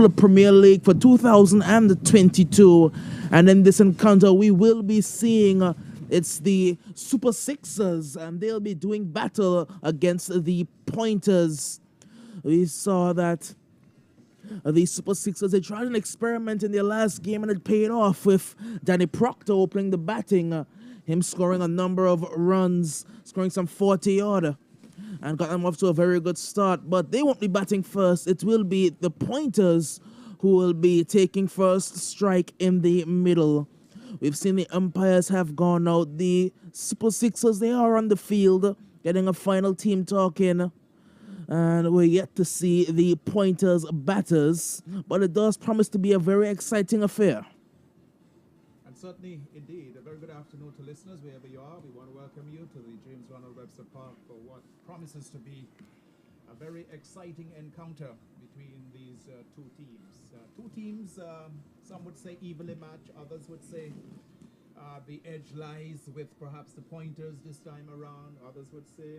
the Premier League for 2022. And in this encounter, we will be seeing it's the Super Sixers, and they'll be doing battle against the Pointers. We saw that the Super Sixers, they tried an experiment in their last game and it paid off with Danny Proctor opening the batting, him scoring a number of runs, scoring some 40 odd, and got them off to a very good start. But they won't be batting first. It will be the Pointers who will be taking first strike in the middle. We've seen the umpires have gone out. The Super Sixers, they are on the field getting a final team talk in. And we're yet to see the Pointers batters, but it does promise to be a very exciting affair. And certainly, indeed, a very good afternoon to listeners, wherever you are. We want to welcome you to the James Ronald Webster Park for what promises to be a very exciting encounter between these two teams. Two teams, some would say evenly matched, others would say the edge lies with perhaps the Pointers this time around, others would say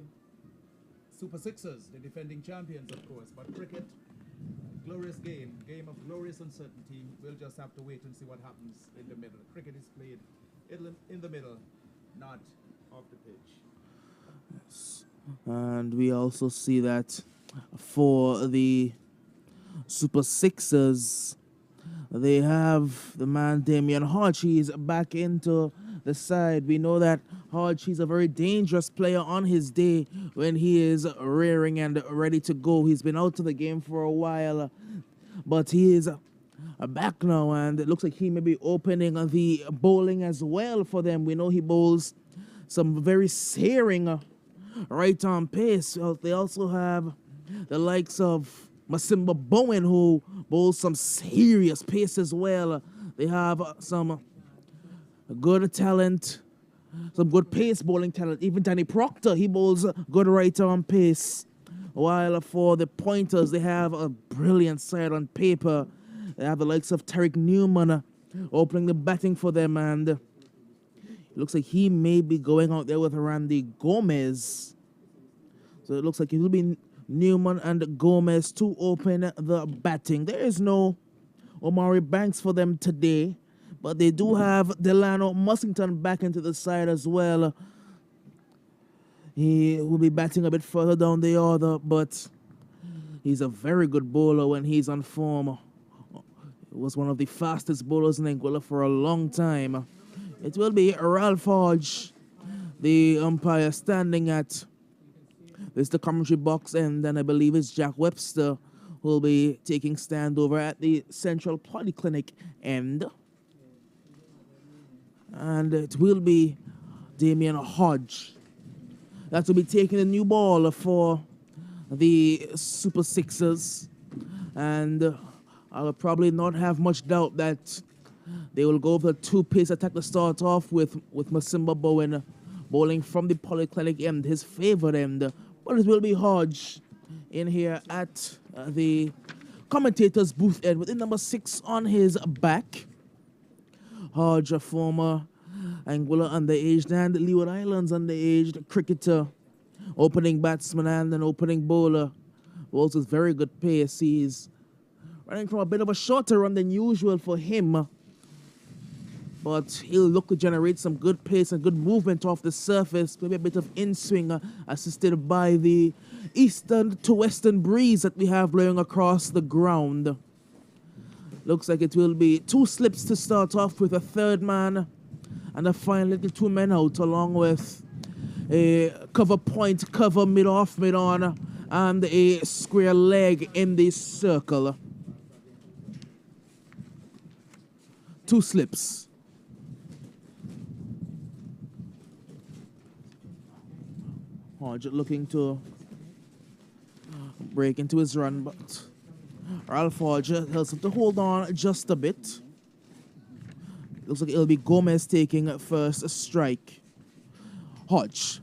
Super Sixers, the defending champions, of course. But cricket, glorious game of glorious uncertainty. We'll just have to wait and see what happens in the middle. Cricket is played in the middle, not off the pitch. Yes. And we also see that for the Super Sixers, they have the man Damien Hodge. He's back into the side. We know that Hodge, he's a very dangerous player on his day when he is rearing and ready to go. He's been out of the game for a while, but he is back now, and it looks like he may be opening the bowling as well for them. We know he bowls some very searing right-arm pace. They also have the likes of Masimba Bowen, who bowls some serious pace as well. They have some good talent, some good pace bowling talent. Even Danny Proctor, he bowls good right-arm pace. While for the Pointers, they have a brilliant side on paper. They have the likes of Tariq Newman opening the batting for them, and it looks like he may be going out there with Randy Gomez. So it looks like it will be Newman and Gomez to open the batting. There is no Omari Banks for them today, but they do have Delano Mussington back into the side as well. He will be batting a bit further down the order, but he's a very good bowler when he's on form. He was one of the fastest bowlers in Anguilla for a long time. It will be Ralph Hodge, the umpire, standing at the commentary box, and then I believe it's Jack Webster who will be taking stand over at the Central Polyclinic end. And it will be Damien Hodge that will be taking a new ball for the Super Sixers. And I'll probably not have much doubt that they will go for the two-pace attack to start off with Masimba Bowen bowling from the Polyclinic end, his favorite end. But it will be Hodge in here at the commentator's booth end with the number 6 on his back. Hodge, a former Anguilla underaged and Leeward Islands underaged cricketer, opening batsman and an opening bowler. Bowls with very good pace. He's running from a bit of a shorter run than usual for him, but he'll look to generate some good pace and good movement off the surface, maybe a bit of in-swing assisted by the eastern to western breeze that we have blowing across the ground. Looks like it will be 2 slips to start off with, a third man and a fine little 2 men out, along with a cover point, cover mid-off, mid-on, and a square leg in the circle. 2 slips. Hodge looking to break into his run, but Ralph Hodge helps him to hold on just a bit. Looks like it'll be Gomez taking first strike. Hodge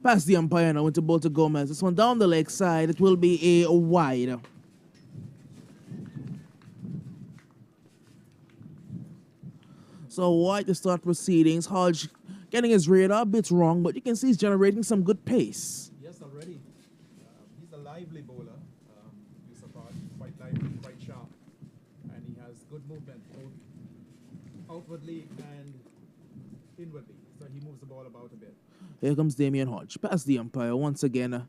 past the umpire now into bowl to Gomez. This one down the leg side. It will be a wide. So wide to start proceedings. Hodge getting his radar a bit wrong, but you can see he's generating some good pace. Yes, already. He's a lively bowler. Quite lively, quite sharp. good movement, both outwardly and inwardly. So he moves the ball about a bit. Here comes Damien Hodge. Past the umpire once again.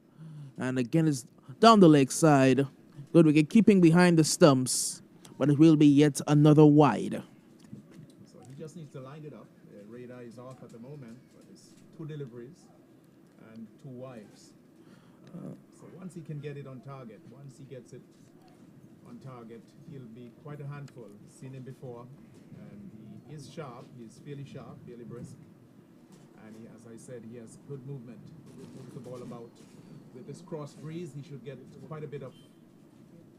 And again is down the leg side. Good wicket, keeping behind the stumps. But it will be yet another wide. So he just needs to line it up. Radar is off at the moment, but it's 2 deliveries and 2 wides. So once he can get it on target, once he gets it on target, he'll be quite a handful. Seen him before, and he is sharp. He's fairly sharp, fairly brisk. And he, as I said, he has good movement. He moves the ball about. With this cross breeze, he should get quite a bit of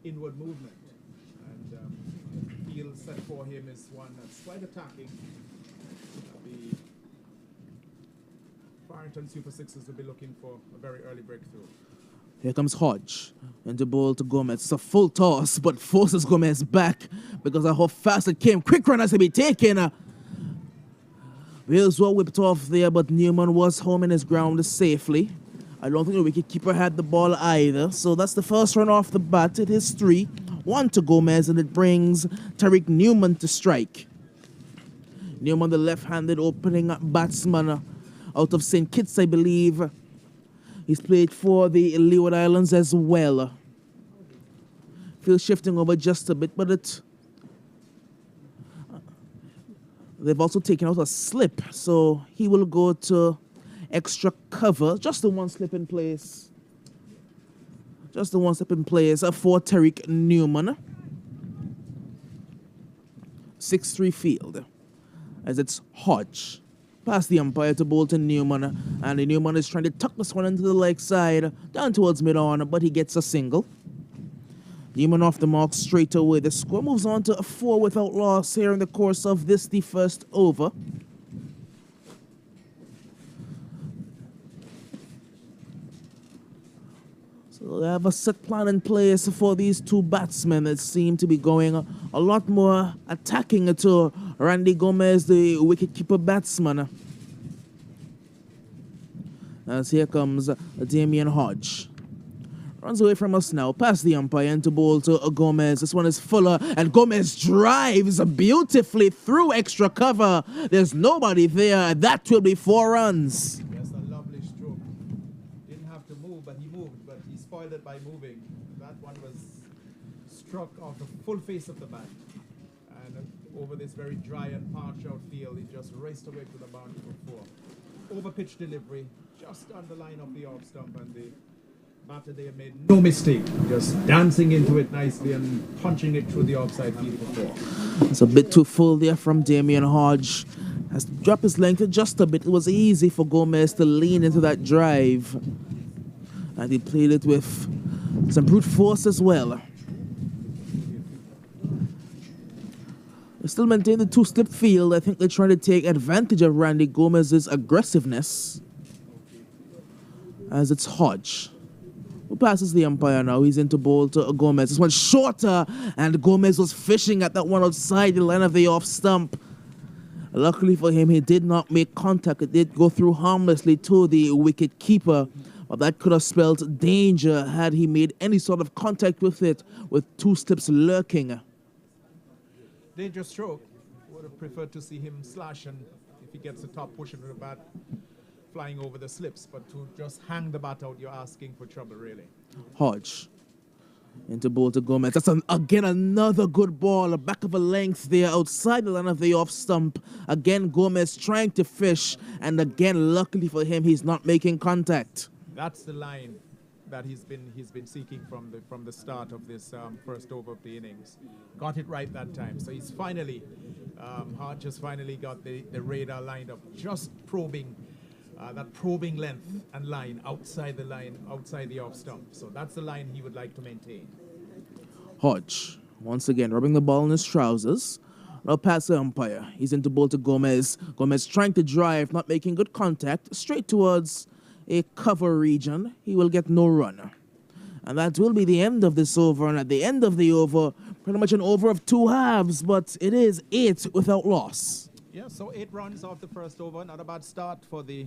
inward movement. And the field set for him is one that's quite attacking. The Farrington Super Sixers will be looking for a very early breakthrough. Here comes Hodge. And the ball to Gomez. It's a full toss, but forces Gomez back because of how fast it came. Quick run has to be taken. Wales were whipped off there, but Newman was home in his ground safely. I don't think the wicketkeeper had the ball either. So that's the first run off the bat. It is 3. 1 to Gomez, and it brings Tariq Newman to strike. Newman, the left-handed opening batsman out of St. Kitts, I believe. He's played for the Leeward Islands as well. Field shifting over just a bit, but they've also taken out a slip, so he will go to extra cover. Just the one slip in place. Just the one slip in place for Tariq Newman. 6-3 field. As it's Hodge. Past the umpire to Bolton Newman. And the Newman is trying to tuck this one into the leg side. Down towards mid-on, but he gets a single. Newman off the mark straight away. The score moves on to a 4 without loss here in the course of this, the first over. So they have a set plan in place for these 2 batsmen that seem to be going a lot more attacking to Randy Gomez, the wicketkeeper batsman. As here comes Damien Hodge. Runs away from us now, past the umpire into ball to Gomez. This one is Fuller, and Gomez drives beautifully through extra cover. There's nobody there. That will be 4 runs. Yes, a lovely stroke. Didn't have to move, but he moved, but he spoiled it by moving. That one was struck off the full face of the bat. And over this very dry and parched out field, he just raced away to the boundary for 4. Over pitch delivery, just on the line of the off stump, and the batter there made no mistake, just dancing into it nicely and punching it through the offside field for 4. It's a bit too full there from Damien Hodge. Has to drop his length just a bit. It was easy for Gomez to lean into that drive. And he played it with some brute force as well. They still maintain the 2-slip field. I think they're trying to take advantage of Randy Gomez's aggressiveness. As it's Hodge. Who passes the umpire now? He's into ball to Gomez. This one's shorter, and Gomez was fishing at that one outside the line of the off stump. Luckily for him, he did not make contact. It did go through harmlessly to the wicket keeper, but that could have spelled danger had he made any sort of contact with it, with 2 slips lurking. Dangerous stroke. Would have preferred to see him slash, and if he gets the top push with the bat, flying over the slips, but to just hang the bat out, you're asking for trouble, really. Hodge into ball to Gomez. That's again another good ball, a back of a length there outside the line of the off stump. Again, Gomez trying to fish, and again, luckily for him, he's not making contact. That's the line that he's been seeking from the start of this first over of the innings. Got it right that time. So he's finally, Hodge has finally got the radar lined up, just probing. That probing length and line, outside the off stump. So that's the line he would like to maintain. Hodge, once again, rubbing the ball in his trousers. Now pass the umpire. He's into ball to Gomez. Gomez trying to drive, not making good contact, straight towards a cover region. He will get no run. And that will be the end of this over. And at the end of the over, pretty much an over of 2 halves, but it is 8 without loss. Yeah, so 8 runs off the first over. Not a bad start for the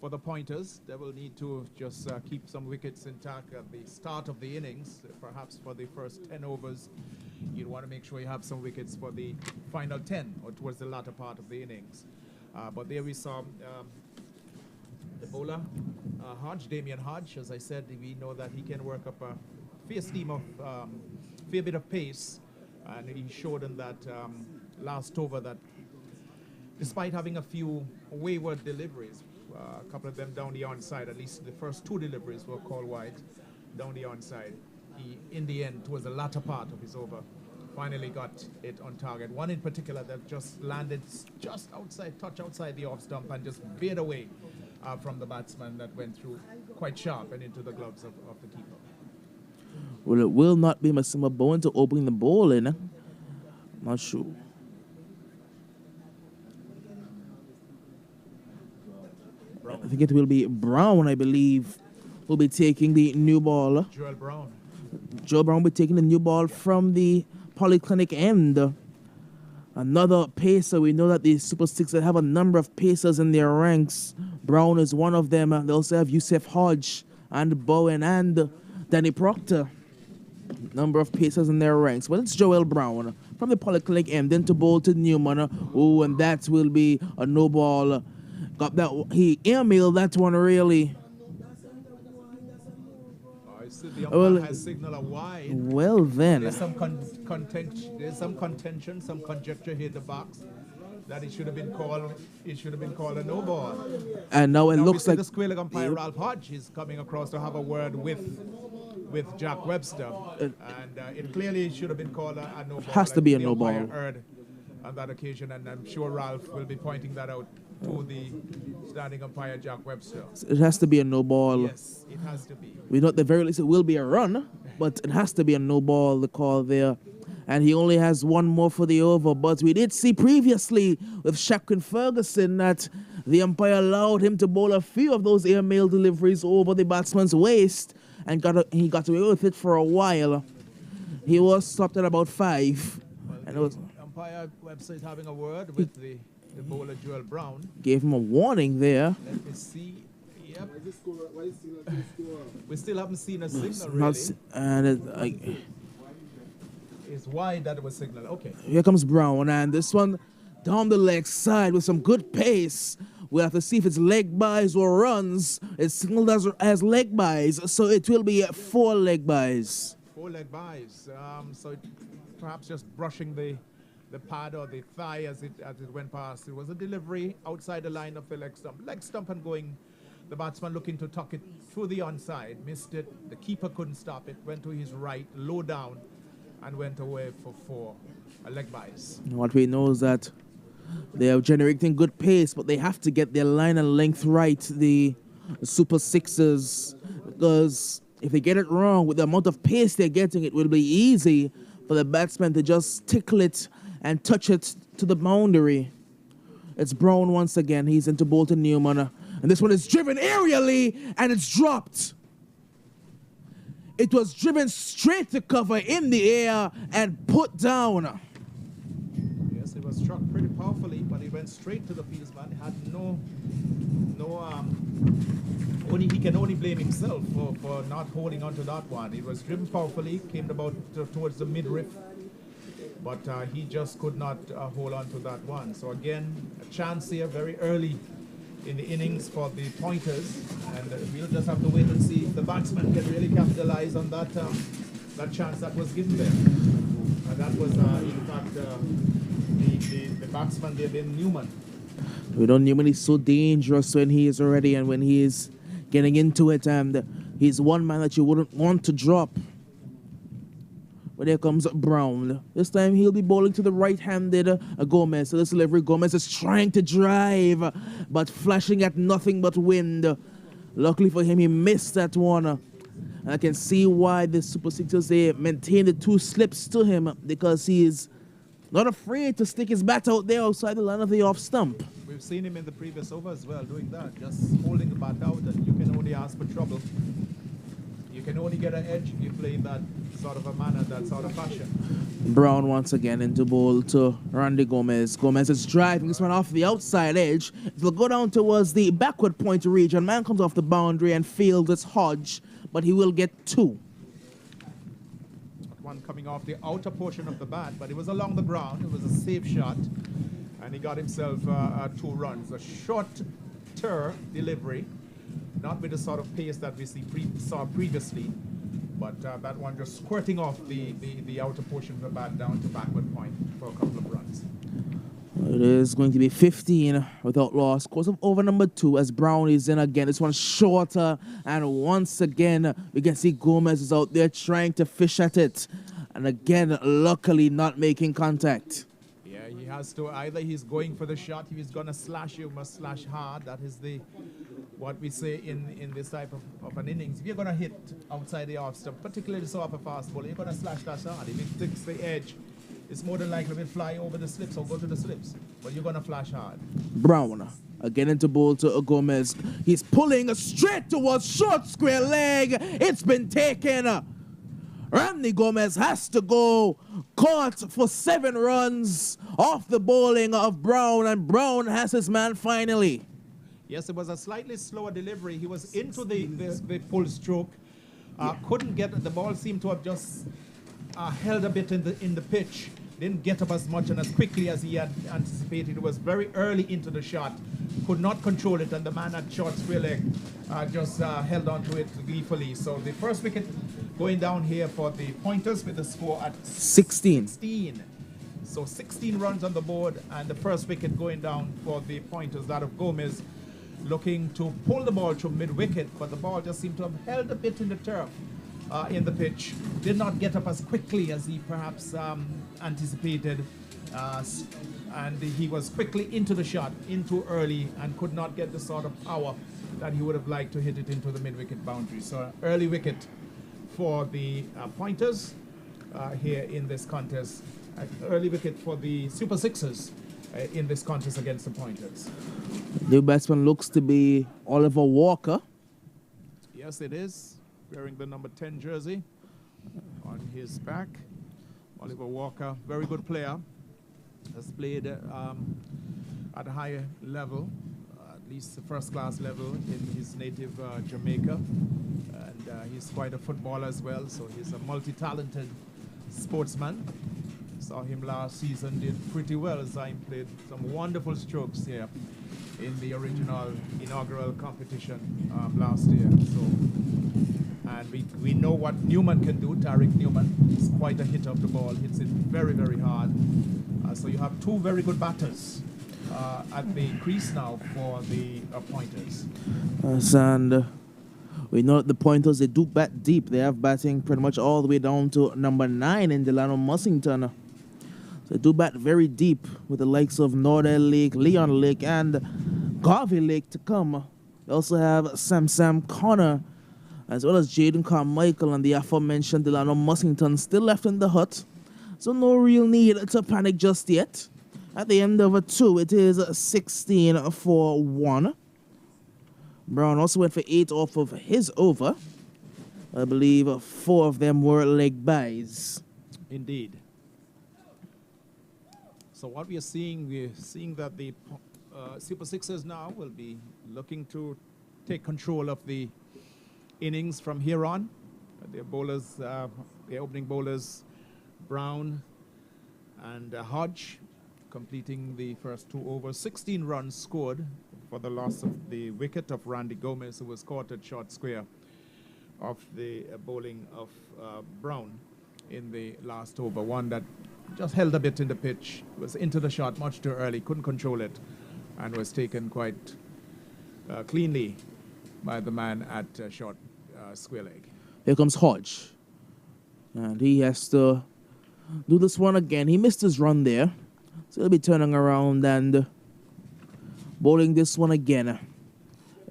for the pointers. They will need to just keep some wickets intact at the start of the innings. Perhaps for the first 10 overs, you'd want to make sure you have some wickets for the final 10 or towards the latter part of the innings. But there we saw the bowler, Hodge, Hodge. As I said, we know that he can work up a fair bit of pace, and he showed in that last over that despite having a few wayward deliveries, a couple of them down the onside, at least the first 2 deliveries were called wide down the onside. He, in the end, towards the latter part of his over, finally got it on target. One in particular that just landed just outside, touch outside the off stump and just veered away from the batsman that went through quite sharp and into the gloves of the keeper. Well, it will not be Massimo Bowen to open the ball in. Not sure. I think it will be Brown, I believe, will be taking the new ball. Joel Brown. Joe Brown will be taking the new ball from the polyclinic end. Another pacer. We know that the Super Six have a number of pacers in their ranks. Brown is one of them. They also have Yusuf Hodge and Bowen and Danny Proctor. Number of pacers in their ranks. Well, it's Joel Brown from the polyclinic end into bowl to Newman. Oh, and that will be a no ball. Got that. He airmailed that one really. I see the umpire has signaled a wide. Well then. There's some contention, some conjecture here in the box that it should have been called. It should have been called a no ball. And now it looks like the square leg umpire Ralph Hodge is coming across to have a word with Jack Webster, and it clearly should have been called a no ball. Has to be a no ball. Heard on that occasion, and I'm sure Ralph will be pointing that out to the standing umpire Jack Webster. It has to be a no ball. Yes, it has to be. We know at the very least it will be a run, but it has to be a no ball, the call there. And he only has one more for the over. But we did see previously with Shaquin Ferguson that the umpire allowed him to bowl a few of those airmail deliveries over the batsman's waist, and he got away with it for a while. He was stopped at about 5. Well, and it was umpire Webster is having a word with the bowler Joel Brown. Gave him a warning there. Let me see. Yep. We still haven't seen a signal really. And It's wide that it was signaled. Okay. Here comes Brown, and this one down the leg side with some good pace. We'll have to see if it's leg buys or runs. It's signaled as leg buys, so it will be 4 leg buys. 4 leg buys. So perhaps just brushing the pad or the thigh as it went past. It was a delivery outside the line of the leg stump. Leg stump and going. The batsman looking to tuck it through the onside. Missed it. The keeper couldn't stop it. Went to his right, low down, and went away for 4 leg buys. What we know is that they are generating good pace, but they have to get their line and length right, the Super Sixers, because if they get it wrong with the amount of pace they're getting, it will be easy for the batsman to just tickle it and touch it to the boundary. It's Brown once again. He's into Bolton Newman. And this one is driven aerially, and it's dropped. It was driven straight to cover in the air and put down. Yes, it was struck pretty powerfully, but it went straight to the fieldsman. He had he can only blame himself for not holding on to that one. It was driven powerfully, came about towards the midriff, but he just could not hold on to that one. So again, a chance here very early in the innings for the pointers, and we'll just have to wait and see if the batsman can really capitalize on that chance that was given there. And that was, in fact, the batsman there, Ben Newman. We know Newman is so dangerous when he is ready and when he is getting into it, and he's one man that you wouldn't want to drop. But here comes Brown. This time he'll be bowling to the right-handed Gomez. So this delivery, Gomez is trying to drive, but flashing at nothing but wind. Luckily for him, he missed that one. And I can see why the Super Sixers, they maintain the 2 slips to him, because he is not afraid to stick his bat out there outside the line of the off stump. We've seen him in the previous over as well doing that, just holding the bat out, and you can only ask for trouble. You can only get an edge if you play in that sort of a manner, that sort of fashion. Brown once again into ball to Randy Gomez. Gomez is driving this one off the outside edge. It'll go down towards the backward point region. Man comes off the boundary and fields this Hodge, but he will get 2. One coming off the outer portion of the bat, but it was along the ground. It was a safe shot, and he got himself 2 runs. A shorter delivery, not with the sort of pace that we saw previously, but that one just squirting off the outer portion of the bat down to backward point for a couple of runs. It is going to be 15 without loss. Course of over number 2 as Brown is in again. This one shorter, and once again we can see Gomez is out there trying to fish at it, and again luckily not making contact. Yeah, he has to, either he's going for the shot, if he's gonna slash, you must slash hard. That is what we say in this type of an innings. If you're gonna hit outside the off stump, particularly so off a fast ball, you're gonna slash that hard. If it sticks the edge, it's more than likely to fly over the slips or go to the slips, but you're gonna flash hard. Brown again into ball to Gomez. He's pulling straight towards short square leg. It's been taken. Randy Gomez has to go. Caught for 7 runs off the bowling of Brown, and Brown has his man finally. Yes, it was a slightly slower delivery. He was into the pull stroke. Couldn't get the ball. Seemed to have just held a bit in the pitch. Didn't get up as much and as quickly as he had anticipated. It was very early into the shot. Could not control it, and the man at short square leg just held on to it gleefully. So the first wicket going down here for the Pointers with the score at 16. So 16 runs on the board, and the first wicket going down for the Pointers, that of Gomez, looking to pull the ball to mid-wicket, but the ball just seemed to have held a bit in the turf, in the pitch. Did not get up as quickly as he perhaps anticipated, and he was quickly into the shot, in too early, and could not get the sort of power that he would have liked to hit it into the mid-wicket boundary. So early wicket for the Pointers here in this contest. Early wicket for the Super Sixers in this contest against the Pointers. The batsman looks to be Oliver Walker. Yes, it is. Wearing the number 10 jersey on his back. Oliver Walker, very good player. Has played at a higher level, at least the first-class level in his native Jamaica. And he's quite a footballer as well, so he's a multi-talented sportsman. Saw him last season, did pretty well. Zaim played some wonderful strokes here in the original inaugural competition last year. So, and we know what Newman can do. Tariq Newman is quite a hitter of the ball, hits it very, very hard. So you have 2 very good batters at the crease now for the Pointers. And we know that the Pointers, they do bat deep. They have batting pretty much all the way down to number 9 in Delano Mussington. They do bat very deep with the likes of Nordell Lake, Leon Lake, and Garvey Lake to come. They also have Sam Connor, as well as Jaden Carmichael and the aforementioned Delano Mussington still left in the hut. So no real need to panic just yet. At the end of a 2, it is 16 for 1. Brown also went for 8 off of his over. I believe 4 of them were leg byes. Indeed. So what we're seeing that the Super Sixers now will be looking to take control of the innings from here on. Their bowlers, their opening bowlers, Brown and Hodge, completing the first 2 overs. 16 runs scored for the loss of the wicket of Randy Gomez, who was caught at short square of the bowling of Brown in the last over. One that just held a bit in the pitch, was into the shot much too early, couldn't control it, and was taken quite cleanly by the man at short square leg. Here comes Hodge. And he has to do this one again. He missed his run there. So he'll be turning around and bowling this one again.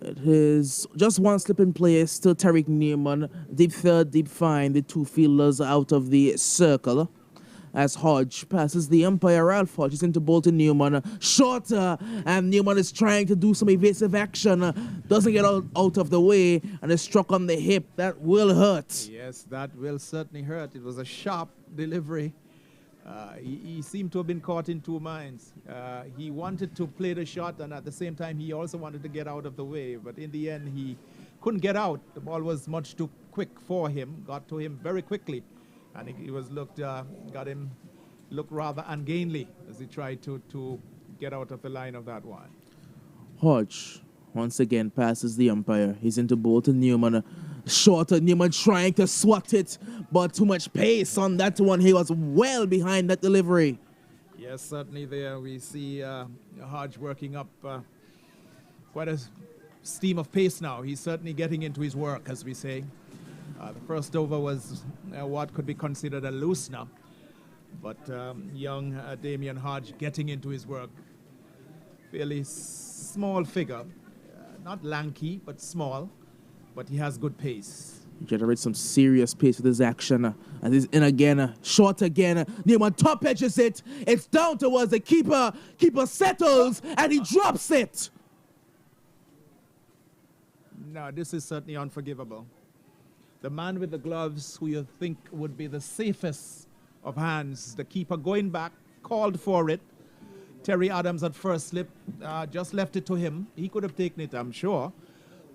It is just one slip in place to Tariq Newman. Deep third, deep fine. The 2 fielders out of the circle. as Hodge passes the umpire. Ralph Hodge is into Bolton Newman. Shorter, and Newman is trying to do some evasive action. Doesn't get out of the way, and is struck on the hip. That will hurt. Yes, that will certainly hurt. It was a sharp delivery. He seemed to have been caught in two minds. He wanted to play the shot, and at the same time, he also wanted to get out of the way. But in the end, he couldn't get out. The ball was much too quick for him, got to him very quickly. And he was got him look rather ungainly as he tried to get out of the line of that one. Hodge once again passes the umpire. He's into Bolton Newman. Shorter, Newman trying to swat it, but too much pace on that one. He was well behind that delivery. Yes, certainly there we see Hodge working up quite a steam of pace now. He's certainly getting into his work, as we say. The first over was what could be considered a loosener, but young Damien Hodge getting into his work. Fairly small figure, not lanky, but small, but he has good pace. He generates some serious pace with his action. And he's in again, short again. Newman top edges it. It's down towards the keeper. Keeper settles, and he drops it. No, this is certainly unforgivable. The man with the gloves, who you think would be the safest of hands, the keeper going back, called for it. Terry Adams at first slip, just left it to him. He could have taken it, I'm sure.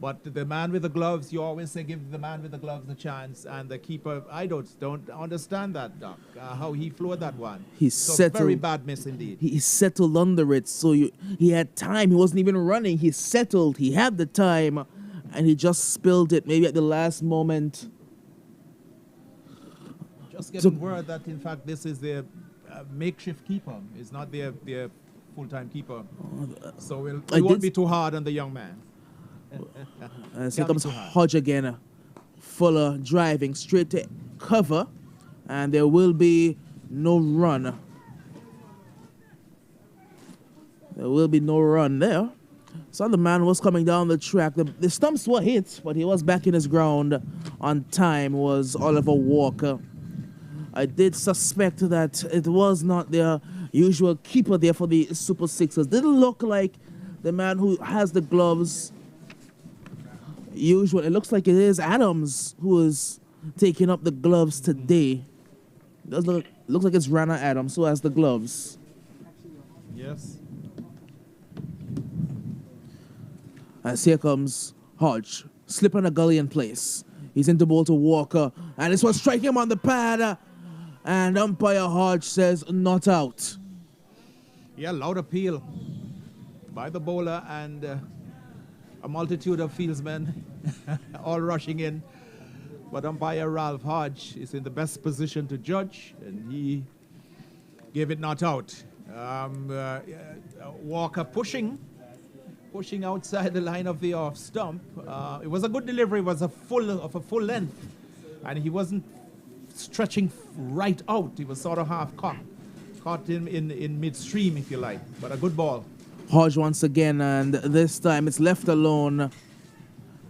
But the man with the gloves, you always say give the man with the gloves a chance. And the keeper, I don't understand that, Doc, how he floored that one. He settled. Very bad miss indeed. He settled under it, so he had time. He wasn't even running. He settled. He had the time. And he just spilled it, maybe at the last moment. Just getting word that, in fact, this is their makeshift keeper. It's not their full-time keeper. So it won't be too hard on the young man. So here comes Hodge again. Fuller driving straight to cover. And there will be no run. There will be no run there. So the man was coming down the track. The stumps were hit, but he was back in his ground on time, was Oliver Walker. I did suspect that it was not their usual keeper there for the Super Sixers. Didn't look like the man who has the gloves usual. It looks like it is Adams who is taking up the gloves today. Looks like it's Rana Adams who has the gloves. Yes. As here comes Hodge, slipping a gully in place. He's into ball to Walker, and this was striking him on the pad. And umpire Hodge says not out. Yeah, loud appeal by the bowler and a multitude of fieldsmen all rushing in. But umpire Ralph Hodge is in the best position to judge, and he gave it not out. Walker pushing outside the line of the off stump. It was a good delivery. It was a full length, and he wasn't stretching right out. He was sort of half caught in midstream, if you like. But a good ball. Hodge once again, and this time it's left alone.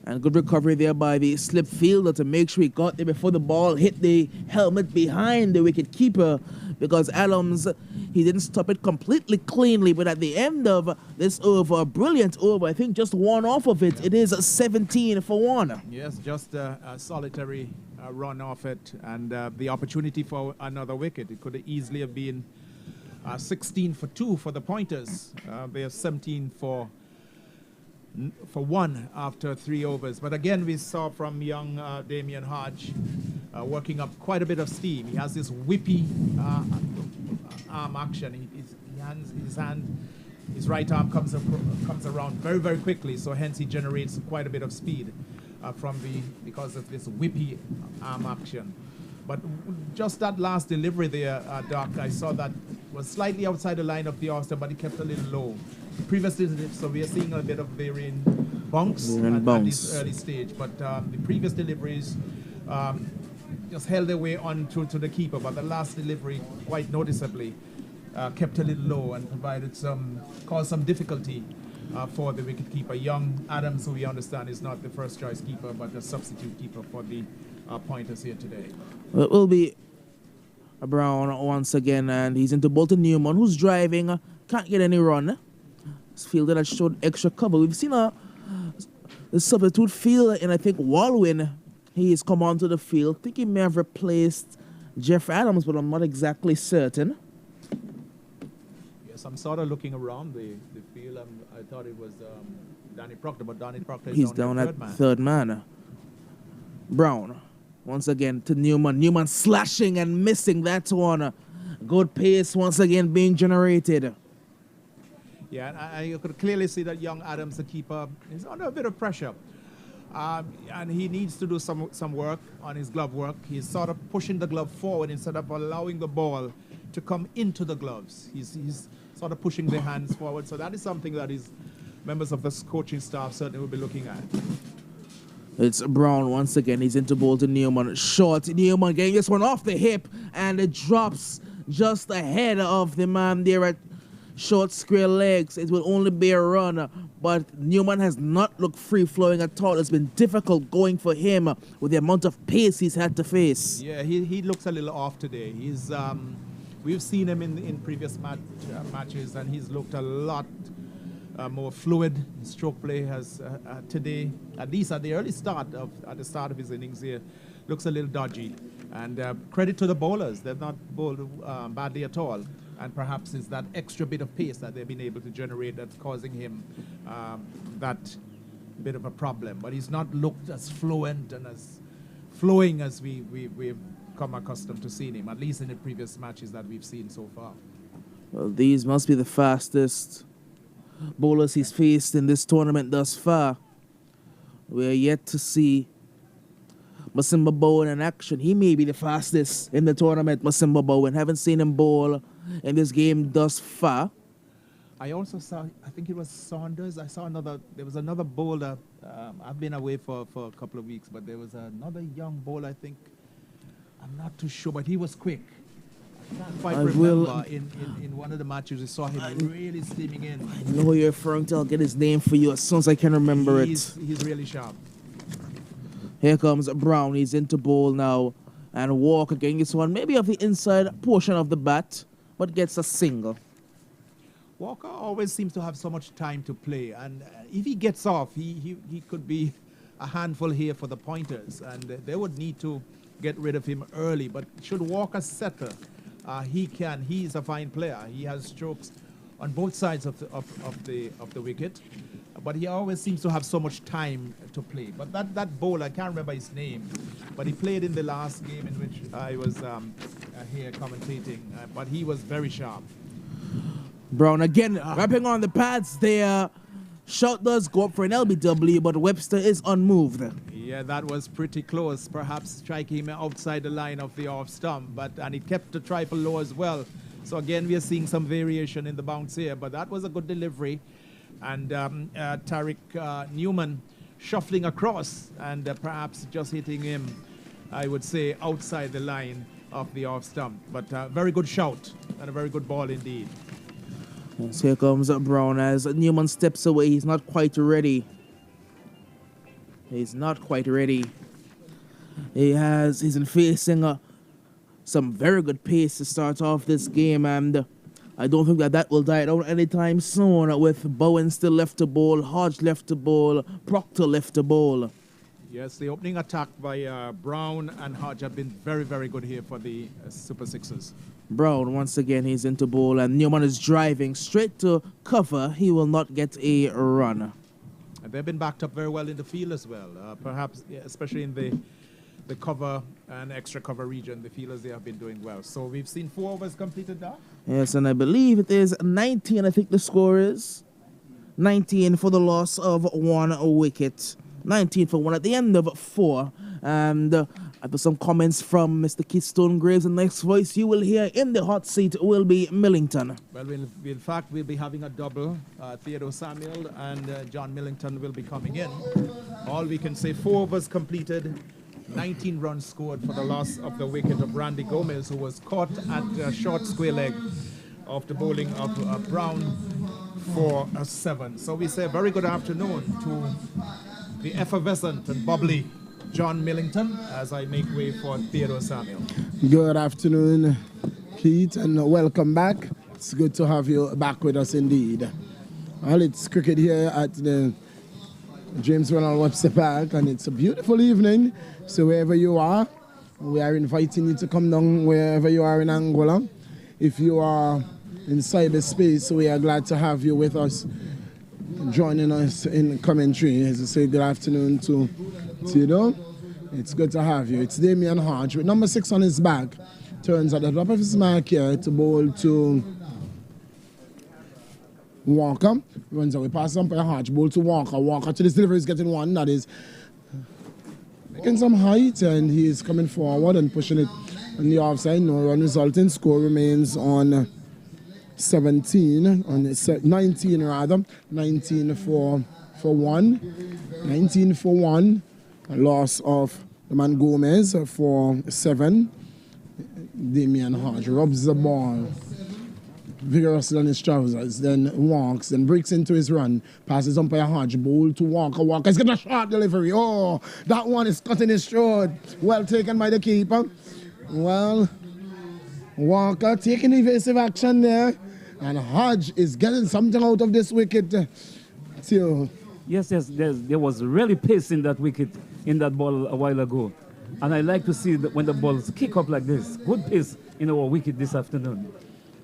And good recovery there by the slip fielder to make sure he got there before the ball hit the helmet behind the wicket keeper, because Adams, he didn't stop it completely cleanly, but at the end of this over, a brilliant over, I think just one off of it, it is 17 for 1. Yes, just a solitary run off it, and the opportunity for another wicket. It could easily have been 16 for 2 for the Pointers. They are 17 for 1 after 3 overs. But again, we saw from young Damien Hodge working up quite a bit of steam. He has this whippy arm action. His right arm comes around very, very quickly, so hence he generates quite a bit of speed because of this whippy arm action. But just that last delivery there, Doc, I saw that was slightly outside the line of the off-stump, but he kept a little low. Previously, so we are seeing a bit of varying bunks at this early stage, but the previous deliveries just held their way on to the keeper, but the last delivery quite noticeably kept a little low and caused some difficulty for the wicketkeeper. Young Adams, who we understand is not the first choice keeper, but a substitute keeper for the Pointers here today. It will be Brown once again, and he's into Bolton Newman, who's driving, can't get any run. This fielder that showed extra cover. We've seen a substitute fielder in, I think, Walwyn. He's come onto the field. I think he may have replaced Jeff Adams, but I'm not exactly certain. Yes, I'm sort of looking around the field. I thought it was Danny Proctor, but Danny Proctor is He's down at third man. Brown, once again to Newman. Newman slashing and missing that one. Good pace once again being generated. Yeah, and you could clearly see that young Adams, the keeper, is under a bit of pressure. And he needs to do some work on his glove work. He's sort of pushing the glove forward instead of allowing the ball to come into the gloves. He's sort of pushing the hands forward. So that is something that his members of the coaching staff certainly will be looking at. It's Brown once again. He's into Bolton Newman. Short. Newman getting this one off the hip, and it drops just ahead of the man there at short square legs. It will only be a run, but Newman has not looked free-flowing at all. It's been difficult going for him with the amount of pace he's had to face. Yeah, he looks a little off today. He's we've seen him in previous matches, and he's looked a lot more fluid. His stroke play has today, at least at the early start at the start of his innings here, looks a little dodgy. And credit to the bowlers; they've not bowled badly at all. And perhaps it's that extra bit of pace that they've been able to generate that's causing him that bit of a problem. But he's not looked as fluent and as flowing as we've come accustomed to seeing him, at least in the previous matches that we've seen so far. Well, these must be the fastest bowlers he's faced in this tournament thus far. We're yet to see Masimba Bowen in action. He may be the fastest in the tournament, Masimba Bowen. Haven't seen him bowl in this game thus far. I also saw, I think it was Saunders. I saw there was another bowler. I've been away for a couple of weeks, but there was another young bowler, I think. I'm not too sure, but he was quick. I can't quite remember in one of the matches we saw him really steaming in. I know who you're referring to. I'll get his name for you as soon as I can remember it. He's really sharp. Here comes Brown. He's into bowl now. And Walker getting this one, maybe off the inside portion of the bat, but gets a single. Walker always seems to have so much time to play. And if he gets off, he could be a handful here for the pointers. And they would need to get rid of him early. But should Walker settle, he can. He's a fine player. He has strokes on both sides of the wicket. But he always seems to have so much time to play. But that bowler, I can't remember his name, but he played in the last game in which I was here commentating. But he was very sharp. Brown again wrapping on the pads there. Shot does go up for an LBW, but Webster is unmoved. Yeah, that was pretty close. Perhaps striking him outside the line of the off stump, and he kept the trifle low as well. So again, we are seeing some variation in the bounce here, but that was a good delivery. And Tariq Newman shuffling across and perhaps just hitting him, I would say, outside the line of the off stump. But very good shout and a very good ball indeed. Yes, here comes Brown as Newman steps away. He's not quite ready. He's not quite ready. He's been facing some very good pace to start off this game, and I don't think that will die down anytime soon, with Bowen still left to bowl, Hodge left to bowl, Proctor left to bowl. Yes, the opening attack by Brown and Hodge have been very, very good here for the Super Sixers. Brown, once again, he's into bowl, and Newman is driving straight to cover. He will not get a run. And they've been backed up very well in the field as well, perhaps especially in the cover and extra cover region. The fielders, they have been doing well. So we've seen 4 overs completed now. Yes, and I believe it is 19, I think the score is. 19 for the loss of 1 wicket. 19 for 1 at the end of 4. And after some comments from Mr. Keystone Graves, the next voice you will hear in the hot seat will be Millington. Well, in fact, we'll be having a double. Theodore Samuel and John Millington will be coming in. All we can say, 4 overs completed, 19 runs scored for the loss of the wicket of Randy Gomez, who was caught at short square leg of the bowling of Brown for a 7. So we say a very good afternoon to the effervescent and bubbly John Millington as I make way for Theodore Samuel. Good afternoon, Pete, and welcome back. It's good to have you back with us indeed. Well, it's cricket here at the James Ronald Webster Park, and it's a beautiful evening. So wherever you are, we are inviting you to come down wherever you are in Anguilla. If you are in cyberspace, we are glad to have you with us, joining us in commentary. As I say, good afternoon to Theodore. It's good to have you. It's Damian Hodge with number 6 on his back. Turns at the top of his mark here to bowl to Walker. Runs away past umpire Hodge. Bowl to Walker. Walker to this delivery is getting one. That is making some height, and he is coming forward and pushing it on the offside. No run resulting. Score remains on 17, on 19 rather. 19 for 1. 19 for 1. A loss of the man Gomez for 7. Damian Hodge rubs the ball vigorously on his trousers, then walks, then breaks into his run, passes umpire Hodge, bowl to Walker. Walker's got a short delivery. Oh, that one is cutting his throat. Well taken by the keeper. Well, Walker taking evasive action there, and Hodge is getting something out of this wicket. Yes, there was really pace in that wicket, in that ball a while ago. And I like to see that when the balls kick up like this. Good pace in our wicket this afternoon.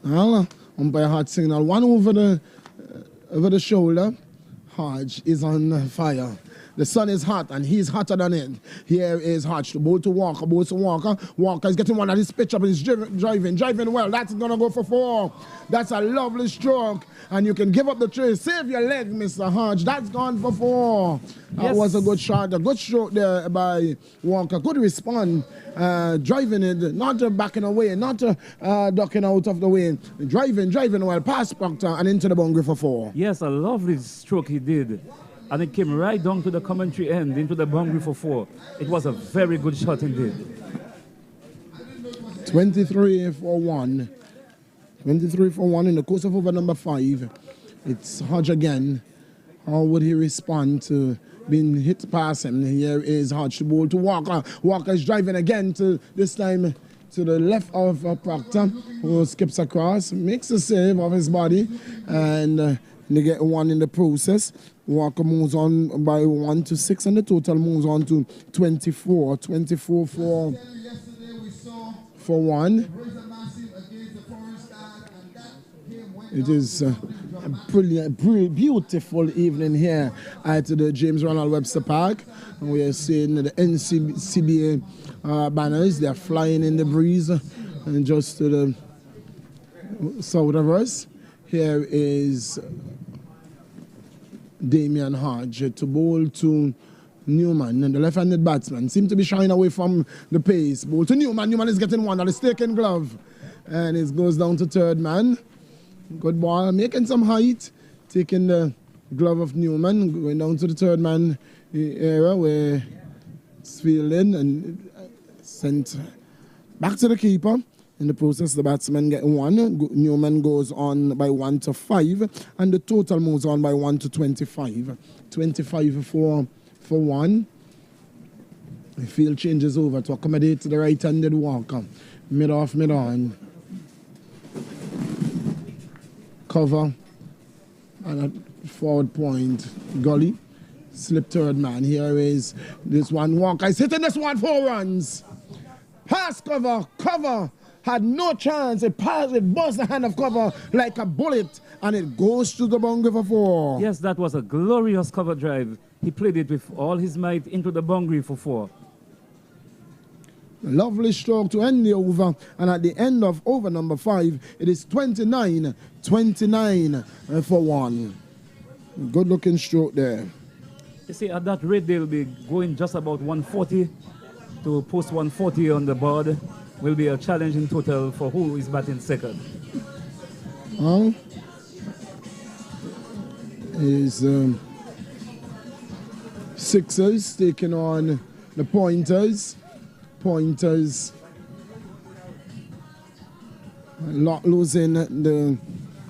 Well, umpire Hodge signal. One over the shoulder. Hodge is on fire. The sun is hot, and he's hotter than it. Here is Hodge to bowl to Walker. Bowl to Walker. Walker is getting one at his pitch up, and he's driving well. That's going to go for 4. That's a lovely stroke, and you can give up the tray. Save your leg, Mr. Hodge. That's gone for 4. That was a good shot. A good stroke there by Walker. Good response. Driving it, not backing away, not ducking out of the way. Driving well past Proctor and into the boundary for 4. Yes, a lovely stroke he did. And it came right down to the commentary end, into the boundary for 4. It was a very good shot indeed. 23 for 1. 23 for 1 in the course of over number 5. It's Hodge again. How would he respond to being hit past him? Here is Hodge to bowl to Walker. Walker is driving again, to this time to the left of Proctor, who skips across, makes a save of his body, and they get 1 in the process. Walker moves on by 1 to 6, and the total moves on to 24. 24 for 1. It is a brilliant, beautiful evening here at the James Ronald Webster Park. And we are seeing the NCBA banners. They are flying in the breeze, and just to the south of us, here is Damian Hodge to bowl to Newman, and the left-handed batsman seems to be shying away from the pace. Bowl to Newman. Newman is getting one. That is taking glove, and it goes down to third man. Good ball, making some height, taking the glove of Newman, going down to the third man area where it's fielding and sent back to the keeper. In the process, the batsmen get 1. Newman goes on by 1 to 5, and the total moves on by 1 to 25. 25 for 1. The field changes over to accommodate the right-handed Walker. Mid-off, mid-on. Cover and a forward point. Gully. Slip third man. Here is this one. Walker is hitting this one. 4 runs. Pass cover. Cover. Had no chance. It busts the hand of cover like a bullet, and it goes to the boundary for 4. Yes, that was a glorious cover drive. He played it with all his might into the boundary for 4. Lovely stroke to end the over, and at the end of over number 5, it is 29 for 1. Good looking stroke there. You see, at that rate, they'll be going just about 140 to post 140 on the board. Will be a challenge in total for who is batting second. Is Sixers taking on the Pointers. Pointers not losing the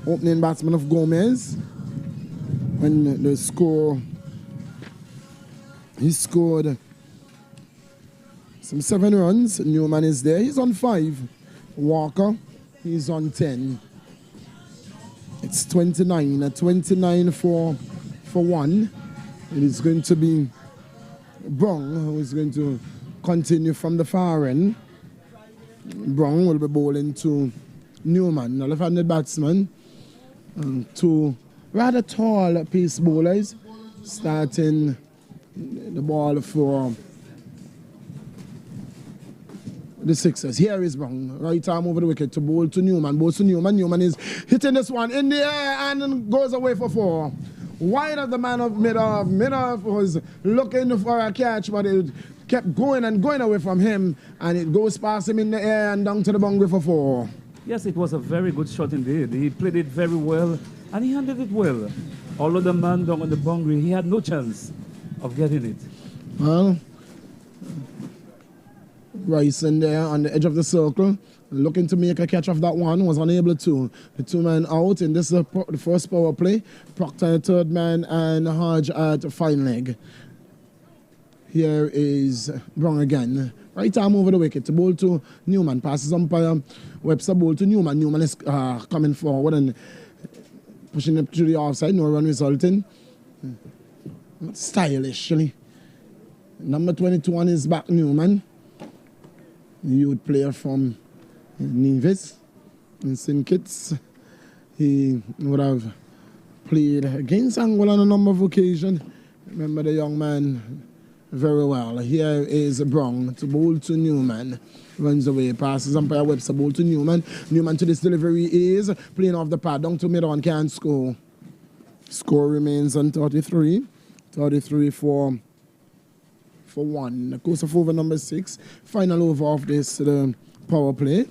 opening batsman of Gomez. When the score, he scored Some 7 runs. Newman is there. He's on 5. Walker, he's on 10. It's 29 for 1. It is going to be Brong who is going to continue from the far end. Brong will be bowling to Newman, the left-handed batsman. Two rather tall pace bowlers starting the ball for the Sixers. Here is Brong, right arm over the wicket to bowl to Newman. Bowls to Newman. Newman is hitting this one in the air and goes away for 4. Wide of the man of mid-off. Mid-off was looking for a catch, but it kept going and going away from him, and it goes past him in the air and down to the boundary for 4. Yes, it was a very good shot indeed. He played it very well, and he handled it well. Although the man down on the boundary, he had no chance of getting it. Well, Rice in there on the edge of the circle, looking to make a catch of that one, was unable to. The 2 men out, and this is the first power play. Proctor, third man, and Hodge at fine leg. Here is Brong again. Right arm over the wicket to bowl to Newman. Passes umpire. Webster bowl to Newman. Newman is coming forward and pushing up to the offside. No run resulting. Stylishly. Number 22 on his back, Newman. Youth player from Nevis in St. Kitts. He would have played against Anguilla on a number of occasions. Remember the young man very well. Here is Brong to bowl to Newman. Runs away, passes umpire Webster, bowl to Newman. Newman to this delivery is playing off the pad, down to mid-on, can't score. Score remains on 33. 33 for 1. The course of over number 6. Final over of this the power play.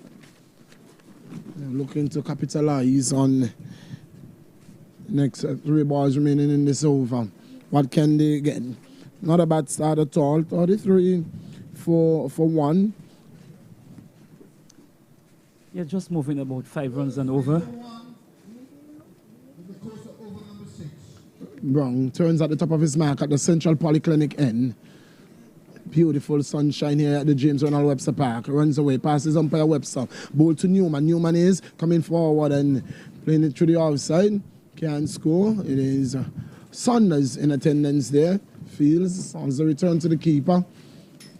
Looking to capitalize on next 3 balls remaining in this over. What can they get? Not a bad start at all. 33 for 1. Yeah, just moving about 5 runs and over. Brong turns at the top of his mark at the Central Polyclinic end. Beautiful sunshine here at the James Ronald Webster Park. Runs away, passes umpire Webster. Bowl to Newman. Newman is coming forward and playing it through the outside. Can't score. It is Saunders in attendance there. Fields also return to the keeper.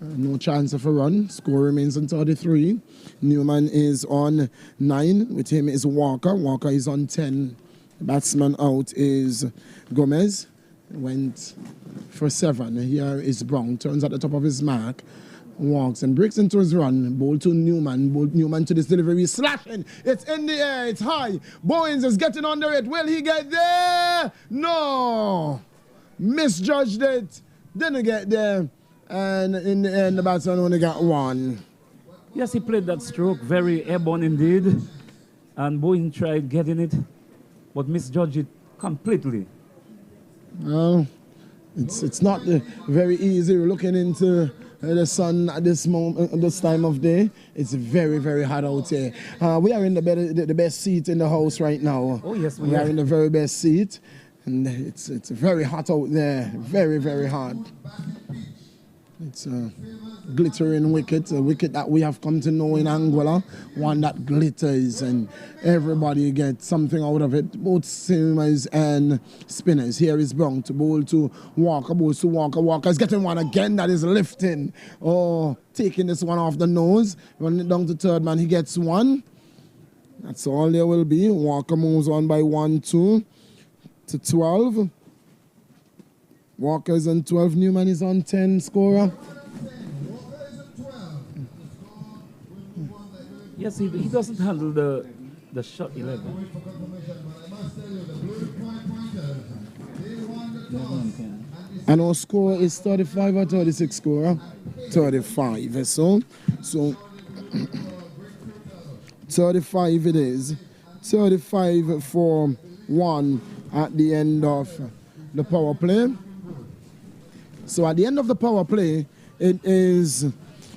No chance of a run. Score remains on 33. Newman is on 9. With him is Walker. Walker is on 10. The batsman out is Gomez. Went for 7. Here is Brong. Turns at the top of his mark. Walks and breaks into his run. Bowl to Newman. Bowl Newman to this delivery. Slashing. It's in the air. It's high. Bowens is getting under it. Will he get there? No. Misjudged it. Didn't get there. And in the end, the batsman only got 1. Yes, he played that stroke very airborne indeed. And Bowen tried getting it, but misjudged it completely. Well, it's not very easy looking into the sun at this moment, this time of day. It's very, very hot out here. We are in the best seat in the house right now. Oh yes, we are in the very best seat, and it's very hot out there. Very, very hot. It's a glittering wicket, a wicket that we have come to know in Anguilla, one that glitters and everybody gets something out of it, both seamers and spinners. Here is Brong to bowl to Walker, bowls to Walker. Walker is getting one again that is lifting. Oh, taking this one off the nose, running it down to third man, he gets 1. That's all there will be. Walker moves on by 1, 2 to 12. Walker is on 12, Newman is on 10, scorer. Yes, he doesn't handle the shot 11. And our score is 35 or 36, scorer? 35. So 35 it is. 35 for 1 at the end of the power play. So at the end of the power play, it is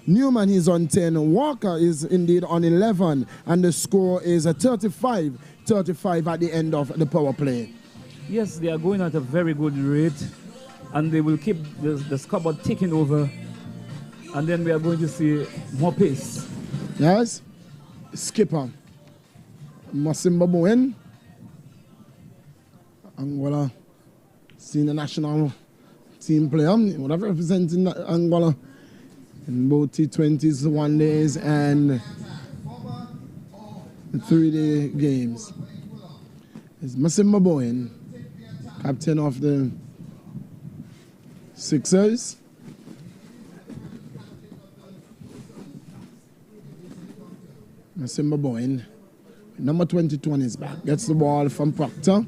Newman is on 10, Walker is indeed on 11, and the score is a 35 at the end of the power play. Yes, they are going at a very good rate, and they will keep the scoreboard ticking over And then we are going to see more pace. Yes. Skipper. Masimba Bowen. Anguilla. Senior national team player. Whatever representing Anguilla in both T20s, 1 days, and 3-day games. It's Masimba Bowen, captain of the Sixers. Masimba Bowen, number 22 on his back, gets the ball from Proctor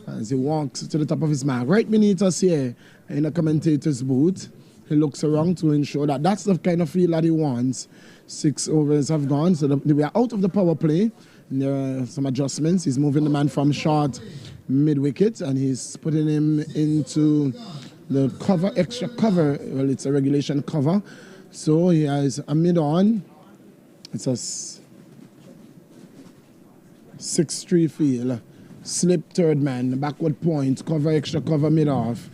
as he walks to the top of his mark. Right beneath us here in the commentator's booth, he looks around to ensure that that's the kind of field that he wants. 6 overs have gone, so we are out of the power play. And there are some adjustments. He's moving the man from short mid-wicket, and he's putting him into the cover, extra cover. Well, it's a regulation cover. So he has a mid-on. It's a 6-3 field. Slip third man, backward point, cover, extra cover, mid-off.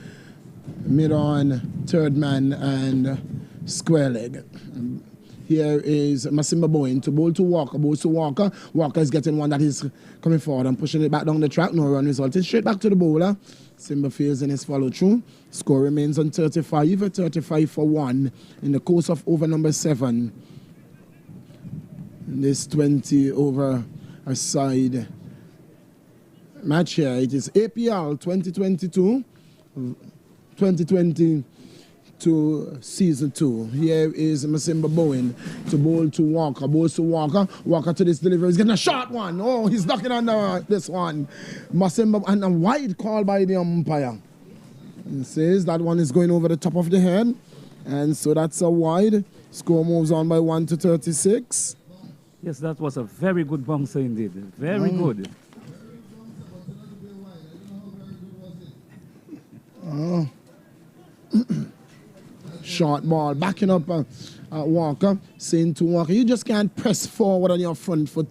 Mid-on, third man, and square leg. Here is Masimba Bowen to bowl to Walker, bowls to Walker. Walker is getting one that is coming forward and pushing it back down the track. No run resulting. Straight back to the bowler. Simba fails in his follow through. Score remains on 35. 35 for 1 in the course of over number 7. This 20 over a side match here. It is APL 2022 to season 2. Here is Masimba Bowen to bowl to Walker. Bowls to Walker. Walker to this delivery. He's getting a short one. Oh, he's knocking under this one. Masimba, and a wide call by the umpire. He says that one is going over the top of the head. And so that's a wide. Score moves on by 1 to 36. Yes, that was a very good bouncer indeed. Very good. Short ball, backing up Walker, saying to Walker, you just can't press forward on your front foot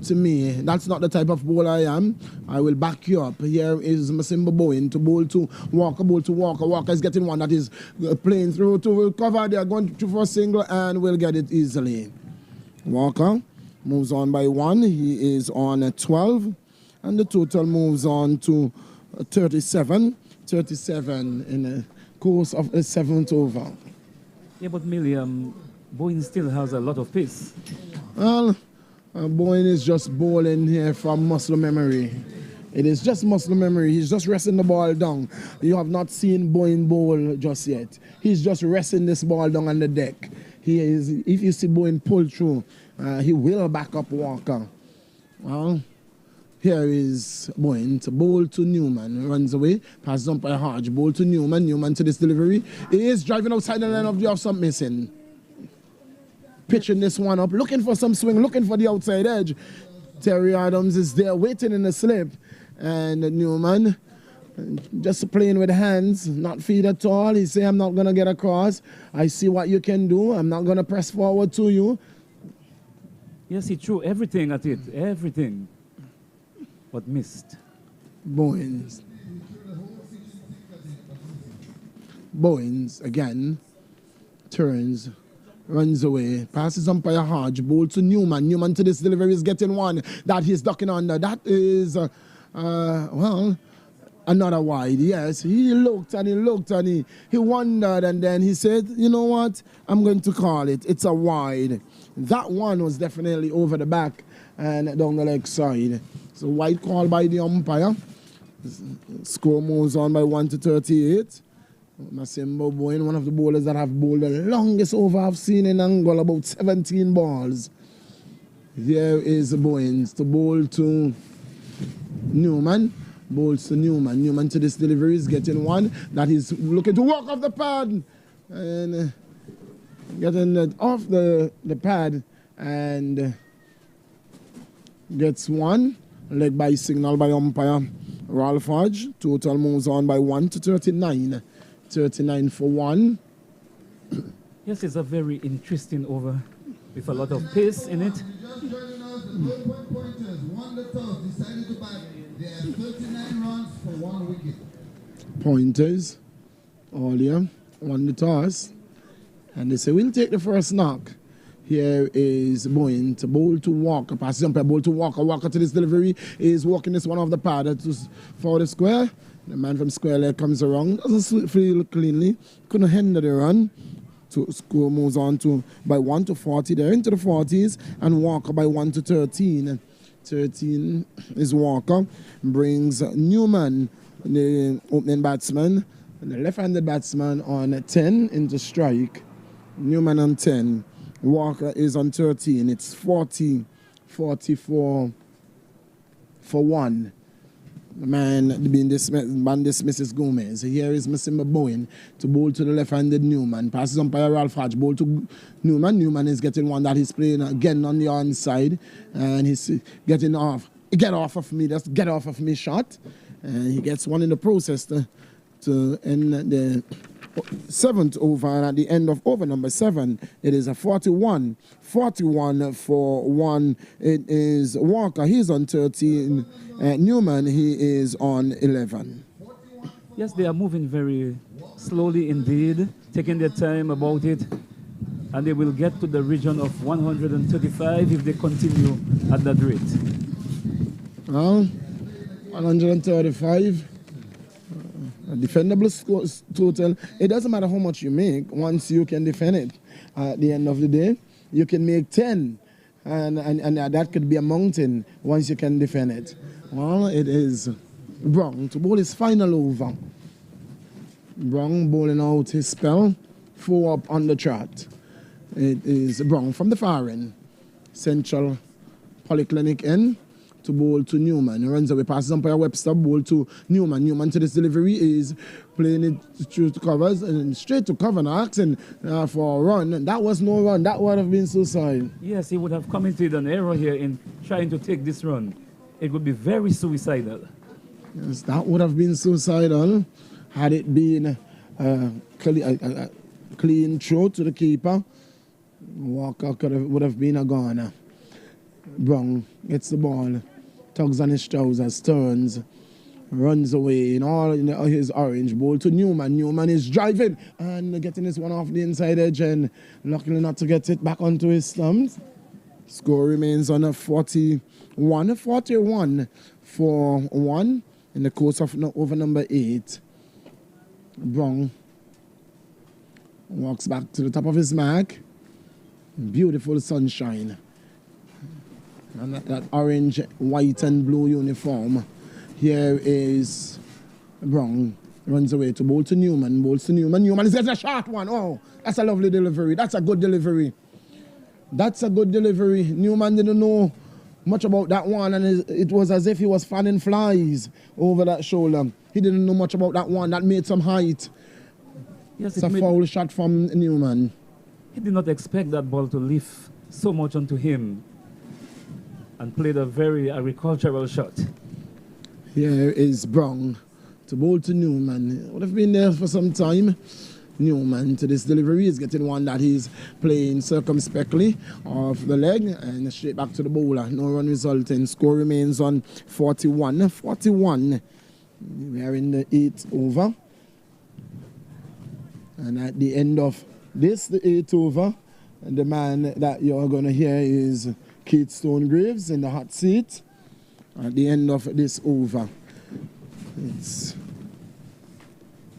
to me. That's not the type of bowler I am. I will back you up. Here is Masimba Bowen to bowl to Walker, bowl to Walker. Walker is getting one that is playing through to cover. They are going to for a single and will get it easily. Walker moves on by 1. He is on 12. And the total moves on to 37. 37 in the course of the 7th over. Yeah, but Milliam, Bowen still has a lot of pace. Well, Bowen is just bowling here from muscle memory. It is just muscle memory. He's just resting the ball down. You have not seen Bowen bowl just yet. He's just resting this ball down on the deck. He is. If you see Bowen pull through, he will back up Walker. Well, here is Bowen to bowl to Newman. Runs away. Passes umpire Hodge. Bowl to Newman. Newman to this delivery. He is driving outside the line of the off, some missing. Pitching this one up. Looking for some swing. Looking for the outside edge. Terry Adams is there waiting in the slip. And Newman just playing with hands. Not feet at all. He say, I'm not going to get across. I see what you can do. I'm not going to press forward to you. Yes, he threw everything at it. Everything. But missed. Bowens again turns, runs away, passes umpire Hodge, bowl to Newman. Newman to this delivery is getting one that he's ducking under. That is, well, another wide. Yes, he looked and he looked and he wondered, and then he said, you know what, I'm going to call it. It's a wide. That one was definitely over the back and down the leg side. So wide call by the umpire. Score moves on by 1 to 38. Masimba Bowen, one of the bowlers that have bowled the longest over I've seen in Angola, about 17 balls. Here is Bowen to bowl to Newman. Bowls to Newman. Newman to this delivery is getting one that he's looking to walk off the pad. And getting it off the pad and gets one. Leg by signal by umpire Ralph Hodge. Total moves on by 1 to 39. 39 for 1. Yes, it's a very interesting over with a lot of pace in it. Pointers, Earlier won the toss And they say, we'll take the first knock. Here is going to bowl to Walker. Passes umpire, bowl to Walker. Walker to this delivery is walking this one off the pad for the square. The man from square leg comes around. Doesn't feel cleanly. Couldn't hinder the run. So score moves on to by 1 to 40. They're into the 40s. And Walker by 1 to 13. 13 is Walker. Brings Newman, the opening batsman. And the left-handed batsman on 10 into strike. Newman on 10. Walker is on 13. It's 40, 44 for 1. The man being dismisses Gomez. Here is Masimba Bowen to bowl to the left-handed Newman. Passes umpire Ralph Hodge. Bowl to Newman. Newman is getting one that he's playing again on the onside. And he's getting off. Get off of me. That's get off of me shot. And he gets one in the process to end the 7th over, and at the end of over number 7, it is a 41 for 1. It is Walker, he's on 13. Newman, he is on 11. Yes, they are moving very slowly indeed, taking their time about it, and they will get to the region of 135 if they continue at that rate. Well, 135. Defendable score total. It doesn't matter how much you make once you can defend it. At the end of the day, you can make 10, and that could be a mountain once you can defend it. Well, it is Brown to bowl his final over. Brown bowling out his spell, 4 up on the chart. It is Brown from the far end, Central Polyclinic end. To bowl to Newman. He runs away, passes umpire Webster, bowl to Newman. Newman to this delivery is playing it through to covers and straight to cover and asking for a run. And that was no run. That would have been suicide. Yes, he would have committed an error here in trying to take this run. It would be very suicidal. Yes, that would have been suicidal had it been a clean throw to the keeper. Walker would have been a goner. Brown gets the ball, tugs on his trousers, turns, runs away in his orange. Ball to Newman. Newman is driving and getting this one off the inside edge and luckily not to get it back onto his stumps. Score remains on a 41 for 1 in the course of over number 8. Brown walks back to the top of his mark. Beautiful sunshine. And that orange, white and blue uniform. Here is Brown. Runs away to bowl to Newman. Bowls to Newman. Newman is getting a short one. Oh, that's a lovely delivery. That's a good delivery. That's a good delivery. Newman didn't know much about that one, and it was as if he was fanning flies over that shoulder. He didn't know much about that one. That made some height. Yes, it's a foul shot from Newman. He did not expect that ball to lift so much onto him, and played a very agricultural shot. Here is Brown to bowl to Newman. Would have been there for some time. Newman to this delivery is getting one that he's playing circumspectly off the leg and straight back to the bowler. No run resulting. Score remains on 41. We are in the 8th over. And at the end of this, the 8th over, the man that you're going to hear is Keith Stonegraves in the hot seat. At the end of this over, it's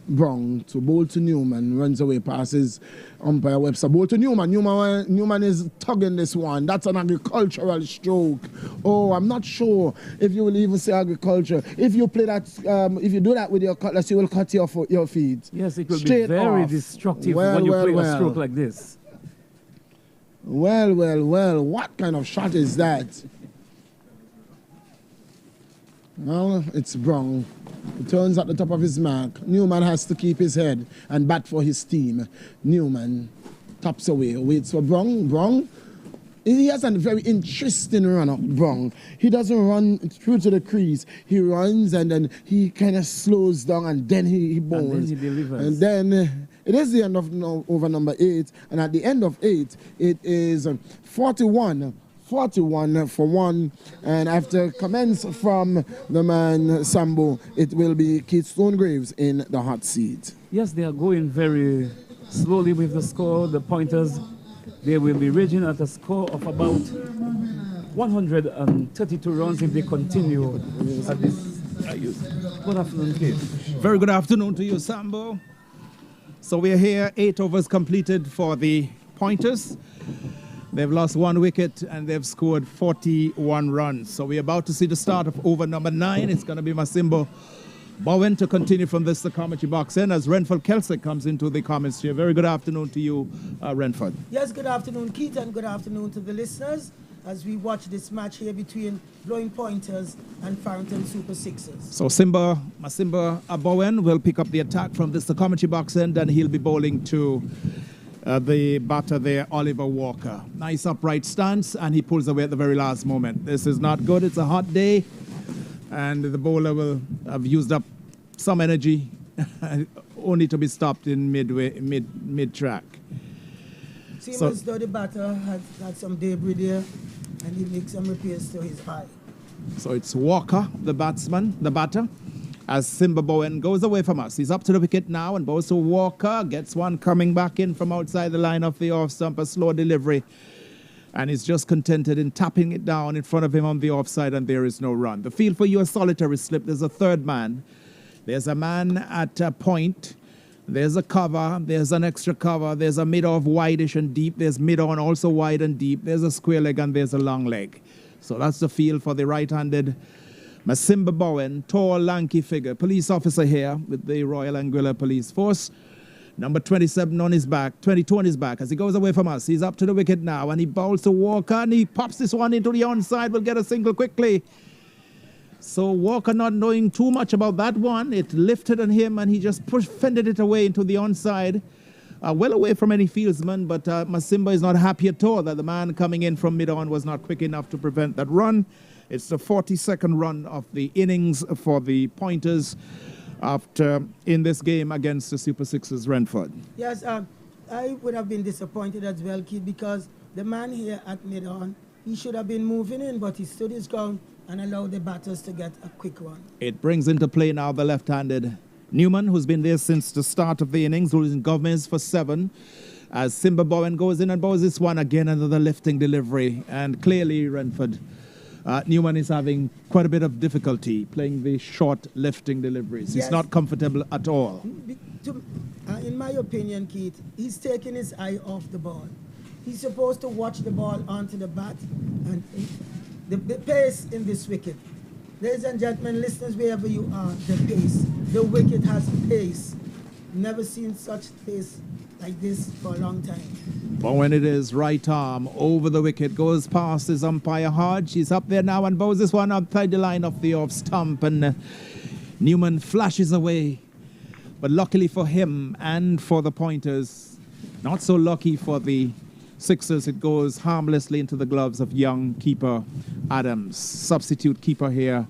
Brown to bowl to Newman, runs away, passes umpire Webster, bowl to Newman. Newman is tugging this one. That's an agricultural stroke. Oh, I'm not sure if you will even say agriculture. If you play that, if you do that with your cutlass, you will cut your feet. Yes, it will straight be very off. destructive when you play a stroke like this. Well, what kind of shot is that? Well, it's Brown. He turns at the top of his mark. Newman has to keep his head and bat for his team. Newman taps away, waits for Brown. Brown, he has a very interesting run-up, Brown. He doesn't run through to the crease. He runs and then he kind of slows down and then he bowls. And then he delivers. And then it is the end of over number 8. And at the end of 8, it is 41 for 1, and after comments from the man Sambo, it will be Keith Stonegraves in the hot seat. Yes, they are going very slowly with the score. The Pointers, they will be reaching at a score of about 132 runs if they continue at this. Good afternoon, Keith. Very good afternoon to you, Sambo. So we're here, 8 overs completed for the Pointers. They've lost 1 wicket and they've scored 41 runs. So we're about to see the start of over number 9. It's going to be Masimbo Bowen to continue from this, the commentary box in, as Renford Kelsick comes into the comments here. Very good afternoon to you, Renford. Yes, good afternoon, Keith, and good afternoon to the listeners as we watch this match here between Blowing Pointers and Farrington Super Sixers. So Masimba Bowen will pick up the attack from this, the commentary box end, and he'll be bowling to the batter there, Oliver Walker. Nice upright stance, and he pulls away at the very last moment. This is not good. It's a hot day, and the bowler will have used up some energy, only to be stopped in mid-track. Seems as though the batter had some debris there, and he makes some repairs to his eye. So it's Walker, the batter, as Simba Bowen goes away from us. He's up to the wicket now and bows to Walker, gets one coming back in from outside the line of the off stump, a slow delivery, and he's just contented in tapping it down in front of him on the offside, and there is no run. The field for you, a solitary slip. There's a third man. There's a man at a point. There's a cover, there's an extra cover, there's a mid-off wideish and deep, there's mid-on also wide and deep, there's a square leg and there's a long leg. So that's the field for the right-handed Masimba Bowen, tall, lanky figure. Police officer here with the Royal Anguilla Police Force. Number 27 on his back, 22 on his back as he goes away from us. He's up to the wicket now and he bowls to Walker and he pops this one into the onside. Will get a single quickly. So Walker not knowing too much about that one. It lifted on him and he just fended it away into the onside. Well away from any fieldsman, but Masimba is not happy at all that the man coming in from mid-on was not quick enough to prevent that run. It's the 42nd run of the innings for the Pointers in this game against the Super Sixers, Renford. Yes, I would have been disappointed as well, Keith, because the man here at mid-on, he should have been moving in, but he stood his ground and allowed the batters to get a quick run. It brings into play now the left-handed Newman, who's been there since the start of the innings, who's in Governors for 7. As Simba Bowen goes in and bows this one again, another lifting delivery. And clearly, Renford, Newman is having quite a bit of difficulty playing the short lifting deliveries. Yes. He's not comfortable at all. In my opinion, Keith, he's taking his eye off the ball. He's supposed to watch the ball onto the bat and the pace in this wicket. Ladies and gentlemen, listeners, wherever you are, the pace. The wicket has pace. Never seen such pace like this for a long time. But when it is right arm over the wicket, goes past his umpire Hodge. He's up there now and bows this one outside the line of the off stump, and Newman flashes away. But luckily for him and for the Pointers, not so lucky for the Sixers, it goes harmlessly into the gloves of young keeper Adams, substitute keeper here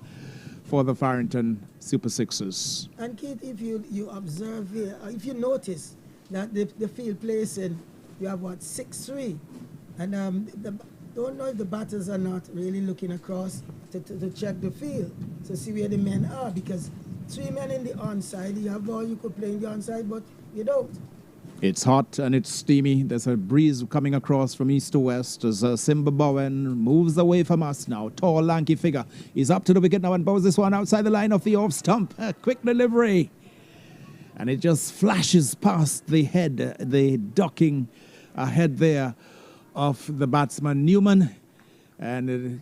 for the Farrington Super Sixers. And Keith, if you observe here, if you notice that the field placing, you have what, 6-3, and don't know if the batters are not really looking across to check the field to see where the men are, because 3 men in the onside, you have ball you could play in the onside, but you don't. It's hot and it's steamy. There's a breeze coming across from east to west as Simba Bowen moves away from us now. Tall, lanky figure. He's up to the wicket now and bows this one outside the line of the off stump. A quick delivery. And it just flashes past the head, the ducking head there of the batsman Newman. And it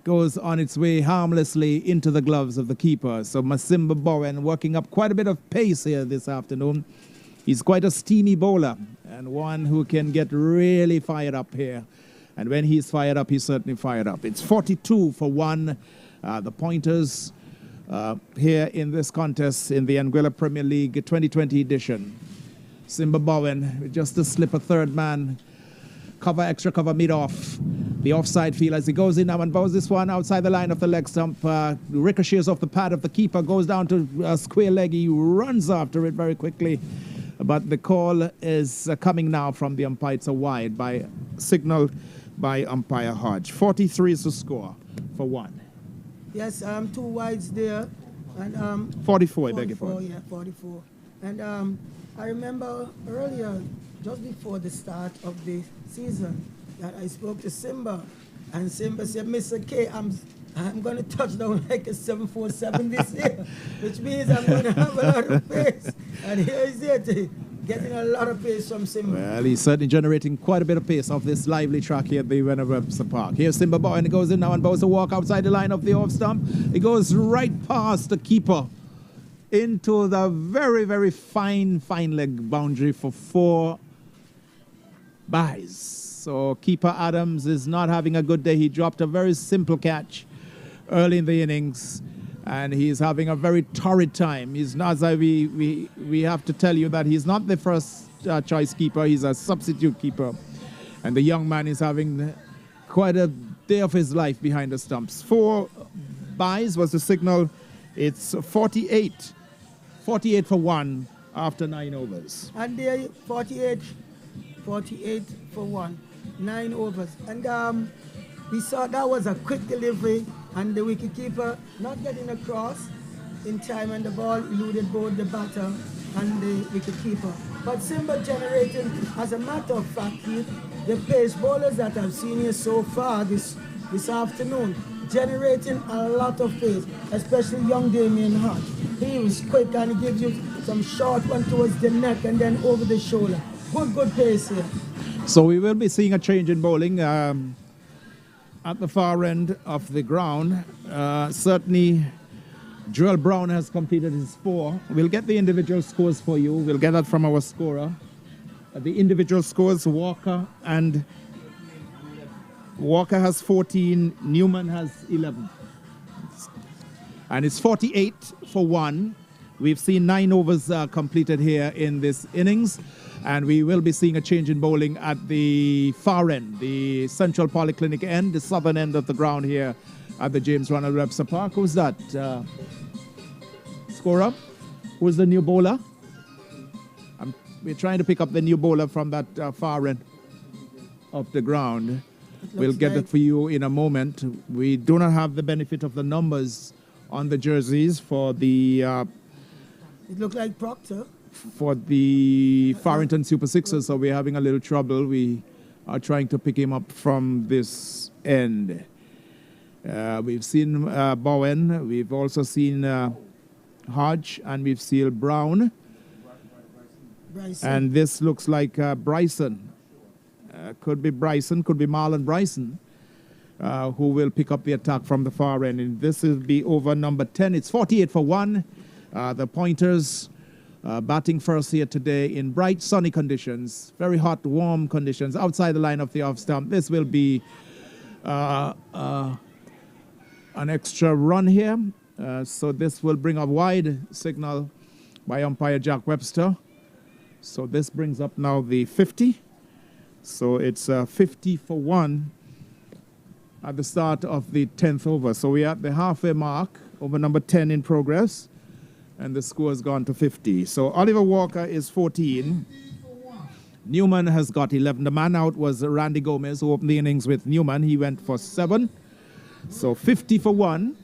goes on its way harmlessly into the gloves of the keeper. So Masimba Bowen working up quite a bit of pace here this afternoon. He's quite a steamy bowler and one who can get really fired up here. And when he's fired up, he's certainly fired up. It's 42 for 1. The Pointers here in this contest in the Anguilla Premier League 2020 edition. Simba Bowen, just to slip a third man. Extra cover mid-off. The offside field as he goes in now and bows this one outside the line of the leg stump. Ricochets off the pad of the keeper, goes down to a square leg. He runs after it very quickly. But the call is coming now from the umpire. It's a wide signaled by umpire Hodge. 43 is the score for 1. Yes, 2 wides there. And 44, I beg your pardon. Yeah, 44. And I remember earlier, just before the start of the season, that I spoke to Simba, and Simba said, Mr. K, I'm going to touch down like a 747 this year, which means I'm going to have a lot of pace. And here is it, getting a lot of pace from Simba. Well, he's certainly generating quite a bit of pace off this lively track here at the Webster Park. Here's Simba Boy, and he goes in now and bows a walk outside the line of the off stump. He goes right past the keeper into the very, very fine leg boundary for 4 byes. So keeper Adams is not having a good day. He dropped a very simple catch early in the innings, and he's having a very torrid time. He's not, we have to tell you that he's not the first choice keeper. He's a substitute keeper, and the young man is having quite a day of his life behind the stumps. 4 byes was the signal. It's 48 for 1 after 9 overs. And there, 48 for 1, 9 overs. And we saw that was a quick delivery, and the wicketkeeper not getting across in time, and the ball eluded both the batter and the wicketkeeper. But Simba generating, as a matter of fact, the pace bowlers that I've seen here so far this afternoon, generating a lot of pace, especially young Damien Hodge. He was quick, and he gives you some short one towards the neck and then over the shoulder. Good pace here. So we will be seeing a change in bowling at the far end of the ground. Certainly, Joel Brown has completed his 4. We'll get the individual scores for you. We'll get that from our scorer. The individual scores, Walker has 14, Newman has 11. And it's 48 for 1. We've seen 9 overs completed here in this innings, and we will be seeing a change in bowling at the far end, the Central Polyclinic end, the southern end of the ground here at the James Ronald Webster Park. Who's that? Scorer? Who's the new bowler? We're trying to pick up the new bowler from that far end of the ground. We'll get that for you in a moment. We do not have the benefit of the numbers on the jerseys for the... it looked like Proctor. For the Farrington Super Sixers, so we're having a little trouble. We are trying to pick him up from this end. We've seen Bowen. We've also seen Hodge, and we've seen Brown. Bryson. And this looks like Bryson. Could be Bryson, could be Marlon Bryson, who will pick up the attack from the far end. And this will be over number 10. It's 48 for 1. The Pointers batting first here today in bright sunny conditions, very hot, warm conditions outside the line of the off stump. This will be an extra run here. So this will bring a wide signal by umpire Jack Webster. So this brings up now the 50. So it's 50 for 1 at the start of the 10th over. So we're at the halfway mark, over number 10 in progress, and the score has gone to 50. So Oliver Walker is 14. Newman has got 11. The man out was Randy Gomez, who opened the innings with Newman. He went for 7. So 50 for 1,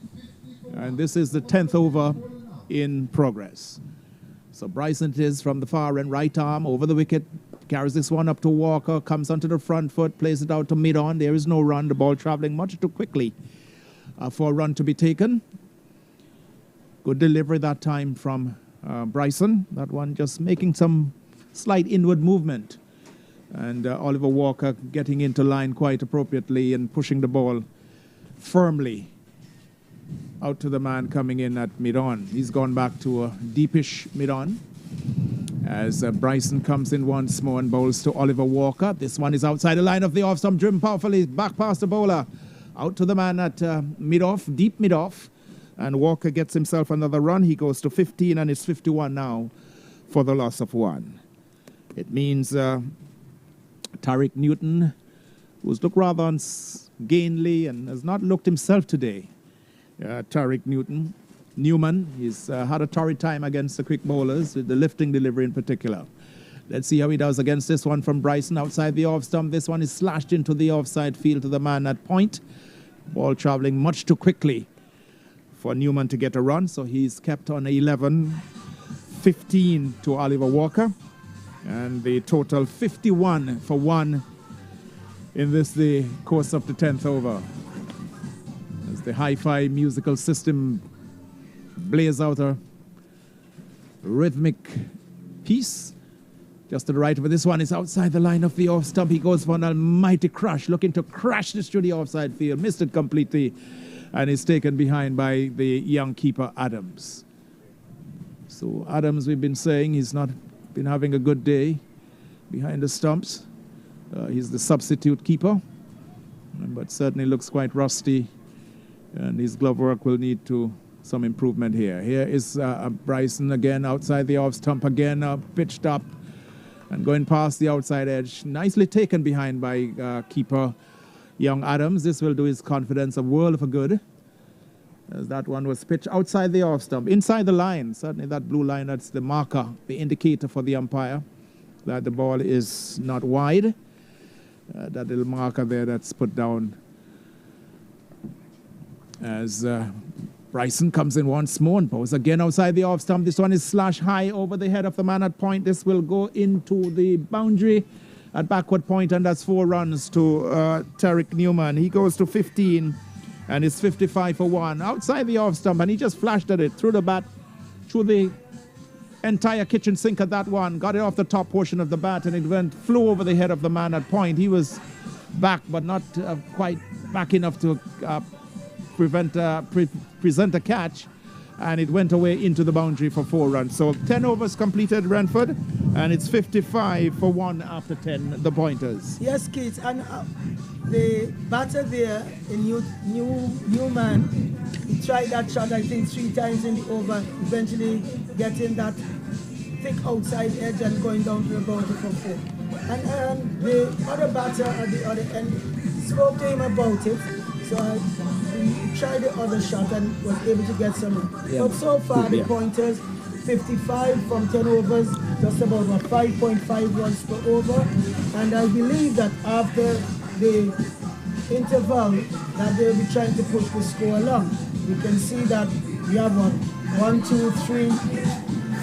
and this is the 10th over in progress. So Bryson it is from the far end, right arm over the wicket. Carries this one up to Walker, comes onto the front foot, plays it out to mid-on. There is no run. The ball traveling much too quickly for a run to be taken. Good delivery that time from Bryson. That one just making some slight inward movement. And Oliver Walker getting into line quite appropriately and pushing the ball firmly out to the man coming in at mid-on. He's gone back to a deepish mid-on. As Bryson comes in once more and bowls to Oliver Walker. This one is outside the line of the off-stump, driven powerfully back past the bowler. Out to the man at mid-off, deep mid-off. And Walker gets himself another run. He goes to 15, and it's 51 now for the loss of 1. It means Tariq Newton, who's looked rather ungainly and has not looked himself today. Tariq Newman, he's had a torrid time against the quick bowlers, with the lifting delivery in particular. Let's see how he does against this one from Bryson outside the off stump. This one is slashed into the offside field to the man at point. Ball traveling much too quickly for Newman to get a run, so he's kept on 11 15 to Oliver Walker. And the total 51 for 1 in the course of the 10th over. As the hi-fi musical system blaze out a rhythmic piece. Just to the right of it. This one is outside the line of the off stump. He goes for an almighty crush, looking to crash this through the offside field. Missed it completely, and is taken behind by the young keeper, Adams. So Adams, we've been saying, he's not been having a good day behind the stumps. He's the substitute keeper, but certainly looks quite rusty, and his glove work will need some improvement here. Here is Bryson again outside the off stump again, pitched up and going past the outside edge. Nicely taken behind by keeper young Adams. This will do his confidence a world of good, as that one was pitched outside the off stump, inside the line. Certainly that blue line, that's the marker, the indicator for the umpire that the ball is not wide. That little marker there that's put down as Bryson comes in once more and poses again outside the off stump. This one is slashed high over the head of the man at point. This will go into the boundary at backward point, and that's 4 runs to Tarek Newman. He goes to 15, and it's 55 for 1 outside the off stump, and he just flashed at it through the bat, through the entire kitchen sink at that one. Got it off the top portion of the bat, and it flew over the head of the man at point. He was back, but not quite back enough to present a catch, and it went away into the boundary for 4 runs. So 10 overs completed, Renford, and it's 55 for 1 after 10, the Pointers. Yes, Keith, and the batter there, in Newman, he tried that shot, I think, 3 times in the over, eventually getting that thick outside edge and going down to the boundary for 4. And the other batter at the other end spoke to him about it, so he tried the other shot and was able to get some. Yeah. But so far, the Pointers, 55 from 10 overs, just about 5.5 runs per over. And I believe that after the interval, that they'll be trying to push the score along. You can see that we have 1, 2, 3,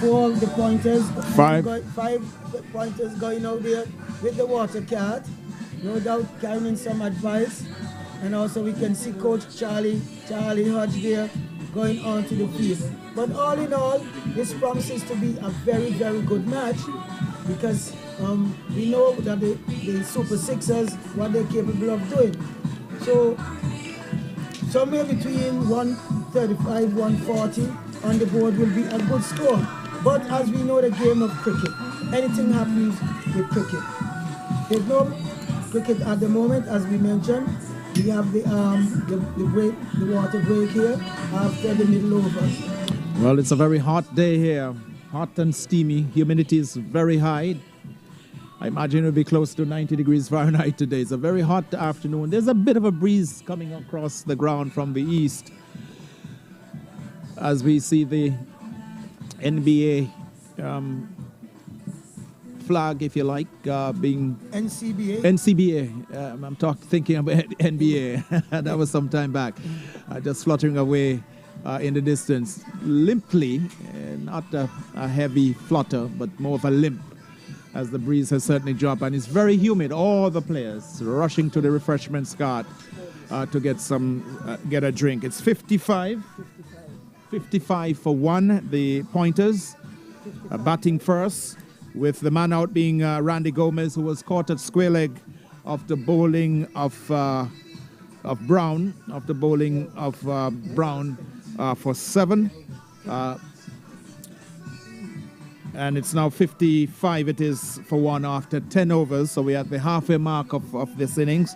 4 of the Pointers. 5 Pointers going out there with the water cart, no doubt carrying some advice. And also we can see Coach Charlie Hodge there going on to the field. But all in all, this promises to be a very, very good match, because we know that the Super Sixers, what they're capable of doing. So somewhere between 135, 140 on the board will be a good score. But as we know the game of cricket, anything happens with cricket. There's no cricket at the moment, as we mentioned. We have the water break here after the middle overs. Well, it's a very hot day here, hot and steamy. Humidity is very high. I imagine it'll be close to 90 degrees Fahrenheit today. It's a very hot afternoon. There's a bit of a breeze coming across the ground from the east as we see the NBA flag, if you like, being NCBA. I'm thinking about NBA. That was some time back, just fluttering away in the distance, limply, not a heavy flutter, but more of a limp, as the breeze has certainly dropped, and it's very humid. All the players rushing to the refreshment cart to get a drink. It's 55 for 1. The Pointers batting first, with the man out being Randy Gomez, who was caught at square leg of the bowling of Brown, for 7. And it's now 55 it is for 1 after 10 overs. So we're at the halfway mark of this innings.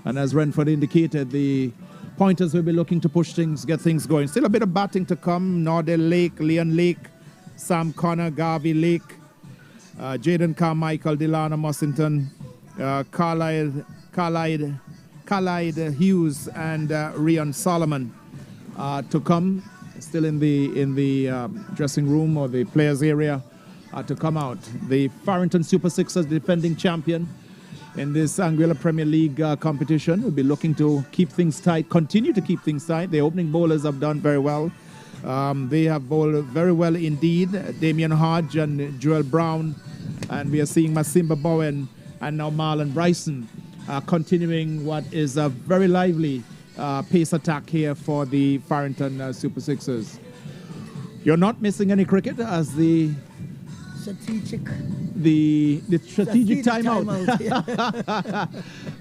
And as Renford indicated, the Pointers will be looking to push things, get things going. Still a bit of batting to come. Nordell Lake, Leon Lake, Sam Connor, Garvey Lake, Jaden Carmichael, Delana Mussington, Khalid Hughes, and Rian Solomon to come. Still in the dressing room or the players area to come out. The Farrington Super Sixers, defending champion in this Anguilla Premier League competition, will be looking to keep things tight, continue to keep things tight. The opening bowlers have done very well. They have bowled very well indeed. Damian Hodge and Joel Brown. And we are seeing Masimba Bowen and now Marlon Bryson continuing what is a very lively pace attack here for the Farrington Super Sixers. You're not missing any cricket as the strategic timeout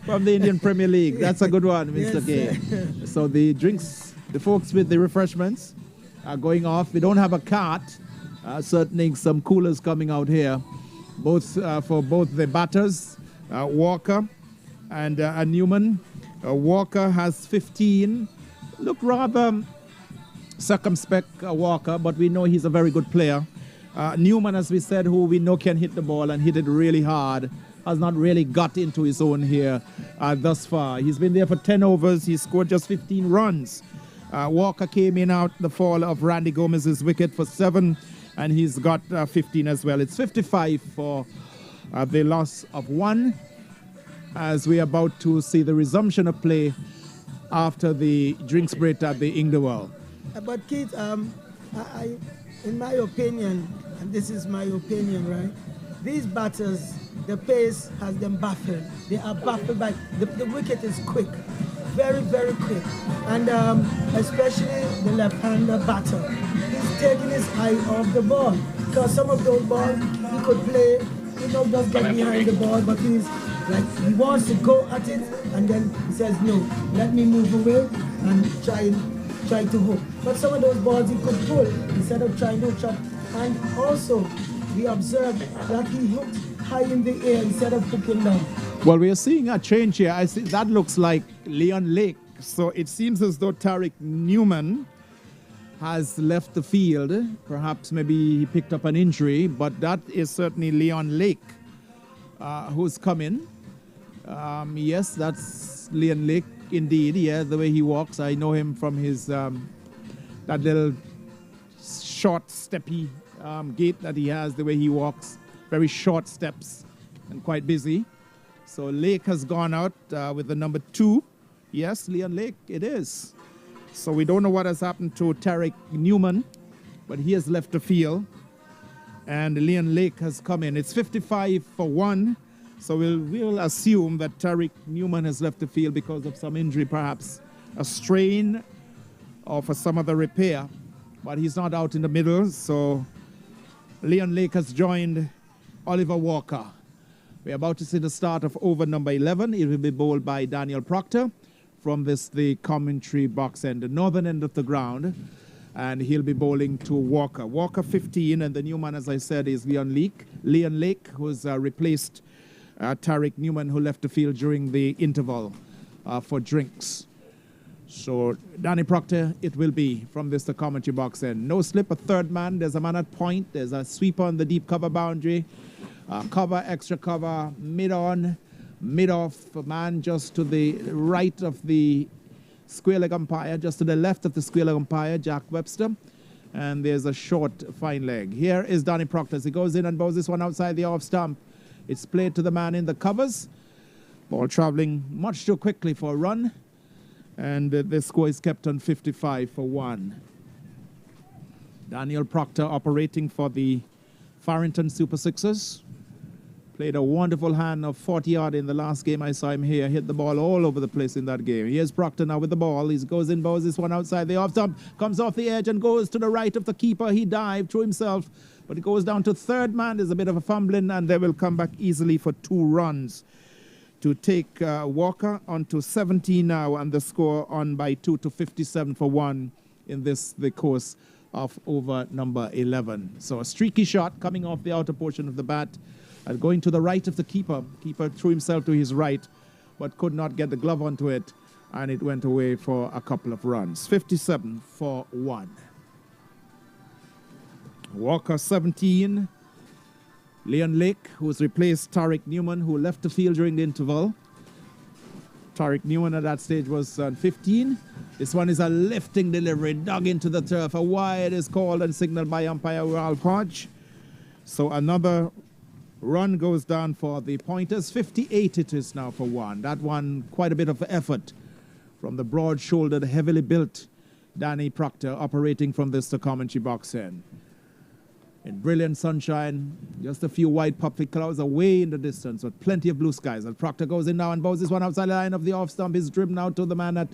from the Indian Premier League. That's a good one, Mr. K. So the drinks, the folks with the refreshments are going off. We don't have a cart. Certainly some coolers coming out here, both for both the batters, Walker and Newman. Walker has 15. Look rather circumspect, Walker, but we know he's a very good player. Newman, as we said, who we know can hit the ball and hit it really hard, has not really got into his own here thus far. He's been there for 10 overs. He scored just 15 runs. Walker came in out the fall of Randy Gomez's wicket for 7, and he's got 15 as well. It's 55 for the loss of 1, as we are about to see the resumption of play after the drinks break at the Inglewood. But Keith, in my opinion, and this is my opinion, right? These batters, the pace has them baffled. They are baffled by the wicket is quick, very, very quick, and especially the left-hander batter. He's taking his eye off the ball because some of those balls he could play, just get behind the ball, but he wants to go at it, and then he says, no, let me move away and try to hook. But some of those balls he could pull instead of trying to chop. And also, we observed that he hooked high in the air instead of hooking down. Well, we are seeing a change here. I see that looks like Leon Lake. So it seems as though Tariq Newman has left the field. Perhaps maybe he picked up an injury, but that is certainly Leon Lake who's come in. Yes, that's Leon Lake indeed. Yeah, the way he walks, I know him from his that little short steppy gait that he has, the way he walks, very short steps and quite busy. So Lake has gone out with the number 2. Yes, Leon Lake, it is. So we don't know what has happened to Tariq Newman, but he has left the field. And Leon Lake has come in. It's 55 for 1. So we'll assume that Tariq Newman has left the field because of some injury, perhaps a strain or for some other repair. But he's not out in the middle, so Leon Lake has joined Oliver Walker. We're about to see the start of over number 11. It will be bowled by Daniel Proctor from the commentary box end, the northern end of the ground. And he'll be bowling to Walker. Walker 15, and the new man, as I said, is Leon Lake, who's replaced Tariq Newman, who left the field during the interval for drinks. So Danny Proctor, it will be from the commentary box end. No slip, a third man. There's a man at point. There's a sweeper on the deep cover boundary. Cover, extra cover, mid-on, mid-off, a man just to the right of the square leg umpire, just to the left of the square leg umpire, Jack Webster. And there's a short fine leg. Here is Danny Proctor as he goes in and bows this one outside the off stump. It's played to the man in the covers. Ball traveling much too quickly for a run. And the score is kept on 55 for 1. Daniel Proctor operating for the Farrington Super Sixers. Played a wonderful hand of 40-odd in the last game I saw him here. Hit the ball all over the place in that game. Here's Proctor now with the ball. He goes in, bows this one outside the off stump. Comes off the edge and goes to the right of the keeper. He dived through himself. But it goes down to third man. There's a bit of a fumbling, and they will come back easily for 2 runs to take Walker on to 17 now, and the score on by 2 to 57 for 1 in the course of over number 11. So a streaky shot coming off the outer portion of the bat and going to the right of the keeper. Keeper threw himself to his right, but could not get the glove onto it, and it went away for a couple of runs. 57 for 1. Walker 17. Leon Lake, who's replaced Tariq Newman, who left the field during the interval. Tariq Newman at that stage was 15. This one is a lifting delivery, dug into the turf. A wide is called and signaled by umpire Ralph Hodge. So another run goes down for the Pointers. 58 it is now for 1. That one, quite a bit of effort from the broad-shouldered, heavily built Danny Proctor operating from this to commentary box end. In brilliant sunshine, just a few white puffy clouds away in the distance, but plenty of blue skies. And Proctor goes in now and bows this one outside the line of the off stump. Is driven out to the man at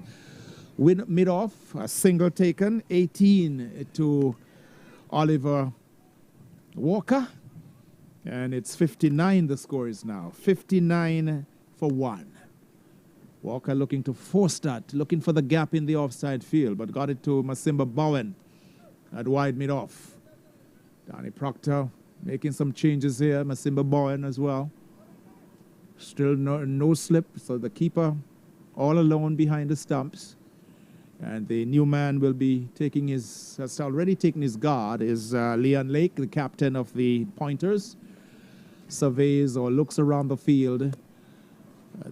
mid-off. A single taken, 18 to Oliver Walker. And it's 59 the score is now. 59 for 1. Walker looking to force that, looking for the gap in the offside field, but got it to Masimba Bowen at wide mid-off. Danny Proctor making some changes here. Masimba Bowen as well. Still no slip, so the keeper all alone behind the stumps. And the new man will be taking has already taken his guard, is Leon Lake, the captain of the Pointers. Surveys or looks around the field.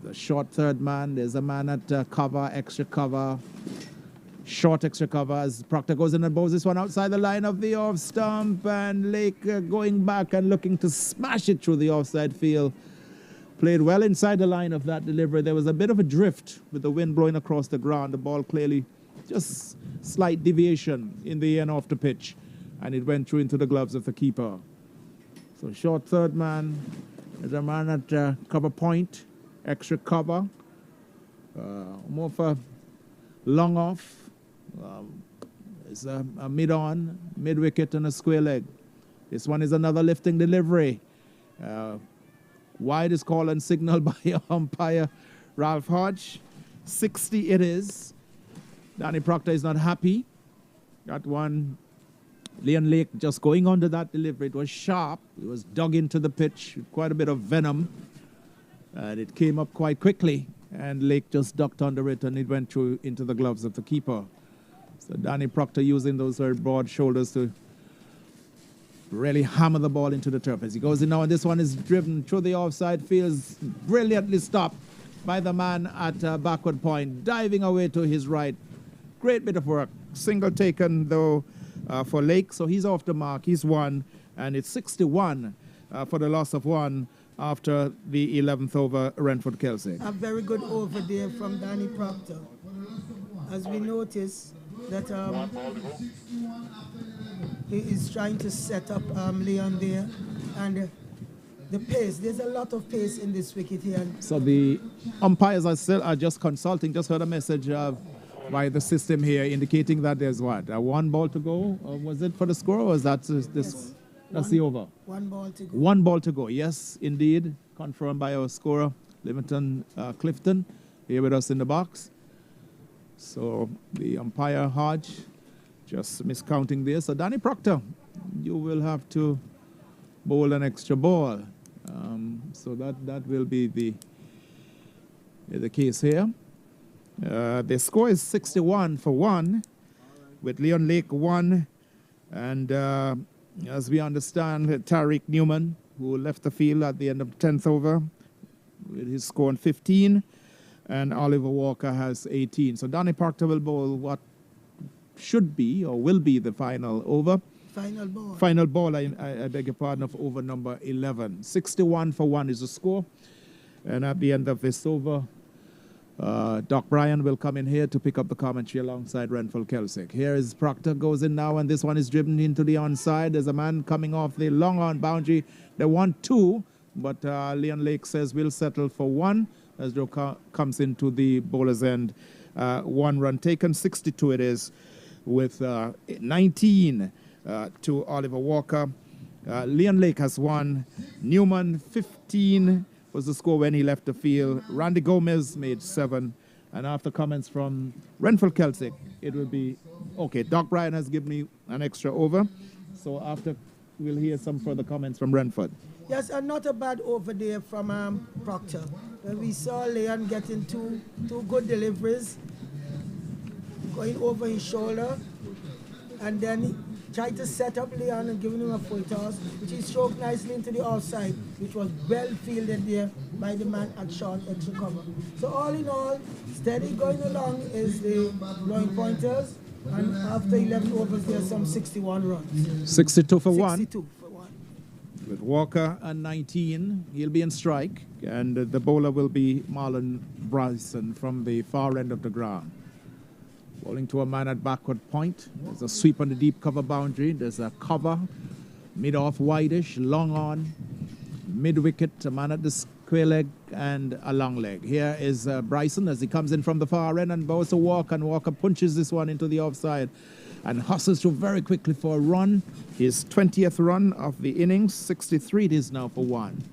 The short third man, there's a man at cover, extra cover. Short extra cover as Proctor goes in and bows this one outside the line of the off stump, and Lake going back and looking to smash it through the offside field. Played well inside the line of that delivery. There was a bit of a drift with the wind blowing across the ground. The ball clearly just slight deviation in the end of the pitch, and it went through into the gloves of the keeper. So short third man, there's a man at cover point, extra cover, more for long off. It's a mid-on, mid-wicket and a square leg. This one is another lifting delivery. Wide is called and signaled by umpire Ralph Hodge. 60 it is. Danny Proctor is not happy. That one, Leon Lake just going under that delivery. It was sharp. It was dug into the pitch with quite a bit of venom. And it came up quite quickly. And Lake just ducked under it and it went through into the gloves of the keeper. So Danny Proctor using those very broad shoulders to really hammer the ball into the turf. As he goes in now, and this one is driven through the offside field, brilliantly stopped by the man at backward point, diving away to his right. Great bit of work. Single taken, though, for Lake, so he's off the mark. He's won, and it's 61 for the loss of 1 after the 11th over Renford Kelsey. A very good over there from Danny Proctor. As we notice that he is trying to set up Leon there, and the pace, there's a lot of pace in this wicket here. So the umpires are just consulting, just heard a message by the system here indicating that there's what, 1 ball to go? Or was it for the score, or was that this? Yes. That's the over. 1 ball to go. 1 ball to go, yes, indeed. Confirmed by our scorer, Livingston Clifton, here with us in the box. So the umpire, Hodge, just miscounting there. So Danny Proctor, you will have to bowl an extra ball. So that will be the case here. The score is 61 for 1, with Leon Lake 1, and as we understand, Tariq Newman, who left the field at the end of the 10th over with his score on 15, and Oliver Walker has 18. So Danny Proctor will bowl what should be or will be the final over. Final ball. Final ball, I beg your pardon, of over number 11. 61 for 1 is the score. And at the end of this over, Doc Bryan will come in here to pick up the commentary alongside Renford Kelsey. Here is Proctor, goes in now, and this one is driven into the onside. There's a man coming off the long on boundary. They want 2, but Leon Lake says we'll settle for 1 as Joe comes into the bowler's end. 1 run taken, 62 it is, with 19 to Oliver Walker. Leon Lake has 1. Newman, 15 was the score when he left the field. Randy Gomez made 7. And after comments from Renford Kelsey, it will be, okay, Doc Bryan has given me an extra over. So after, we'll hear some further comments from Renford. Yes, and not a bad over there from Proctor. We saw Leon getting two good deliveries, going over his shoulder, and then he tried to set up Leon and giving him a full toss, which he stroked nicely into the offside, which was well fielded there by the man at short extra cover. So all in all, steady going along is the blowing Pointers, and after 11 overs, there's some 61 runs. 62 for 1. 62 for 1. With Walker at 19, he'll be in strike, and the bowler will be Marlon Bryson from the far end of the ground. Bowling to a man at backward point. There's a sweep on the deep cover boundary. There's a cover. Mid-off wideish, long on. Mid-wicket, a man at the square leg and a long leg. Here is Bryson as he comes in from the far end and bows to Walker, and Walker punches this one into the offside and hustles through very quickly for a run. His 20th run of the innings, 63 it is now for one.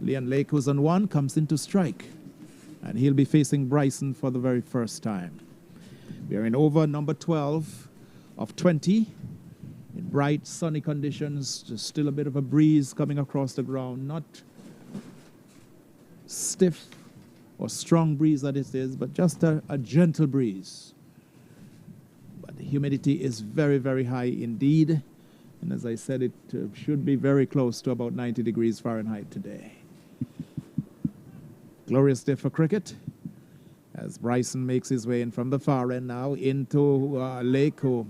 Leon Lake, who's on one, comes in to strike, and he'll be facing Bryson for the very first time. We are in over number 12 of 20. In bright, sunny conditions, just still a bit of a breeze coming across the ground. Not stiff or strong breeze that it is, but just a gentle breeze. But the humidity is very, very high indeed. And as I said, it should be very close to about 90 degrees Fahrenheit today. Glorious day for cricket, as Bryson makes his way in from the far end now into Lake, who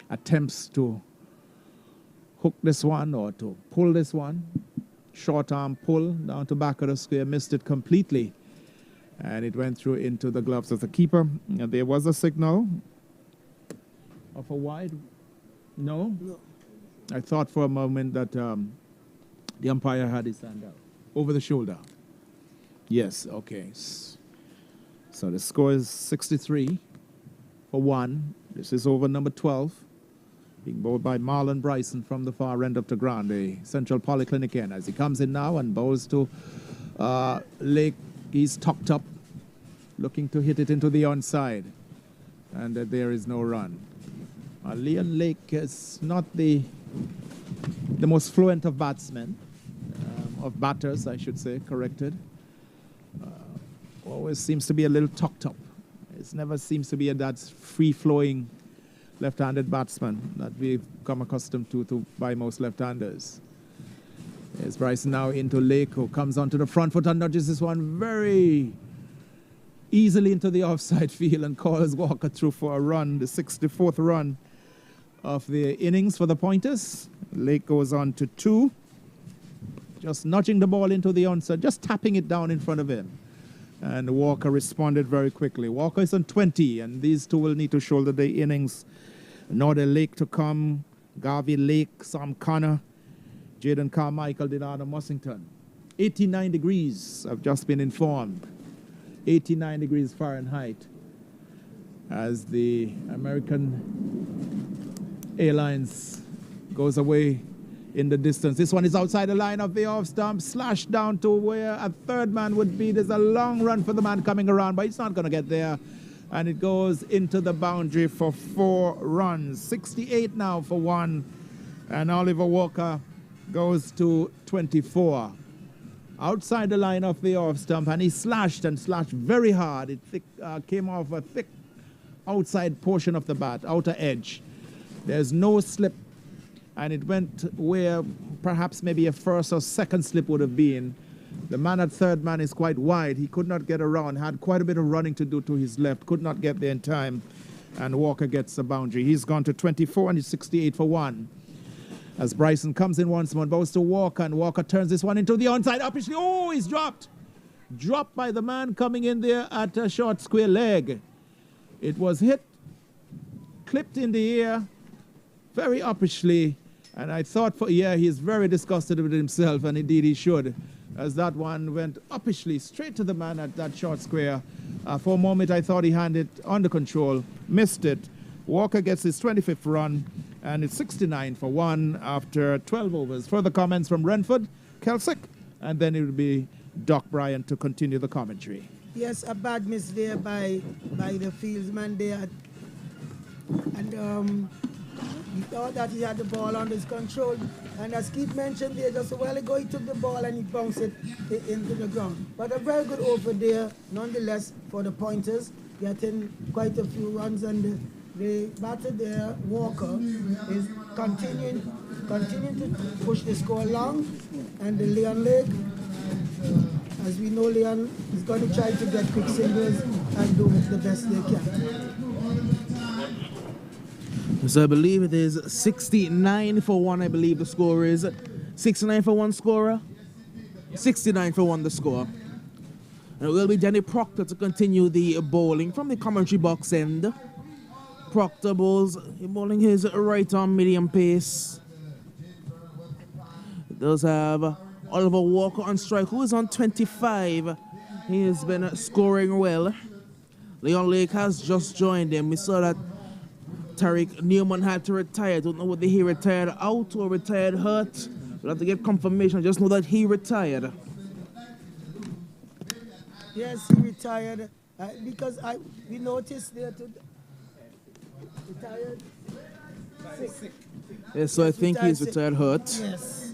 attempts to hook this one or to pull this one. Short arm pull down to back of the square, missed it completely. And it went through into the gloves of the keeper. And there was a signal of a wide. No? No. I thought for a moment that the umpire had his hand out. Over the shoulder. Yes, okay. So the score is 63 for one. This is over number 12. Being bowled by Marlon Bryson from the far end of the ground, the Central Polyclinic end. As he comes in now and bowls to Lake, he's tucked up, looking to hit it into the onside. And there is no run. Leon Lake is not the most fluent of batsmen, of batters, I should say, corrected. Always seems to be a little tucked up. It never seems to be that free-flowing left-handed batsman that we've come accustomed to by most left-handers. There's Bryson now into Lake, who comes onto the front foot and nudges this one very easily into the offside field and calls Walker through for a run, the 64th run of the innings for the Pointers. Lake goes on to 2, just nudging the ball into the onside, just tapping it down in front of him. And Walker responded very quickly. Walker is on 20, and these two will need to shoulder the innings. Northern Lake to come, Garvey Lake, Sam Connor, Jaden Carmichael, Dinardo Mussington. 89 degrees, I've just been informed. 89 degrees Fahrenheit as the American Airlines goes away in the distance. This one is outside the line of the off stump, slashed down to where a third man would be. There's a long run for the man coming around, but he's not going to get there. And it goes into the boundary for 4 runs. 68 now for one. And Oliver Walker goes to 24. Outside the line of the off stump, and he slashed and slashed very hard. It came off a thick outside portion of the bat, outer edge. There's no slip, and it went where perhaps maybe a first or second slip would have been. The man at third man is quite wide. He could not get around, had quite a bit of running to do to his left, could not get there in time, and Walker gets the boundary. He's gone to 24 and he's 68 for one. As Bryson comes in once more, bows to Walker, and Walker turns this one into the onside. Upishly, oh, he's dropped. Dropped by the man coming in there at a short square leg. It was hit, clipped in the air, very uppishly, and I thought, he's very disgusted with himself, and indeed he should, as that one went uppishly straight to the man at that short square. For a moment, I thought he had it under control, missed it. Walker gets his 25th run, and it's 69 for one after 12 overs. Further comments from Renford, Kelsick, and then it will be Doc Bryant to continue the commentary. Yes, a bad miss there by the fieldsman there. And he thought that he had the ball under his control. And as Keith mentioned there just a while ago, he took the ball and he bounced it into the ground. But a very good over there, nonetheless, for the Pointers, getting quite a few runs. And the batter there, Walker, is continuing to push the score along. And the Leon Lake, as we know, Leon is going to try to get quick singles and do the best they can. So I believe it is 69 for one, I believe the score is. 69 for one scorer? 69 for one the score. And it will be Danny Proctor to continue the bowling from the commentary box end. Proctor bowls, bowling his right arm medium pace. He does have Oliver Walker on strike, who is on 25. He has been scoring well. Leon Lake has just joined him. We saw that Tariq Newman had to retire. Don't know whether he retired out or retired hurt. We'll have to get confirmation. Just know that he retired. Yes, he retired because we noticed there to retired sick. Yes, so I think he's retired hurt.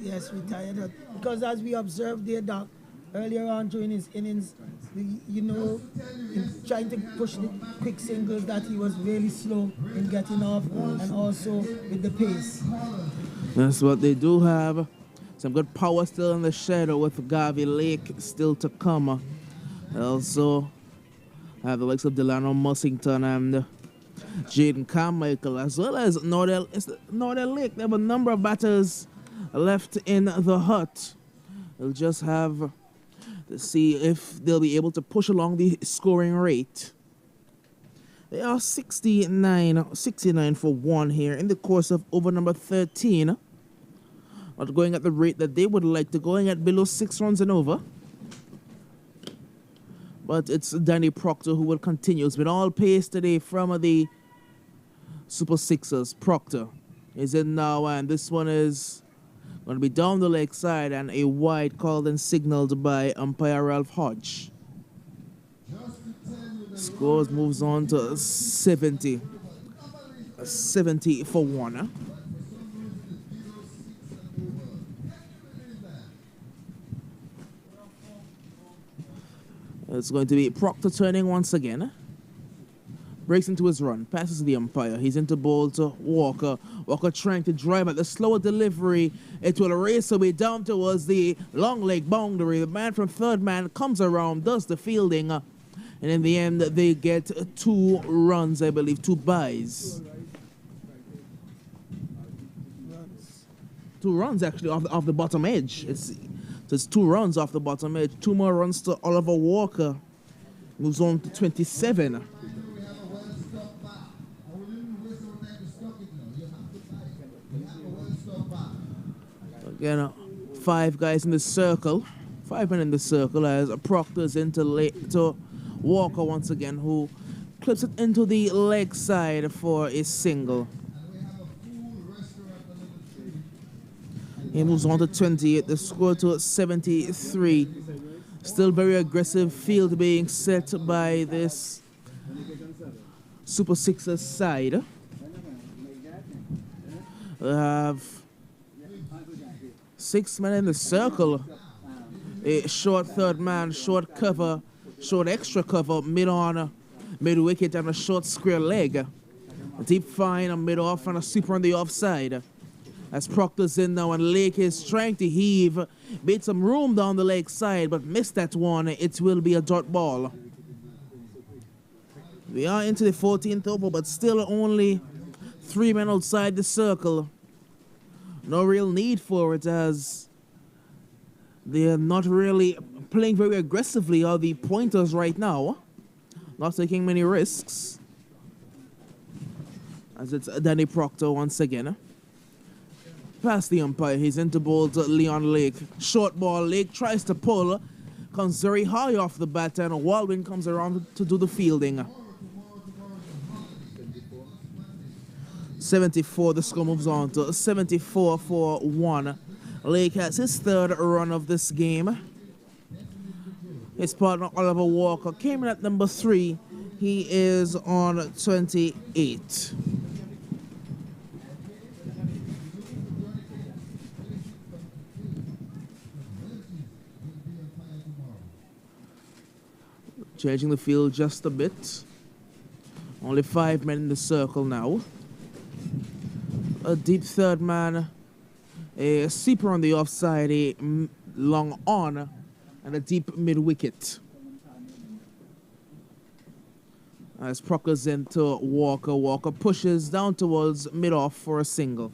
Yes, retired hurt. Because as we observed there, Doc, earlier on during his innings, in trying to push the quick singles, that he was really slow in getting off and also with the pace. That's what they do have. Some good power still in the shadow with Garvey Lake still to come. They also have the likes of Delano Mussington and Jaden Carmichael, as well as Nordell Lake. They have a number of batters left in the hut. They'll just have to see if they'll be able to push along the scoring rate. They are 69 for 1 here in the course of over number 13. Not going at the rate that they would like to, going at below 6 runs and over. But it's Danny Proctor who will continue. It's been all pace today from the Super Sixers. Proctor is in now, and this one is going to be down the leg side, and a wide called and signaled by umpire Ralph Hodge. Scores moves on to 70 for 1. It's going to be Proctor turning once again. Breaks into his run, passes the umpire. He's into ball to Walker. Walker trying to drive at the slower delivery. It will race away down towards the long leg boundary. The man from third man comes around, does the fielding. And in the end, they get 2 runs, I believe, 2 byes. 2 runs, actually, off the bottom edge. It's 2 runs off the bottom edge. 2 more runs to Oliver Walker. Moves on to 27. Again, 5 guys in the circle. 5 men in the circle as Proctor's to Walker once again, who clips it into the leg side for a single. He moves on to 28, the score to 73. Still very aggressive field being set by this Super Sixers side. We have 6 men in the circle. A short third man, short cover, short extra cover, mid-on, mid-wicket, and a short square leg. A deep fine, a mid-off, and a super on the offside. As Proctor's in now, and Lake is trying to heave. Made some room down the leg side, but missed that one. It will be a dot ball. We are into the 14th over, but still only 3 men outside the circle. No real need for it, as they're not really playing very aggressively, are the pointers right now. Not taking many risks. As it's Danny Proctor once again. Past the umpire, he's into ball to Leon Lake. Short ball, Lake tries to pull. Comes very high off the bat, and Waldwin comes around to do the fielding. 74, the score moves on to 74 for 1. Lake has his 3rd run of this game. His partner Oliver Walker came in at number 3. He is on 28. Changing the field just a bit. Only 5 men in the circle now. A deep third man, a sweeper on the offside, a long on, and a deep mid-wicket. As Proctor's into Walker. Walker pushes down towards mid-off for a single.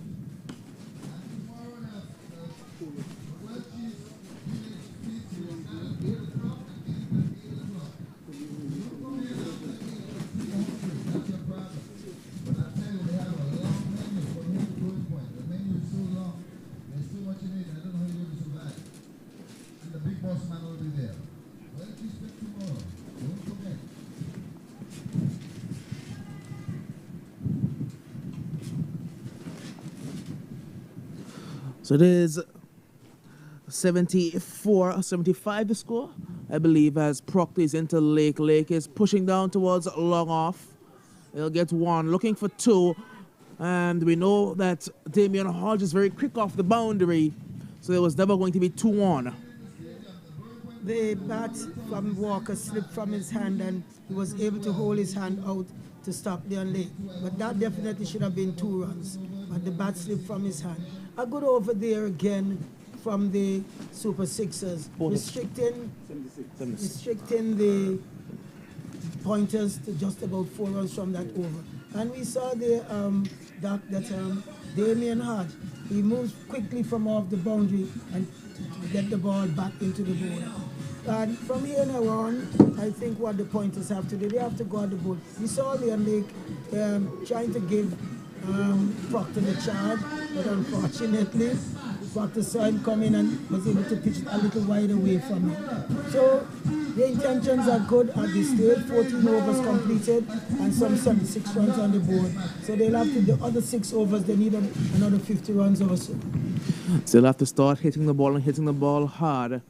So it is 74-75 the score, I believe, as Proctor is into Lake. Lake is pushing down towards long off. He'll get one, looking for two. And we know that Damian Hodge is very quick off the boundary, so there was never going to be 2-1. The bat from Walker slipped from his hand and he was able to hold his hand out to stop Leon Lake. But that definitely should have been 2 runs. But the bat slipped from his hand. A good over there again from the Super Sixers, restricting the pointers to just about 4 runs from that over. And we saw the Damian Hodge, he moves quickly from off the boundary and to get the ball back into the board. And from here now on, I think what the pointers have to do, they have to guard the ball. We saw Leon Lake trying to give Proctor the charge, but unfortunately, Proctor saw him come in and was able to pitch it a little wide away from him. So the intentions are good at this stage. 14 overs completed and some 76 runs on the board. So they'll have to, the other 6 overs, they need another 50 runs also. So they'll have to start hitting the ball and hitting the ball hard.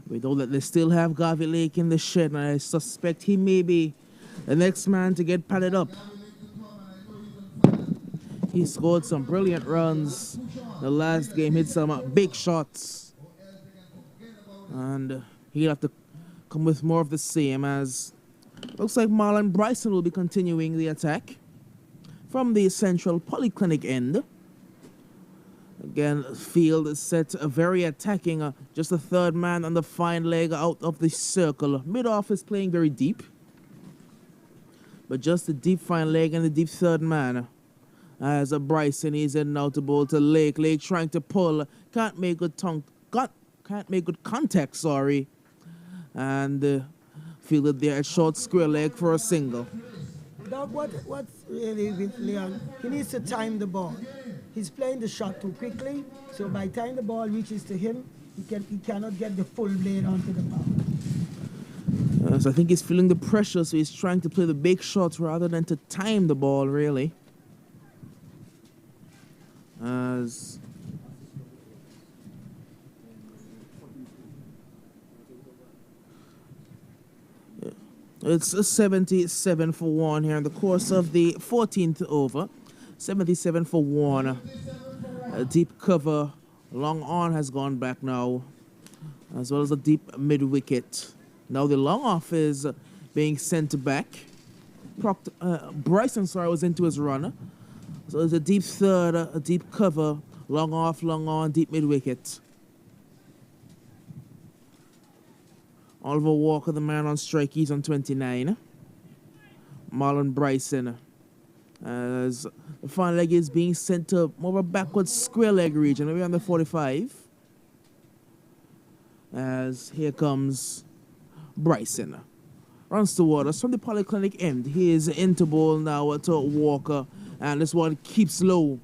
We know that they still have Garvey Lake in the shed, and I suspect he may be the next man to get padded up. He scored some brilliant runs. The last game hit some big shots. And he'll have to come with more of the same, as looks like Marlon Bryson will be continuing the attack from the Central Polyclinic end. Again, field is set very attacking. Just the third man on the fine leg out of the circle. Mid-off is playing very deep. But just the deep fine leg and the deep third man. As Bryson is in now to bowl to Lake. Lake trying to pull. Can't make good contact, sorry. And fielded there at short square leg for a single. Doug, what's really with Leon? He needs to time the ball. He's playing the shot too quickly, so by the time the ball reaches to him, he cannot get the full blade onto the power. So I think he's feeling the pressure, so he's trying to play the big shots rather than to time the ball, really. As it's a 77 for 1 here in the course of the 14th over. 77 for 1. A deep cover. Long on has gone back now, as well as a deep mid wicket. Now the long off is being sent back. Bryson, was into his run. So it's a deep third, a deep cover, long off, long on, deep mid wicket. Oliver Walker, the man on strike, he's on 29. Marlon Bryson, as the fine leg is being sent to more of a backward square leg region, maybe on the 45. As here comes Bryson. Runs towards us from the Polyclinic end. He is into ball now to Walker, and this one keeps low.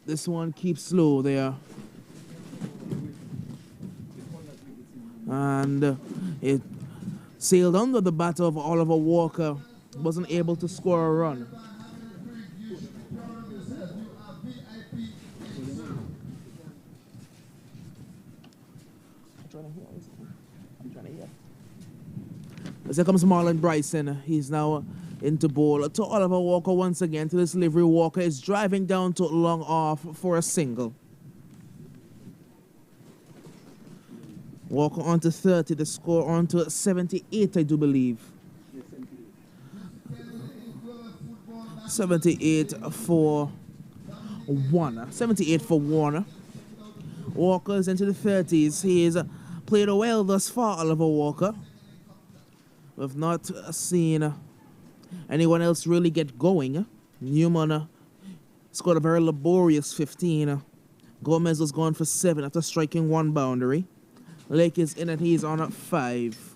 This one keeps low there. And it sailed under the bat of Oliver Walker. Wasn't able to score a run. As here comes Marlon Bryson. He's now into ball to Oliver Walker once again. To this delivery, Walker is driving down to long off for a single. Walker on to 30, the score on to 78, I do believe. 78 for 1. 78 for 1. Walker's into the 30s. He has played well thus far, Oliver Walker. We've not seen anyone else really get going. Newman scored a very laborious 15. Gomez was gone for 7 after striking 1 boundary. Lake is in and he's on at 5.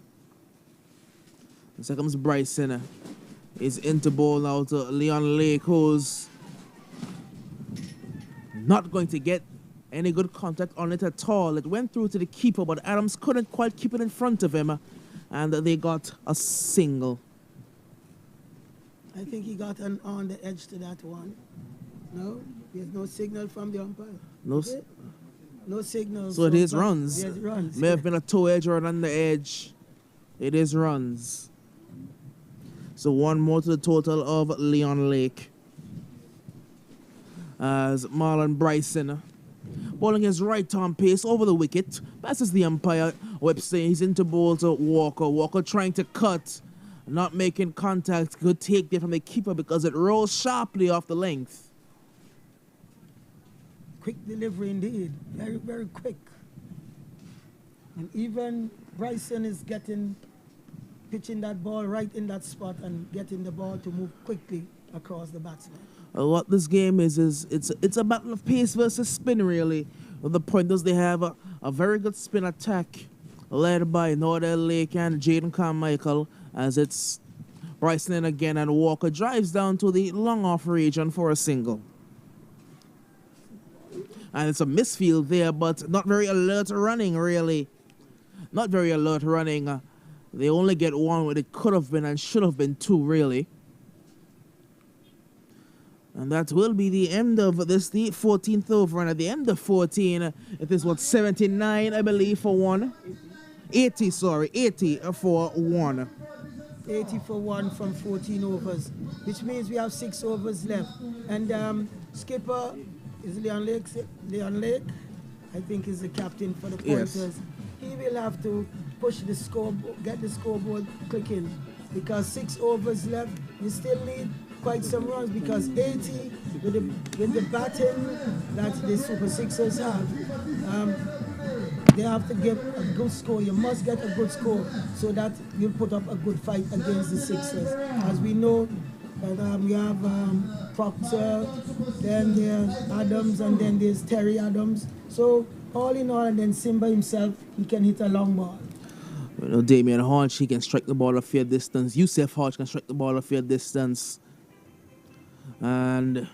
And so comes Bryson. He's into ball now to Leon Lake, who's not going to get any good contact on it at all. It went through to the keeper, but Adams couldn't quite keep it in front of him, and they got a single. I think he got on the edge to that one. No, there's no signal from the umpire. No, Is it? No signal. so it is runs. Yes, runs. May have been a toe edge or an under edge. It is runs. So one more to the total of Leon Lake. As Marlon Bryson bowling his right arm pace over the wicket. Passes the umpire. Webster, he's into ball to Walker. Walker trying to cut. Not making contact. Good take there from the keeper because it rolls sharply off the length. Quick delivery indeed. Very, very quick. And even Bryson is pitching that ball right in that spot and getting the ball to move quickly across the batsman. What this game is it's a battle of pace versus spin, really. The Pointers, they have a very good spin attack led by Nordell Lake and Jaden Carmichael, as it's Bryson in again, and Walker drives down to the long off region for a single. And it's a misfield there, but not very alert running, really. Not very alert running. They only get one when it could have been and should have been two, really. And that will be the end of this, the 14th over. And at the end of 14, it is what, 79, I believe, for one? 80 for one. 80 for one from 14 overs, which means we have 6 overs left. And skipper is Leon Lake. Leon Lake, I think, is the captain for the Pointers. Yes. He will have to push the scoreboard, get the scoreboard clicking, because 6 overs left. You still need quite some runs, because 80 with the batting that the Super Sixers have, they have to get a good score. You must get a good score so that you put up a good fight against the Sixers. As we know, that we have Proctor, then there's Adams, and then there's Terry Adams. So all in all, and then Simba himself, he can hit a long ball. You know, Damian Hodge, he can strike the ball a fair distance. Yusuf Hodge can strike the ball a fair distance. And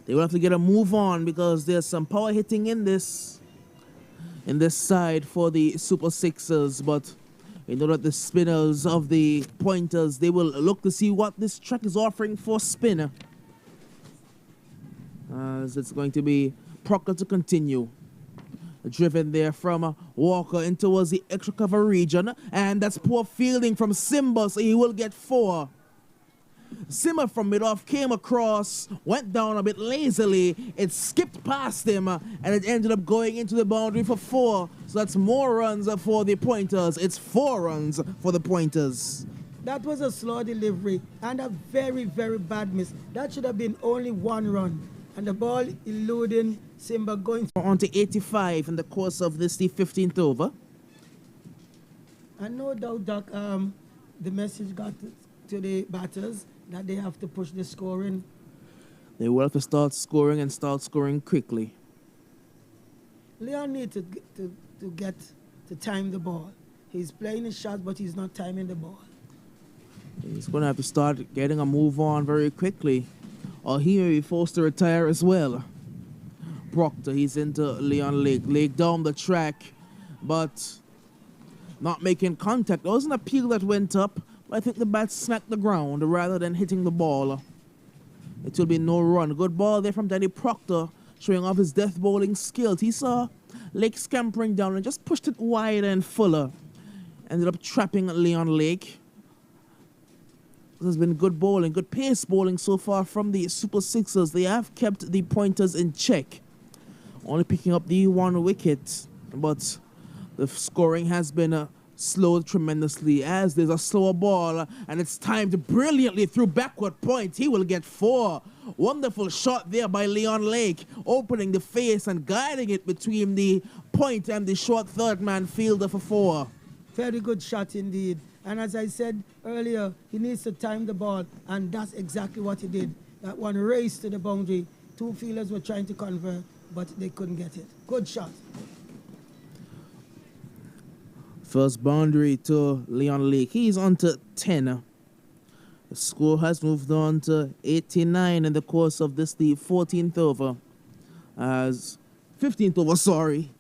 they will have to get a move on, because there's some power hitting in this side for the Super Sixers. But we know that the spinners of the Pointers, they will look to see what this track is offering for spin. As it's going to be Proctor to continue. Driven there from Walker in towards the extra cover region. And that's poor fielding from Simba, so he will get 4. Simmer from mid-off came across, went down a bit lazily. It skipped past him, and it ended up going into the boundary for 4. So that's more runs for the Pointers. It's 4 runs for the Pointers. That was a slow delivery and a very, very bad miss. That should have been only 1 run. And the ball eluding Simba, going on to 85 in the course of this, the 15th over. And no doubt that the message got to the batters that they have to push the scoring. They will have to start scoring and start scoring quickly. Leon needs to get to time the ball. He's playing his shots, but he's not timing the ball. He's going to have to start getting a move on very quickly, or he may be forced to retire as well. Proctor, he's into Leon Lake. Lake down the track, but not making contact. There was an appeal that went up, but I think the bat smacked the ground rather than hitting the ball. It will be no run. Good ball there from Danny Proctor, showing off his death bowling skills. He saw Lake scampering down and just pushed it wider and fuller. Ended up trapping Leon Lake. This has been good bowling, good pace bowling so far from the Super Sixers. They have kept the Pointers in check, only picking up the 1 wicket, but the scoring has been slowed tremendously, as there's a slower ball, and it's timed brilliantly through backward point. He will get 4. Wonderful shot there by Leon Lake, opening the face and guiding it between the point and the short third man fielder for 4. Very good shot indeed. And as I said earlier, he needs to time the ball, and that's exactly what he did. That one raced to the boundary. 2 fielders were trying to convert, but they couldn't get it. Good shot. First boundary to Leon Lake. He's on to 10. The score has moved on to 89 in the course of this, the 14th over. 15th over, sorry.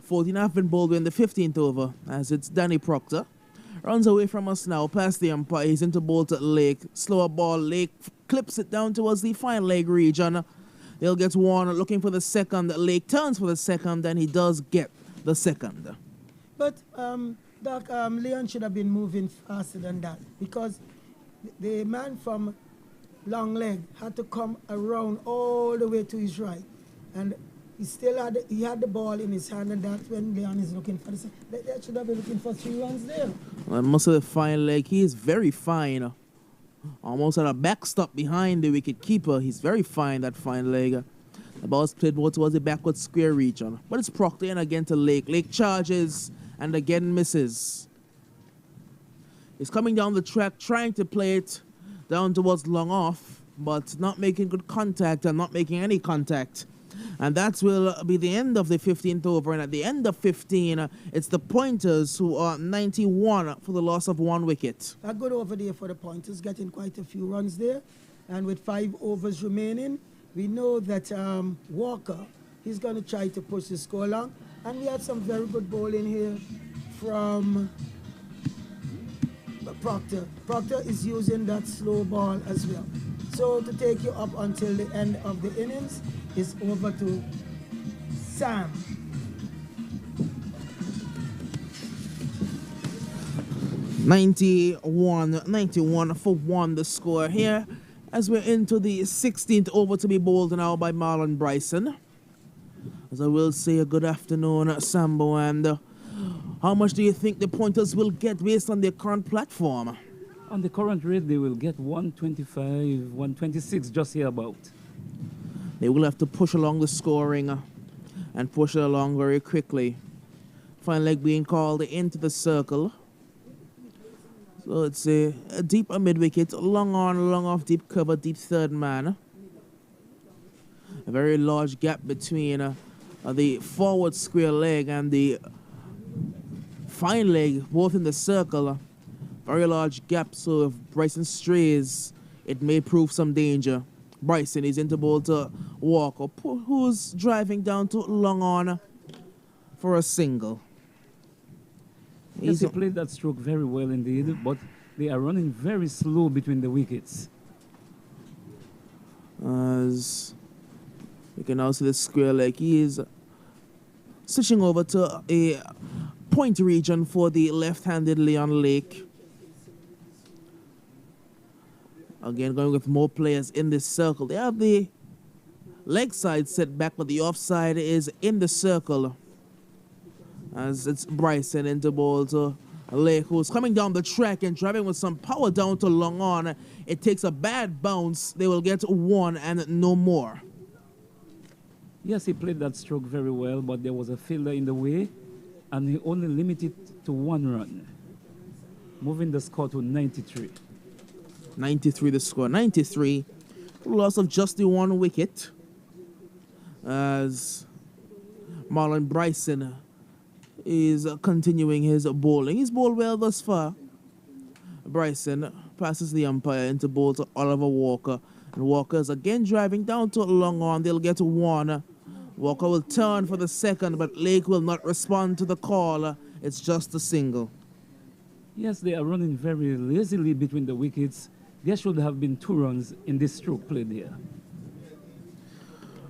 14 have been bowled in the 15th over, as it's Danny Proctor. Runs away from us now, past the umpire. He's into bowl to Lake. Slower ball. Lake clips it down towards the fine leg region. They'll get one looking for the second. Lake turns for the second, and he does get the second. But Doc, Leon should have been moving faster than that, because the man from long leg had to come around all the way to his right, and he had the ball in his hand, and that's when Leon is looking for the second. They should have been looking for 3 runs there. I must have the fine leg. He is very fine. Almost at a backstop behind the wicket keeper. He's very fine, that fine leg. The ball's played more towards the backward square region. But it's Proctor in again to Lake. Lake charges and again misses. He's coming down the track trying to play it down towards long off, but not making good contact and not making any contact. And that will be the end of the 15th over. And at the end of 15, it's the Pointers who are 91 for the loss of 1 wicket. A good over there for the Pointers, getting quite a few runs there. And with 5 overs remaining, we know that Walker, he's going to try to push the score along. And we had some very good bowling here from Proctor. Proctor is using that slow ball as well. So to take you up until the end of the innings is over to Sam. .91 for 1 the score here as we're into the 16th over to be bowled now by Marlon Bryson. As I will say, a good afternoon, Sambo, and how much do you think the Pointers will get based on their current platform? On the current rate, they will get 125, 126, just here about. They will have to push along the scoring and push it along very quickly. Fine leg being called into the circle. So it's a deep mid-wicket, long on, long off, deep cover, deep third man. A very large gap between the forward square leg and the fine leg, both in the circle. Very large gap, so if Bryson strays, it may prove some danger. Bryson is into ball to Walker, who's driving down to long on for a single. Yes, he played that stroke very well indeed, but they are running very slow between the wickets. As you can now see the square leg, he is switching over to a point region for the left-handed Leon Lake. Again, going with more players in this circle. They have the leg side set back, but the offside is in the circle. As it's Bryson into ball to Lake, who's coming down the track and driving with some power down to long on. It takes a bad bounce. They will get 1 and no more. Yes, he played that stroke very well, but there was a fielder in the way, and he only limited to 1 run, moving the score to 93. 93 the score. 93. Loss of just the 1 wicket. As Marlon Bryson is continuing his bowling. He's bowled well thus far. Bryson passes the umpire into ball to Oliver Walker. And Walker's again driving down to long on. They'll get 1. Walker will turn for the second, but Lake will not respond to the call. It's just a single. Yes, they are running very lazily between the wickets. There should have been 2 runs in this stroke played here.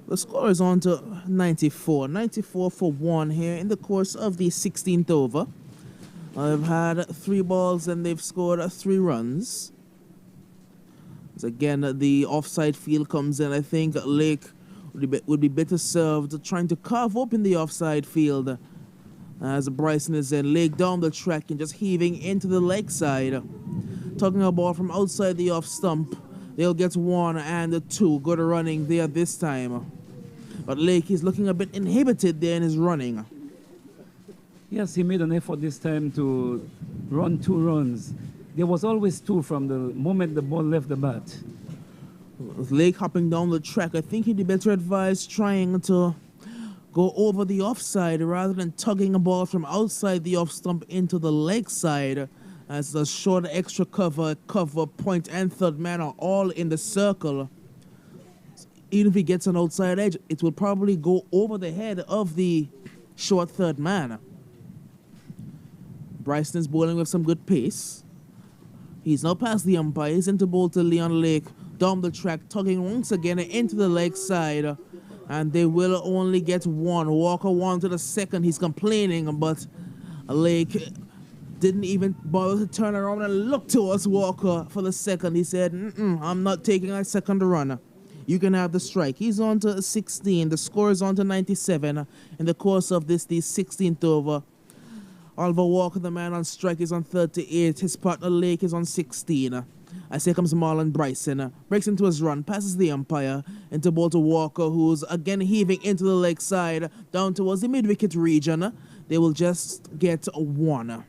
The score is on to 94. 94 for 1 here in the course of the 16th over. They've had 3 balls and they've scored 3 runs. As again, the offside field comes in. I think Lake would be better served trying to carve open the offside field. As Bryson is in, Lake down the track and just heaving into the leg side. Tugging a ball from outside the off stump. They'll get 1 and 2. Good running there this time. But Lake is looking a bit inhibited there in his running. Yes, he made an effort this time to run 2 runs. There was always 2 from the moment the ball left the bat. With Lake hopping down the track, I think he'd be better advised trying to go over the offside rather than tugging a ball from outside the off stump into the leg side. As the short extra cover, point, and third man are all in the circle. Even if he gets an outside edge, it will probably go over the head of the short third man. Bryson is bowling with some good pace. He's now past the umpire. He's into bowl to Leon Lake. down the track, tugging once again into the leg side. And they will only get one. Walker one to the second. He's complaining, but Lake didn't even bother to turn around and look towards Walker for the second. He said, I'm not taking a second run. You can have the strike. He's on to 16. The score is on to 97. In the course of the 16th over, Oliver Walker, the man on strike, is on 38. His partner Lake is on 16. As here comes Marlon Bryson. Breaks into his run, passes the umpire into ball to Walker, who's again heaving into the leg side, down towards the mid-wicket region. They will just get one.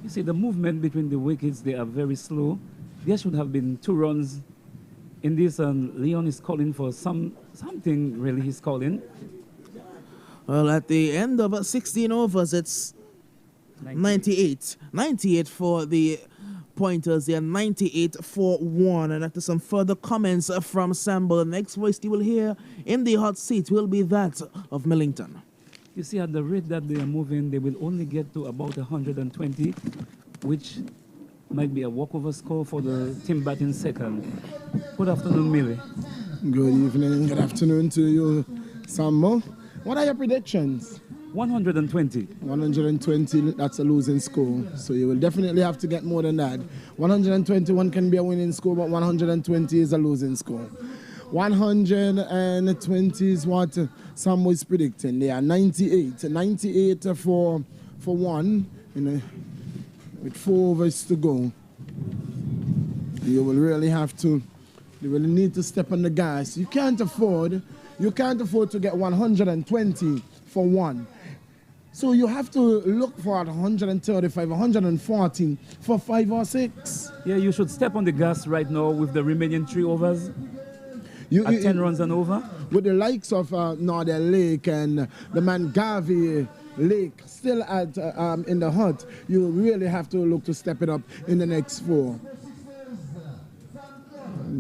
You see, the movement between the wickets, they are very slow. There should have been 2 runs in this, and Leon is calling for something, really, he's calling. Well, at the end of 16 overs, it's 98. 98 for the Pointers. They are 98 for 1. And after some further comments from Sambo, the next voice you will hear in the hot seat will be that of Millington. You see, at the rate that they are moving, they will only get to about 120, which might be a walkover score for the team batting second. Good afternoon, Millie. Good evening, good afternoon to you, Sambo. What are your predictions? 120. 120, that's a losing score. So you will definitely have to get more than that. 121 can be a winning score, but 120 is a losing score. 120 is what Sam was predicting. They are 98. 98 for 1, with 4 overs to go. You will really have to, you will need to step on the gas. You can't afford to get 120 for 1. So you have to look for 135, 140 for 5 or 6. Yeah, you should step on the gas right now with the remaining 3 overs. At 10 runs and over? With the likes of Northern Lake and the man Garvey Lake still at in the hunt, you really have to look to step it up in the next 4.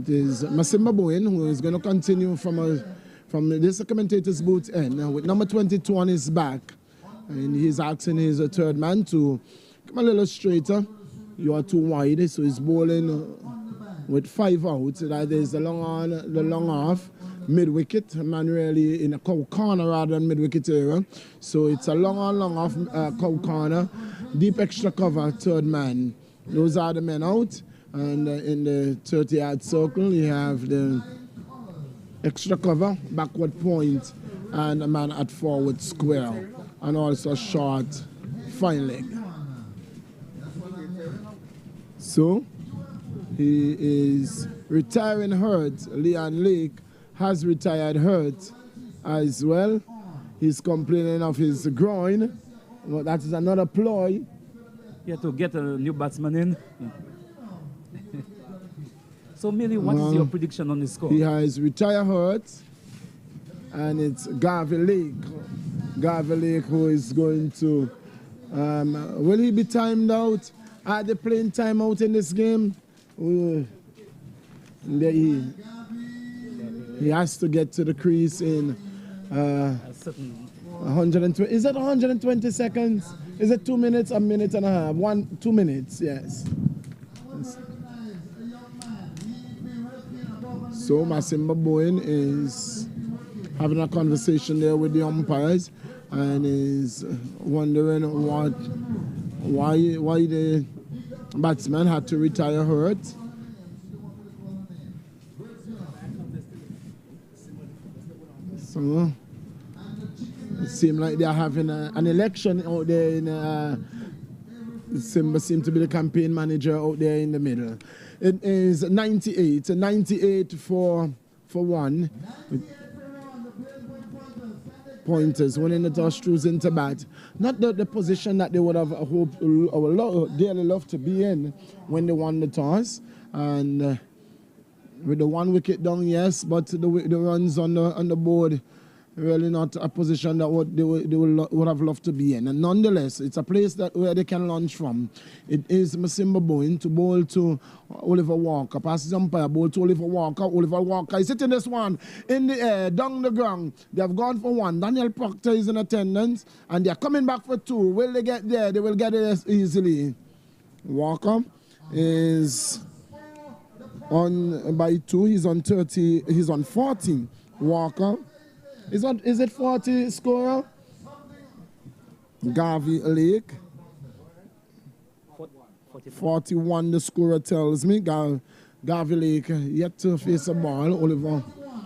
It is Masimba Bowen who is going to continue from this commentator's booth end with number 22 on his back. And he's asking his third man to come a little straighter. You are too wide, so he's bowling with 5 out. That is the long on, the long off, mid-wicket. Man really in a cow corner rather than mid-wicket area. So it's a long on, long off cow corner. Deep extra cover, third man. Those are the men out. And in the 30-yard circle, you have the extra cover, backward point, and a man at forward square. And also short fine leg. So he is retiring hurt. Leon Lake has retired hurt as well. He's complaining of his groin. Well, that is another ploy. Yeah, to get a new batsman in. So, Millie, what is your prediction on the score? He has retired hurt, and it's Garvey Lake. Garvey Lake who is going to... will he be timed out? Are they playing time out in this game? He has to get to the crease in 120. Is it 120 seconds? Is it 2 minutes? A minute and a half? 2 minutes, yes. So Masimba Bowen is having a conversation there with the umpires and is wondering why the batsman had to retire hurt. So it seems like they are having an election out there in Simba seems to be the campaign manager out there in the middle. It is 98 for 1. Pointers winning the toss, choosing to bat. Not the position that they would have hoped or dearly loved to be in when they won the toss. And with the 1 wicket down, yes, but the runs on the board, really not a position that they would have loved to be in. And nonetheless, it's a place where they can launch from. It is Masimba Bowen to bowl to Oliver Walker. Passes umpire, bowl to Oliver Walker. Oliver Walker is hitting this one in the air, down the ground. They have gone for 1. Daniel Proctor is in attendance, and they're coming back for 2. Will they get there? They will get it easily. Walker is on by 2. He's on 30. He's on 40. Walker. Is it 40 scorer? Garvey Lake. 41 the scorer tells me. Garvey Lake yet to face a ball. Oliver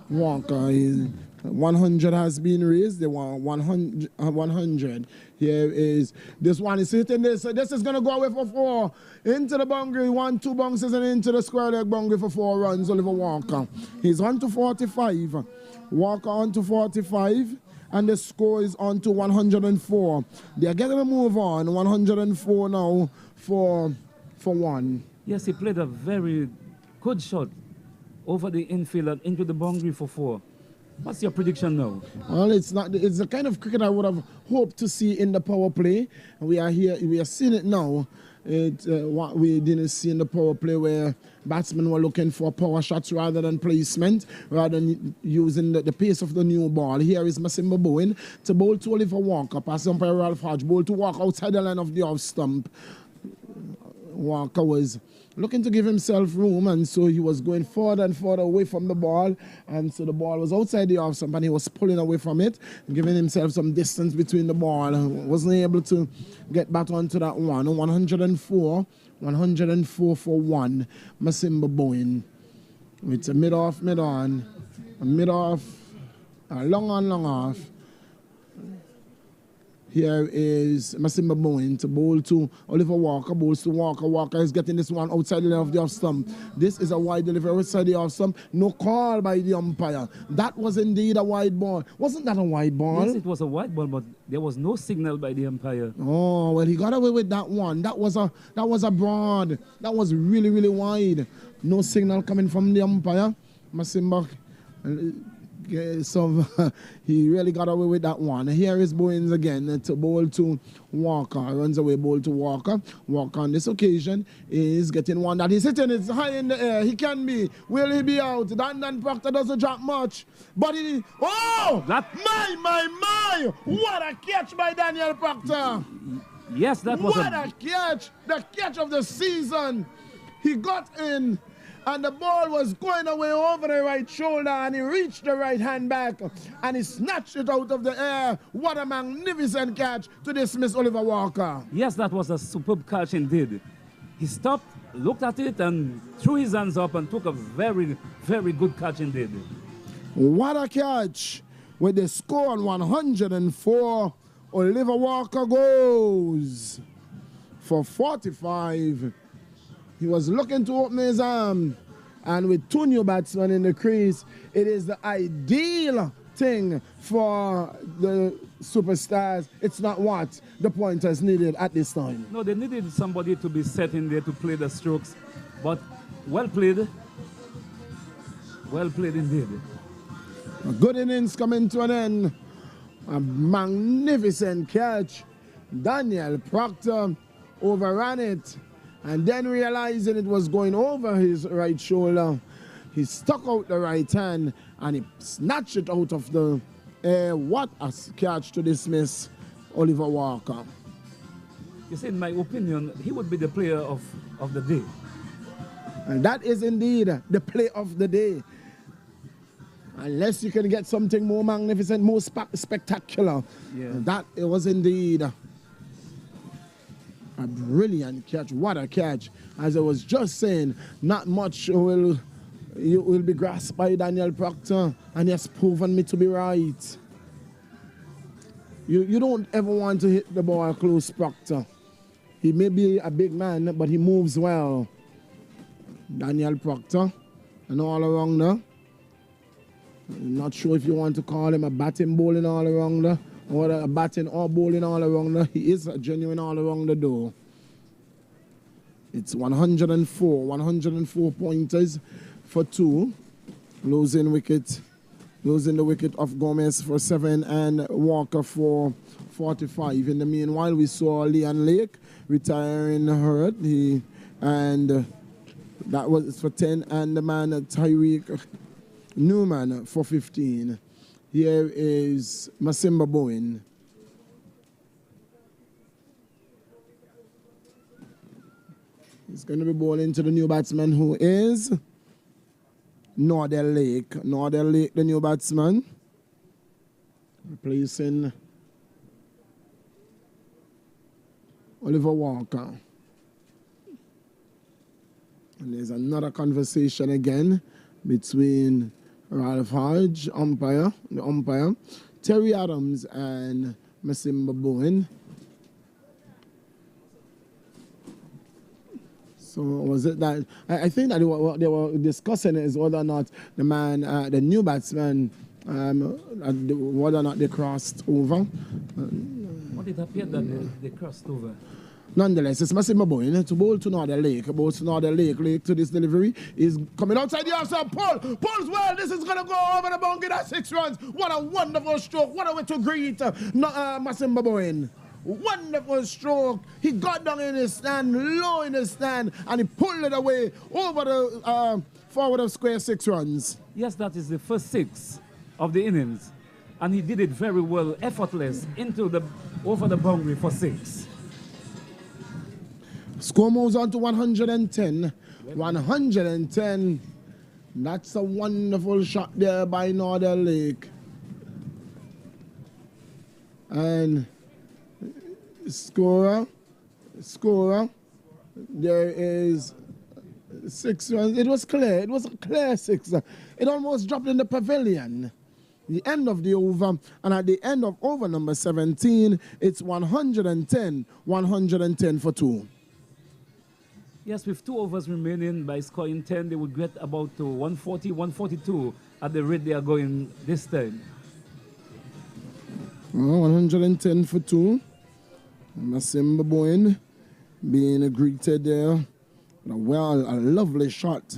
Walker is 100 has been raised. They want 100. Here is this one is hitting this. So this is going to go away for 4. Into the boundary. 1-2 bounces and into the square leg boundary for 4 runs. Oliver Walker. He's on to 45. Walker on to 45. And the score is on to 104. They are getting a move on. 104 now for 1. Yes, he played a very good shot over the infield and into the boundary for 4. What's your prediction now? Well, it's the kind of cricket I would have hoped to see in the power play. We are seeing it now. What we didn't see in the power play, where batsmen were looking for power shots rather than placement, rather than using the pace of the new ball. Here is Masimba Bowen to bowl to Oliver Walker. Pass umpire Ralph Hodge. Bowl to Walker outside the line of the off stump. Walker was looking to give himself room, and so he was going further and further away from the ball, and so the ball was outside the off stump and he was pulling away from it, giving himself some distance between the ball. Wasn't able to get back onto that one. 104 for 1. Masimba Bowen with a mid-off, mid-on, a mid-off, a long-on, long-off. Here is Masimba Bowen to bowl to Oliver Walker. Bowls to Walker. Walker is getting this one outside the line of the off stump. This is a wide delivery outside the off stump. No call by the umpire. That was indeed a wide ball. Wasn't that a wide ball? Yes, it was a wide ball, but there was no signal by the umpire. Oh, well, he got away with that one. That was a broad. That was really, really wide. No signal coming from the umpire. Masimba. So he really got away with that one. Here is Bowens again to bowl to Walker. Runs away, bowl to Walker. Walker on this occasion is getting one that he's hitting. It's high in the air. He can be. Will he be out? Dan Proctor doesn't drop much. But he... Oh! My! What a catch by Daniel Proctor! Yes, that was what a catch! The catch of the season. He got in, and the ball was going away over the right shoulder, and he reached the right hand back, and he snatched it out of the air. What a magnificent catch to dismiss Oliver Walker. Yes, that was a superb catch indeed. He stopped, looked at it, and threw his hands up and took a very, very good catch indeed. What a catch. With the score on 104, Oliver Walker goes for 45. He was looking to open his arm, and with 2 new batsmen in the crease, it is the ideal thing for the superstars. It's not what the Pointers needed at this time. No, they needed somebody to be set in there to play the strokes, but well played. Well played indeed. A good innings coming to an end. A magnificent catch. Daniel Proctor overran it, and then realizing it was going over his right shoulder, he stuck out the right hand and he snatched it out of the air. What a catch to dismiss Oliver Walker. You see, in my opinion, he would be the player of the day. And that is indeed the play of the day. Unless you can get something more magnificent, more spectacular. Yeah. That it was indeed a brilliant catch. What a catch. As I was just saying, not much will be grasped by Daniel Proctor, and he has proven me to be right. You don't ever want to hit the ball close, Proctor. He may be a big man, but he moves well. Daniel Proctor, and all around there. I'm not sure if you want to call him a batting bowling all around there, or a batting or bowling all around there. He is a genuine all around the door. It's 104 pointers for 2. Losing the wicket of Gomez for 7 and Walker for 45. In the meanwhile, we saw Leon Lake retiring hurt. And that was for 10, and the man Tyreek Newman for 15. Here is Masimba Bowen. He's going to be bowling to the new batsman, who is Northern Lake. Northern Lake, the new batsman. Replacing Oliver Walker. And there's another conversation again between Ralph Hodge, the umpire, Terry Adams and Masimba Bowen. So was it that I think that what they were discussing is whether or not the man, the new batsman, whether or not they crossed over. What it appeared that they crossed over. Nonetheless, it's Masimba Bowen to bowl to Northern Lake. Bowl to Northern Lake. Lake to this delivery is coming outside the offside. Pulls well. This is going to go over the boundary. That's 6 runs. What a wonderful stroke. What a way to greet Masimba Bowen. Wonderful stroke. He got down in his stand, low in his stand, and he pulled it away over the forward of square 6 runs. Yes, that is the first 6 of the innings. And he did it very well, effortless, over the boundary for 6. Score moves on to 110. 110. That's a wonderful shot there by Northern Lake. And scorer. There is 6 runs. It was clear. It was a clear 6. It almost dropped in the pavilion. The end of the over, and at the end of over number 17, it's 110. 110 for 2. Yes, with 2 overs remaining, by scoring 10, they would get about 140, 142 at the rate they are going this time. 110 for 2. Masimba Bowen being greeted there. A lovely shot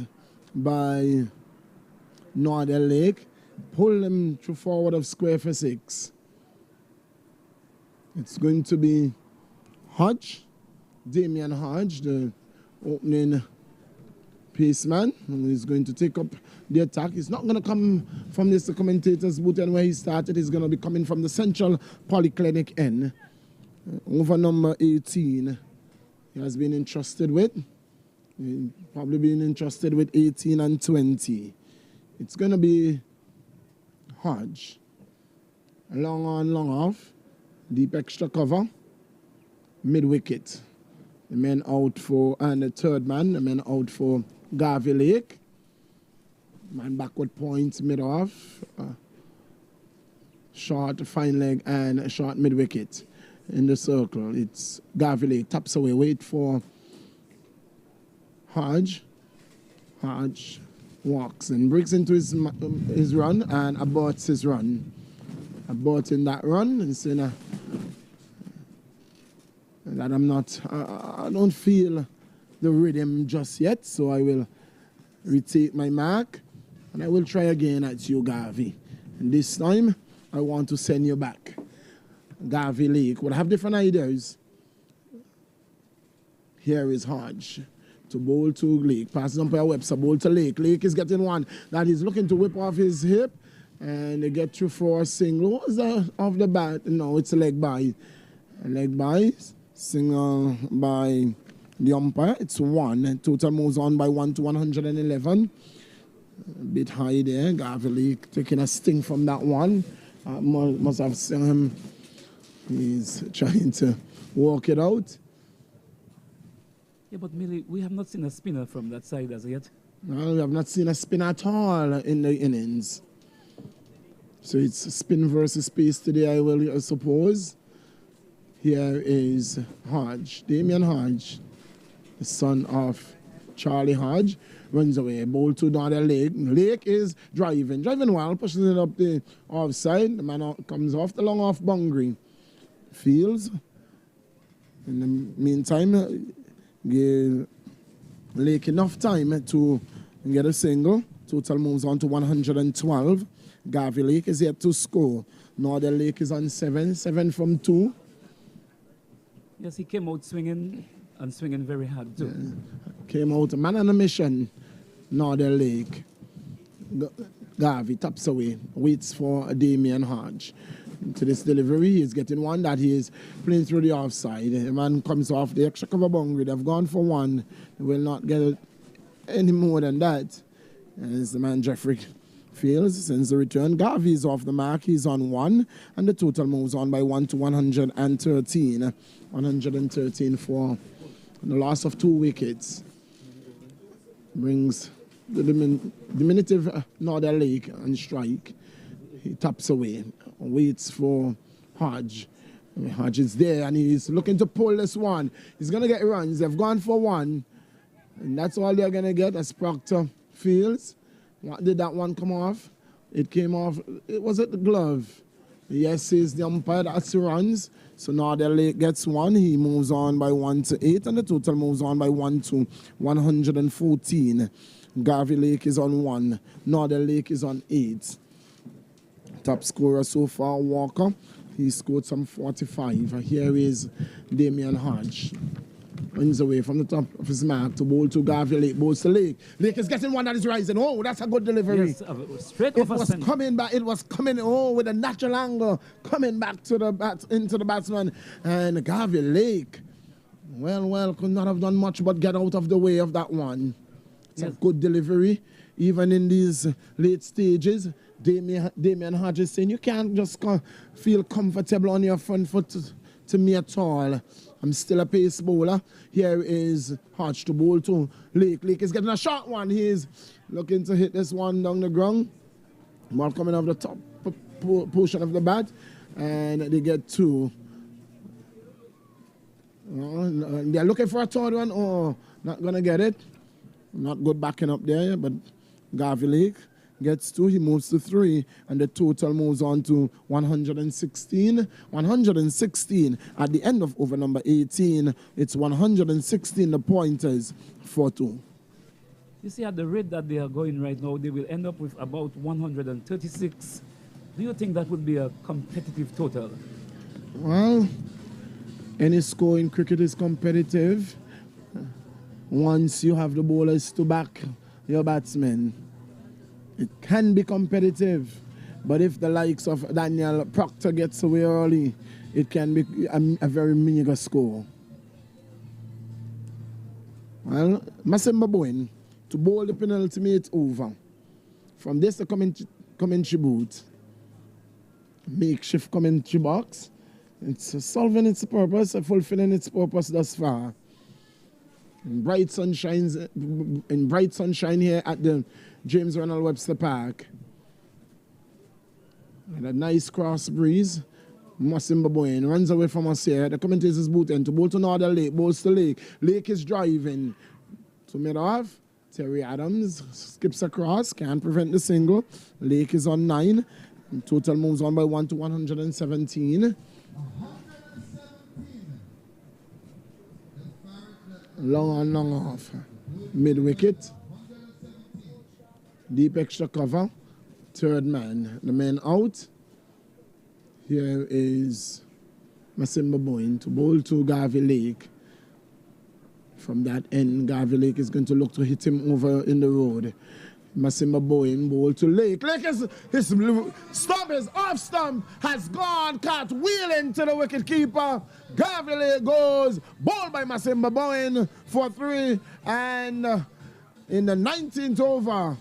by Northern Lake. Pull him to forward of square for 6. It's going to be Hodge, Damian Hodge, the opening paceman, who is going to take up the attack. He's not going to come from this commentator's booth and where he started. He's going to be coming from the Central Polyclinic end. Over number 18, he has been entrusted with. Probably been entrusted with 18 and 20. It's going to be Hodge. Long on, long off. Deep extra cover. Mid-wicket. The men out for, and the third man, the men out for Garvey Lake. Man backward point, mid-off. Short fine leg and short mid-wicket. In the circle, it's Garvey Lake. Taps away, wait for Hodge. Hodge walks and breaks into his run and aborts his run. Aborting that run and saying that I don't feel the rhythm just yet, so I will retake my mark and I will try again at you, Garvey. And this time, I want to send you back. Garvey Lake would have different ideas. Here is Hodge to bowl to Lake. Passes umpire Webster, bowl to Lake. Lake is getting one that he's looking to whip off his hip. And they get through for a single. What was that off the bat? No, it's a leg by. A leg by. Single by the umpire. It's 1. Total moves on by 1 to 111. A bit high there. Garvey Lake taking a sting from that one. Must have seen him. He's trying to walk it out. Yeah, but Millie, we have not seen a spinner from that side as yet. No, we have not seen a spin at all in the innings. So it's spin versus pace today, I suppose. Here is Hodge, Damian Hodge, the son of Charlie Hodge, runs away, bowl to Northern Lake. Lake is driving well, pushes it up the offside. The man comes off the long off boundary. Fields. In the meantime, give Lake enough time to get a single. Total moves on to 112. Garvey Lake is yet to score. Northern Lake is on 7 from 2. Yes, he came out swinging and swinging very hard too. Yeah. Came out a man on a mission. Northern Lake. Garvey taps away, waits for Damian Hodge. To this delivery, he's getting one that he is playing through the offside. The man comes off the extra cover boundary. They've gone for 1. They will not get it any more than that. As the man Jeffrey Fields sends the return. Garvey's off the mark. He's on 1. And the total moves on by 1 to 113. 113 for the loss of 2 wickets. Brings the diminutive Northern Lake on strike. He taps away. Waits for Hodge. Hodge is there and he's looking to pull this one. He's going to get runs. They've gone for 1. And that's all they're going to get as Proctor Fields. What did that one come off? It came off. It was at the glove. Yes, says the umpire. That's the runs. So Northern Lake gets 1. He moves on by 1 to 8. And the total moves on by 1 to 114. Garvey Lake is on 1. Northern Lake is on 8. Top scorer so far, Walker. He scored some 45. Here is Damian Hodge. Runs away from the top of his mark to bowl to Garvey Lake. Bowls to Lake. Lake is getting one that is rising. Oh, that's a good delivery. Yes, straight it off was coming back. It was coming, with a natural angle. Coming back to the into the batsman. And Garvey Lake, well, could not have done much but get out of the way of that one. It's a good delivery. Even in these late stages, Damian Hodge is saying, you can't just feel comfortable on your front foot to me at all. I'm still a pace bowler. Here is Hodge to bowl to Lake. Lake is getting a short one. He is looking to hit this one down the ground. Ball coming off the top portion of the bat. And they get 2. They're looking for a third one. Oh, not going to get it. Not good backing up there, but Garvey Lake gets 2, he moves to 3, and the total moves on to 116. 116 at the end of over number 18. It's 116 the pointers for 2. You see, at the rate that they are going right now, they will end up with about 136. Do you think that would be a competitive total? Well, any score in cricket is competitive once you have the bowlers to back your batsmen. It can be competitive, but if the likes of Daniel Proctor gets away early, it can be a very meager score. Well, Masimba Bowen to bowl the penultimate over. From this, the commentary booth. Makeshift commentary box. It's solving its purpose, fulfilling its purpose thus far. In bright sunshine here at the James Ronald Webster Park. And a nice cross breeze. Masimba Bowen runs away from us here. The commentator's booth end to bowl to Northern Lake, bowls to Lake. Lake is driving to mid off. Terry Adams skips across, can't prevent the single. Lake is on 9. And total moves on by 1 to 117. Long on, long off. Mid wicket. Deep extra cover. Third man. The man out. Here is Masimba Bowen to bowl to Garvey Lake. From that end, Garvey Lake is going to look to hit him over in the road. Masimba Bowen bowl to Lake. Lake is his stump, his off stump has gone, caught wheeling to the wicket keeper. Garvey Lake goes, bowled by Masimba Bowen for 3. And in the 19th over,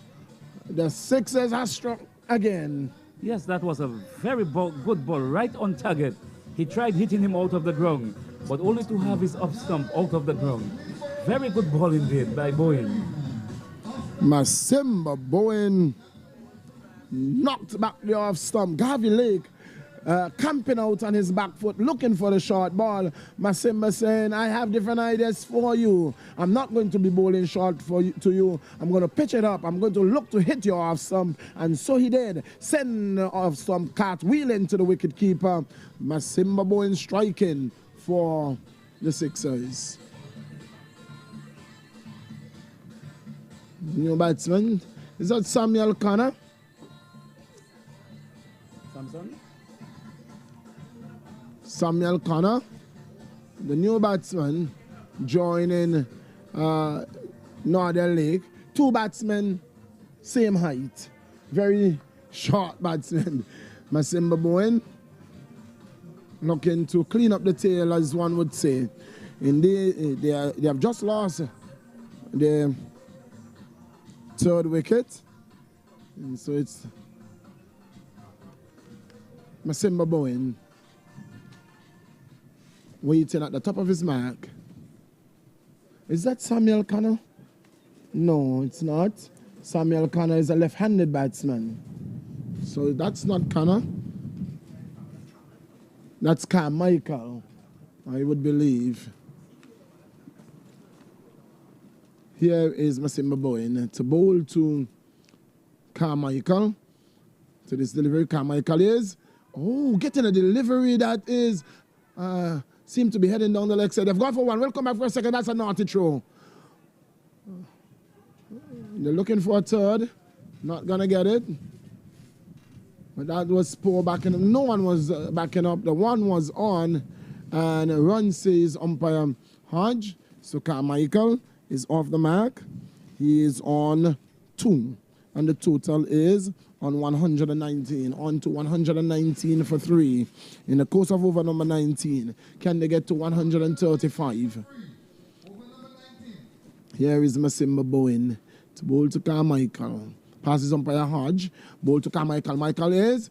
the Sixers have struck again. Yes, that was a very good ball, right on target. He tried hitting him out of the ground, but only to have his off stump out of the ground. Very good ball indeed by Bowen. Masimba Bowen knocked back the off stump. Garvey Lake camping out on his back foot, looking for the short ball. Masimba saying, I have different ideas for you. I'm not going to be bowling short to you. I'm going to pitch it up. I'm going to look to hit your off stump. And so he did. Send the off stump cartwheeling to the wicket keeper. Masimba Bowen striking for the Sixers. New batsman. Is that Samuel Connor? Samson? Samuel Connor, the new batsman, joining Northern Lake. 2 batsmen, same height. Very short batsmen. Masimba Bowen looking to clean up the tail, as one would say. Indeed, they have just lost the third wicket. And so it's Masimba Bowen waiting at the top of his mark. Is that Samuel Connor? No, it's not. Samuel Connor is a left-handed batsman. So that's not Connor. That's Carmichael, I would believe. Here is Masimba Bowen to bowl to Carmichael. To this delivery, Carmichael is, getting a delivery that is, seem to be heading down the leg side. They've gone for one. We'll come back for a second. That's a naughty throw. They're looking for a third. Not going to get it. But that was poor backing. No one was backing up. The one was on. And a run says umpire Hodge. So Carmichael is off the mark. He is on 2. And the total is on 119. On to 119 for 3. In the course of over number 19. Can they get to 135? Here is Masimba Bowen to bowl to Carmichael. Passes umpire Hodge. Bowl to Carmichael. Michael is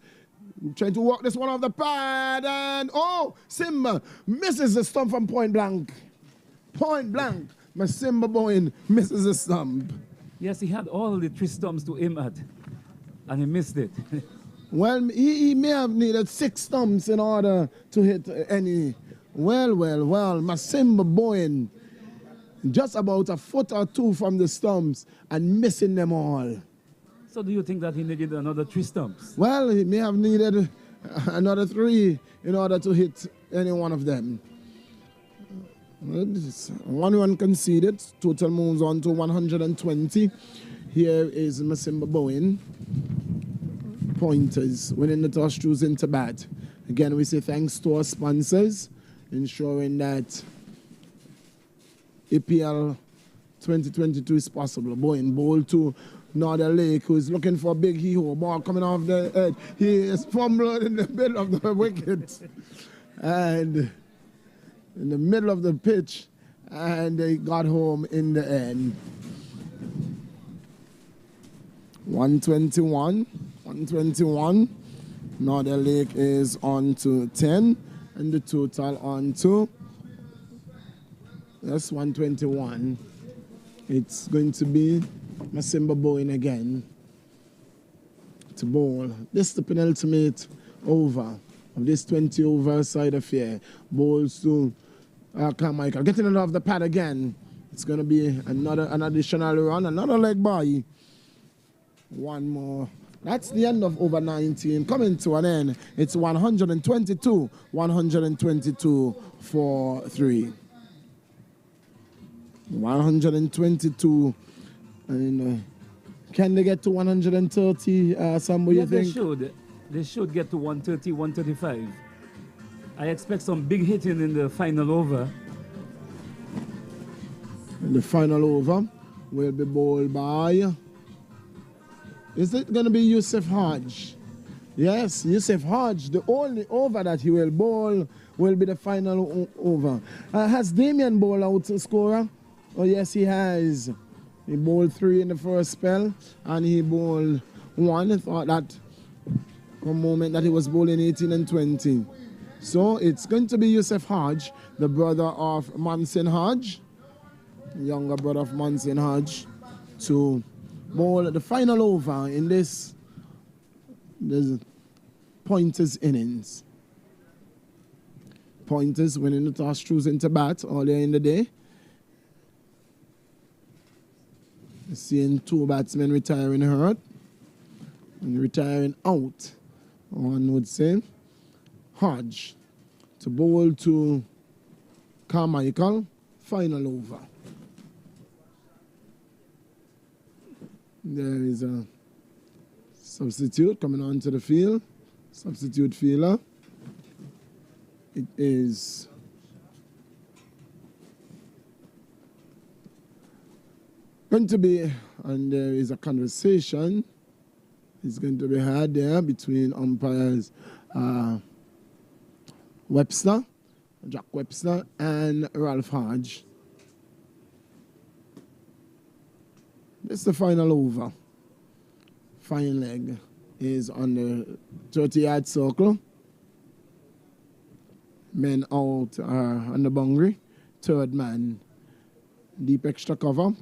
trying to walk this one off the pad. And, Simba misses the stump from point blank. Point blank. Masimba Bowen misses the stump. Yes, he had all the 3 stumps to aim at, and he missed it. Well, he may have needed 6 stumps in order to hit any. Well, Masimba Bowen just about a foot or 2 from the stumps and missing them all. So do you think that he needed another 3 stumps? Well, he may have needed another 3 in order to hit any one of them. 1 run conceded. Total moves on to 120. Here is Masimba Bowen. Pointers winning the toss, choosing to bat. Again, we say thanks to our sponsors, ensuring that APL 2022 is possible. Bowen bowl to Northern Lake, who is looking for a big hee-haw. Ball coming off the head. He is fumbled in the middle of the wicket. And in the middle of the pitch. And they got home in the end. 121. Northern Lake is on to 10. And the total on to, that's 121. It's going to be Masimba Bowen again to bowl. This is the penultimate over of this 20 over side affair. Bowls to Carmichael. Getting it off the pad again. It's going to be an additional run, another leg by. One more. That's the end of over 19. Coming to an end. It's 122 for 3. 122. And can they get to 130? Sam, what do you think? They should get to 130, 135. I expect some big hitting in the final over. And the final over will be bowled by, is it going to be Yusuf Hodge? Yes, Yusuf Hodge. The only over that he will bowl will be the final over. Has Damien bowled out a scorer? Oh, yes, he has. He bowled 3 in the first spell, and he bowled 1. I thought that for a moment that he was bowling 18 and 20. So it's going to be Yusuf Hodge, the brother of Manson Hodge, younger brother of Manson Hodge, to bowl the final over in this Pointers innings. Pointers winning the toss, choosing to bat earlier in the day. Seeing 2 batsmen retiring hurt and retiring out, one would say. Hodge to bowl to Carmichael, final over. There is a substitute coming onto the field, substitute fielder. It is going to be, and there is a conversation is going to be had there between umpires Webster, Jack Webster, and Ralph Hodge. This is the final over. Fine leg is on the 30-yard circle. Men out on the boundary. Third man, deep extra cover.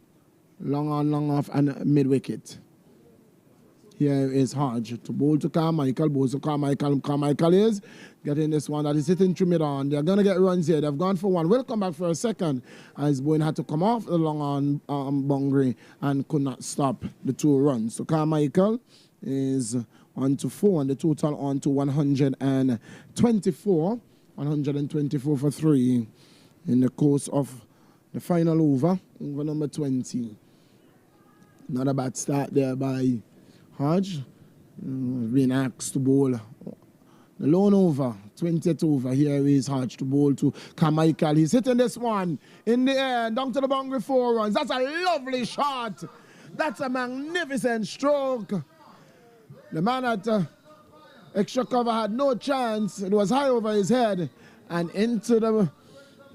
Long on, long off, and mid-wicket. Here is Hodge to bowl to Carmichael. Bowls to Carmichael. Carmichael is getting this one that is hitting through mid-on. They're going to get runs here. They've gone for one. Will come back for a second. As Bowen had to come off the long on boundary and could not stop the 2 runs. So Carmichael is on to 4 and the total on to 124. 124 for 3 in the course of the final over number 20. Not a bad start there by Hodge. Being asked to bowl the lone over, 20th over. Here is Hodge to bowl to Carmichael. He's hitting this one in the air, down to the boundary, 4 runs. That's a lovely shot. That's a magnificent stroke. The man at extra cover had no chance. It was high over his head and into the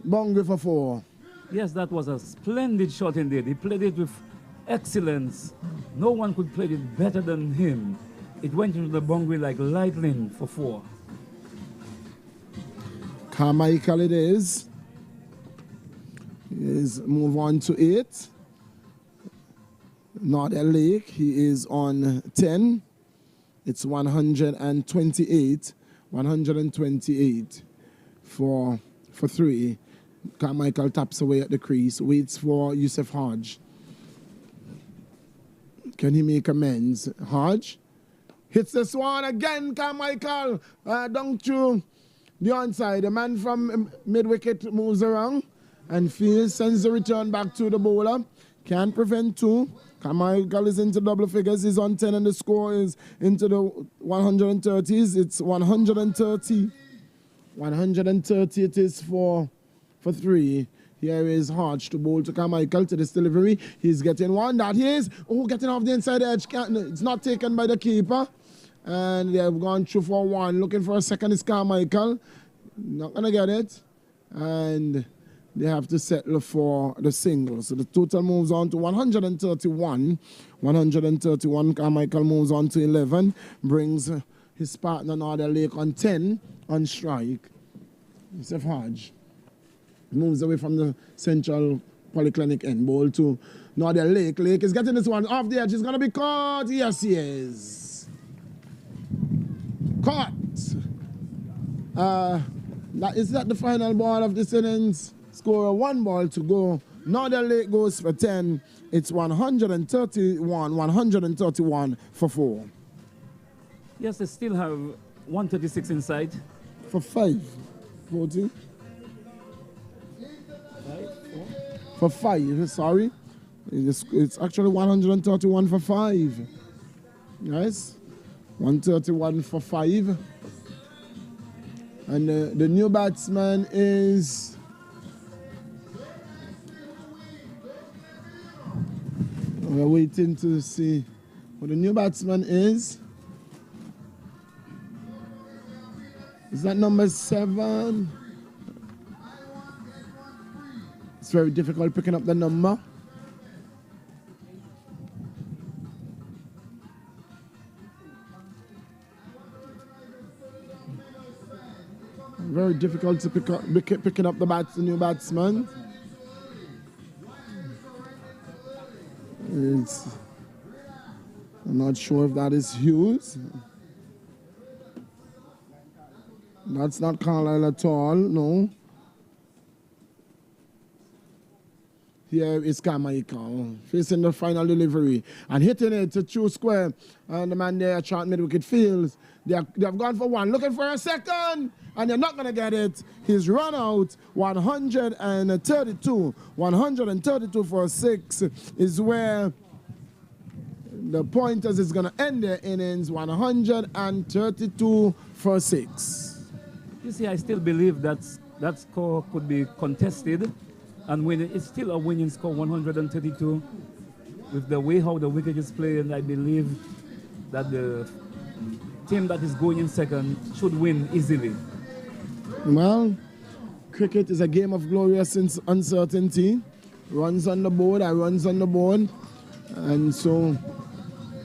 boundary for 4. Yes, that was a splendid shot indeed. He played it with excellence. No one could play it better than him. It went into the boundary like lightning for 4. Carmichael it is. Move on to 8. Northern Lake, he is on 10. It's 128. 128 for 3. Carmichael taps away at the crease, waits for Yusuf Hodge. Can he make amends? Hodge hits this one again. Carmichael down to the onside. The man from mid-wicket moves around and sends the return back to the bowler. Can't prevent 2. Carmichael is into double figures. He's on 10 and the score is into the 130s. It's 130. 130 it is for 3. Here is Hodge to bowl to Carmichael to this delivery. He's getting one. That is, getting off the inside edge. It's not taken by the keeper. And they have gone through for 1. Looking for a second is Carmichael. Not going to get it. And they have to settle for the single. So the total moves on to 131. 131. Carmichael moves on to 11. Brings his partner Northern Lake on 10 on strike. Yusuf Hodge moves away from the central polyclinic end. Ball to Northern Lake. Lake is getting this one off the edge. He's going to be caught. Yes, he is. Caught. Is that the final ball of this innings? Score 1 ball to go. Northern Lake goes for 10. It's 131 for 4. Yes, they still have 136 inside. For 5. 40. For 5, sorry. It's actually 131 for 5. Yes. 131 for 5. And the new batsman is... We're waiting to see what the new batsman is. Is that number 7? It's very difficult picking up the number. Very difficult to picking up the new batsman. I'm not sure if that is Hughes. That's not Carlisle at all, no. Here is Carmichael facing the final delivery and hitting it to true square. And the man there, short mid-wicket fields. They have gone for 1, looking for a second, and they're not going to get it. He's run out 132. 132 for 6 is where the Pointers is going to end their innings. 132 for 6. You see, I still believe that score could be contested. And it's still a winning score, 132. With the way how the wicket is playing, I believe that the team that is going in second should win easily. Well, cricket is a game of glorious uncertainty. Runs on the board, runs on the board. And so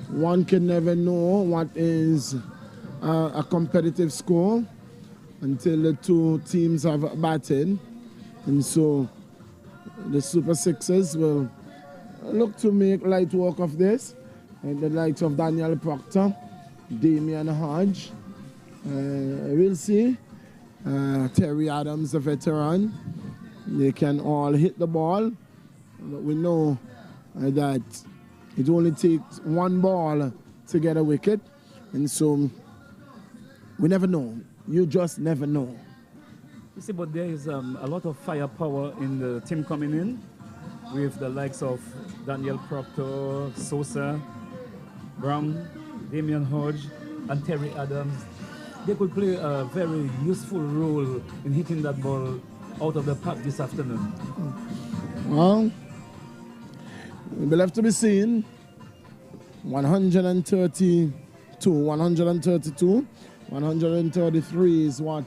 one can never know what is a competitive score until the two teams have batted. And so the Super Sixers will look to make light work of this. And the likes of Daniel Proctor, Damian Hodge, we'll see. Terry Adams, the veteran, they can all hit the ball. But we know that it only takes one ball to get a wicket. And so we never know. You just never know. You see, but there is a lot of firepower in the team coming in with the likes of Daniel Proctor, Sosa, Brown, Damian Hodge, and Terry Adams. They could play a very useful role in hitting that ball out of the park this afternoon. Well, we'll be left to be seen. 132, 133 is what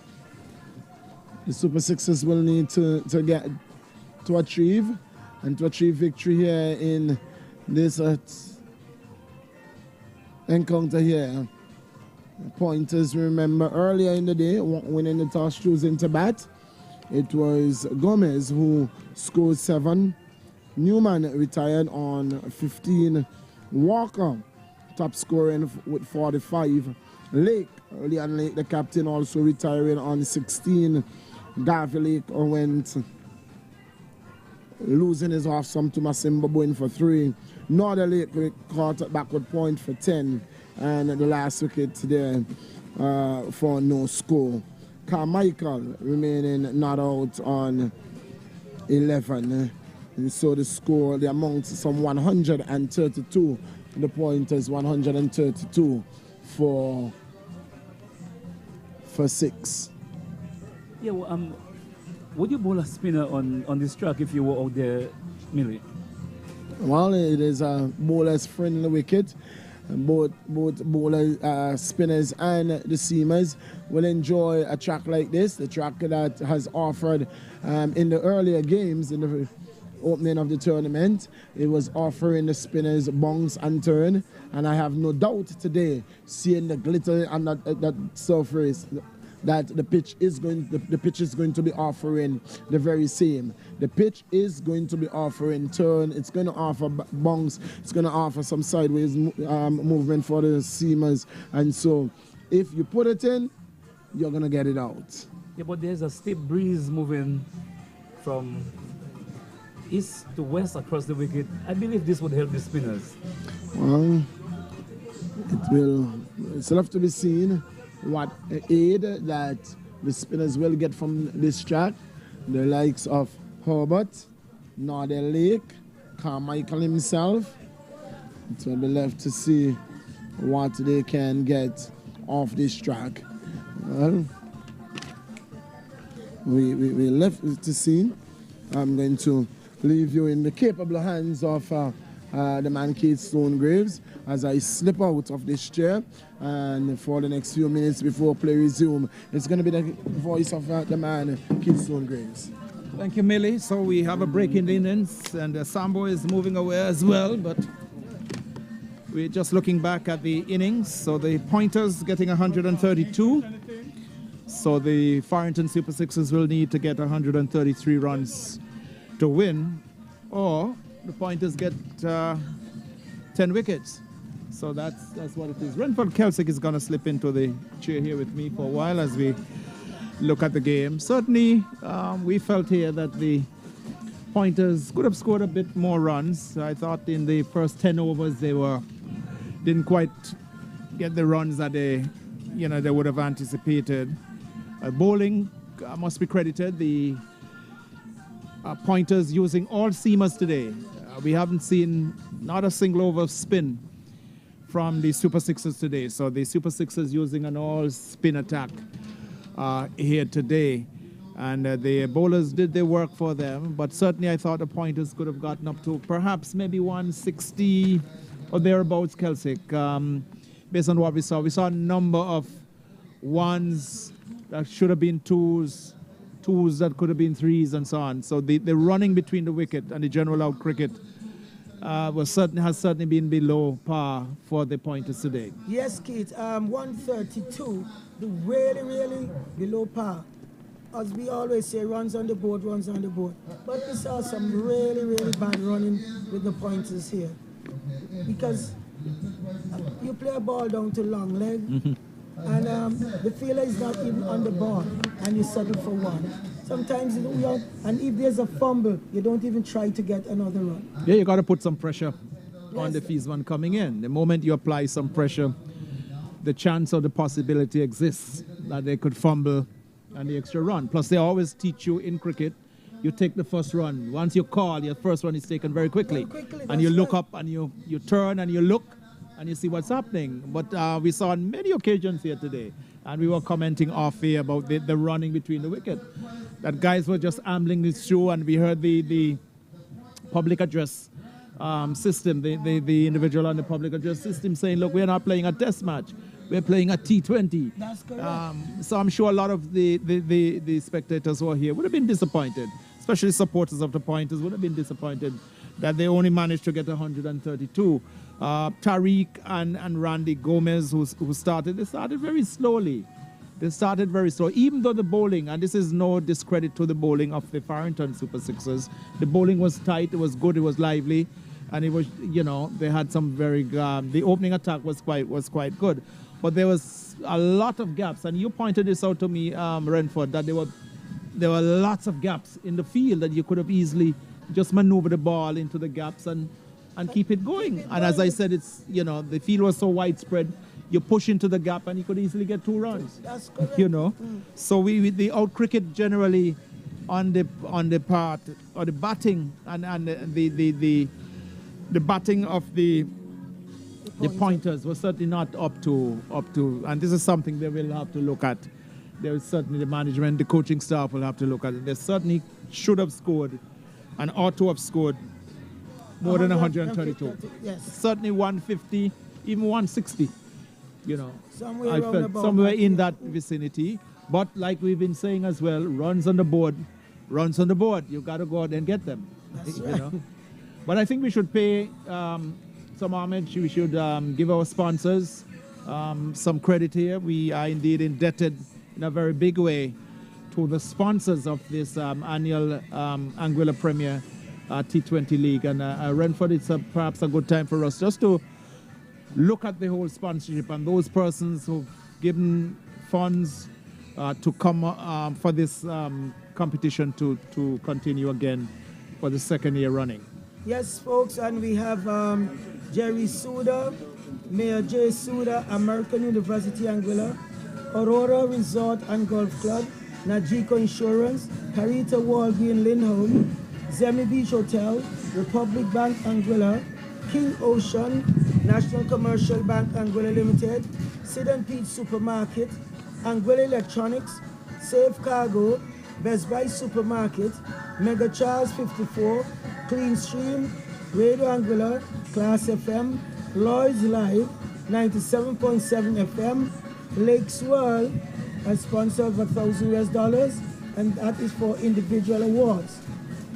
the Super Sixers will need to achieve and to achieve victory here in this encounter here. Pointers, remember earlier in the day, winning the toss, choosing to bat. It was Gomez who scored 7. Newman retired on 15. Walker, top scoring with 45. Lake, Leon Lake, the captain, also retiring on 16. Garvey Lake went losing his half sum to Masimba Boyne for 3. Northern Lake caught a backward point for 10. And the last wicket there for no score. Carmichael remaining not out on 11. And so the score, the amount, some 132. The point is 132 for 6. Yeah, well, would you bowl a spinner on this track if you were out there, Millie? Well, it is a bowler's friendly wicket. Both bowlers, spinners and the seamers will enjoy a track like this, the track that has offered in the earlier games, in the opening of the tournament, it was offering the spinners bounce and turn, and I have no doubt today, seeing the glitter on that surface, that the pitch is going to be offering the very same. The pitch is going to be offering turn. It's going to offer bounce. It's going to offer some sideways movement for the seamers. And so, if you put it in, you're going to get it out. Yeah, but there's a steep breeze moving from east to west across the wicket. I believe this would help the spinners. Well, it's left to be seen what aid that the spinners will get from this track. The likes of Herbert, Northern Lake, Carmichael himself. It will be left to see what they can get off this track. Well, we left to see. I'm going to leave you in the capable hands of the man Keith Stonegraves as I slip out of this chair, and for the next few minutes before play resume, it's going to be the voice of the man Keith Stonegraves. Thank you, Millie. So we have a break in the innings, and Sambo is moving away as well, but we're just looking back at the innings. So the pointers getting 132. So the Farrington Super Sixers will need to get 133 runs to win, or the pointers get 10 wickets. So that's what it is. Renford Kelsick is going to slip into the chair here with me for a while as we look at the game. Certainly, we felt here that the pointers could have scored a bit more runs. I thought in the first 10 overs they didn't quite get the runs that they would have anticipated. Bowling must be credited. The pointers using all seamers today. We haven't seen not a single over of spin from the Super Sixers today. So the Super Sixers using an all-spin attack here today. And the bowlers did their work for them. But certainly I thought the pointers could have gotten up to perhaps maybe 160 or thereabouts, Kelsick. Based on what we saw. We saw a number of ones that should have been twos that could have been threes and so on. So the running between the wicket and the general out cricket has certainly been below par for the pointers today. Yes, Keith. 132, the really below par. As we always say, runs on the board. But we saw some really bad running with the pointers here. Because you play a ball down to long leg, and the fielder is not even on the ball, and you settle for one. Sometimes, and if there's a fumble, you don't even try to get another run. Yeah, you got to put some pressure on the fieldsman coming in. The moment you apply some pressure, the chance or the possibility exists that they could fumble and the extra run. Plus, they always teach you in cricket, you take the first run. Once you call, your first run is taken very quickly. And you look up and you turn and you look and you see what's happening. But we saw on many occasions here today, and we were commenting off here about the running between the wicket, that guys were just ambling this through, and we heard the public address system, the individual on the public address system saying, look, we're not playing a test match. We're playing a T20. That's correct. So I'm sure a lot of the spectators who are here would have been disappointed, especially supporters of the pointers would have been disappointed that they only managed to get 132. Tariq and Randy Gomez, who started, they started very slowly. Even though the bowling, and this is no discredit to the bowling of the Farrington Super Sixers, the bowling was tight, it was good, it was lively, and it was, they had some very, the opening attack was quite good. But there was a lot of gaps, and you pointed this out to me, Renford, that there were lots of gaps in the field that you could have easily just maneuvered the ball into the gaps and keep it going. And as I said, it's, the field was so widespread, you push into the gap and you could easily get 2 runs. That's correct. So the out cricket generally on the part or the batting and the batting of the pointers was certainly not up to, and this is something they will have to look at. There is certainly the management, the coaching staff will have to look at it. They certainly should have scored and ought to have scored more than 132. Yes. Certainly 150, even 160. Somewhere in that vicinity. But like we've been saying as well, runs on the board. You got to go out and get them. That's right. But I think we should pay some homage. We should give our sponsors some credit here. We are indeed indebted in a very big way to the sponsors of this annual Anguilla Premier T20 League. And Renford, it's perhaps a good time for us just to look at the whole sponsorship and those persons who've given funds to come for this competition to continue again for the second year running. Yes, folks, and we have Jerry Suda, Mayor J. Suda, American University Anguilla, Aurora Resort and Golf Club, Najiko Insurance, Carita Walgreen Lindholm, Zemi Beach Hotel, Republic Bank Anguilla, King Ocean, National Commercial Bank Anguilla Limited, Sid and Pete Supermarket, Anguilla Electronics, Safe Cargo, Best Buy Supermarket, Mega Charles 54, Clean Stream, Radio Anguilla, Class FM, Lloyd's Live, 97.7 FM, Lakes World, a sponsor of $1,000, and that is for individual awards.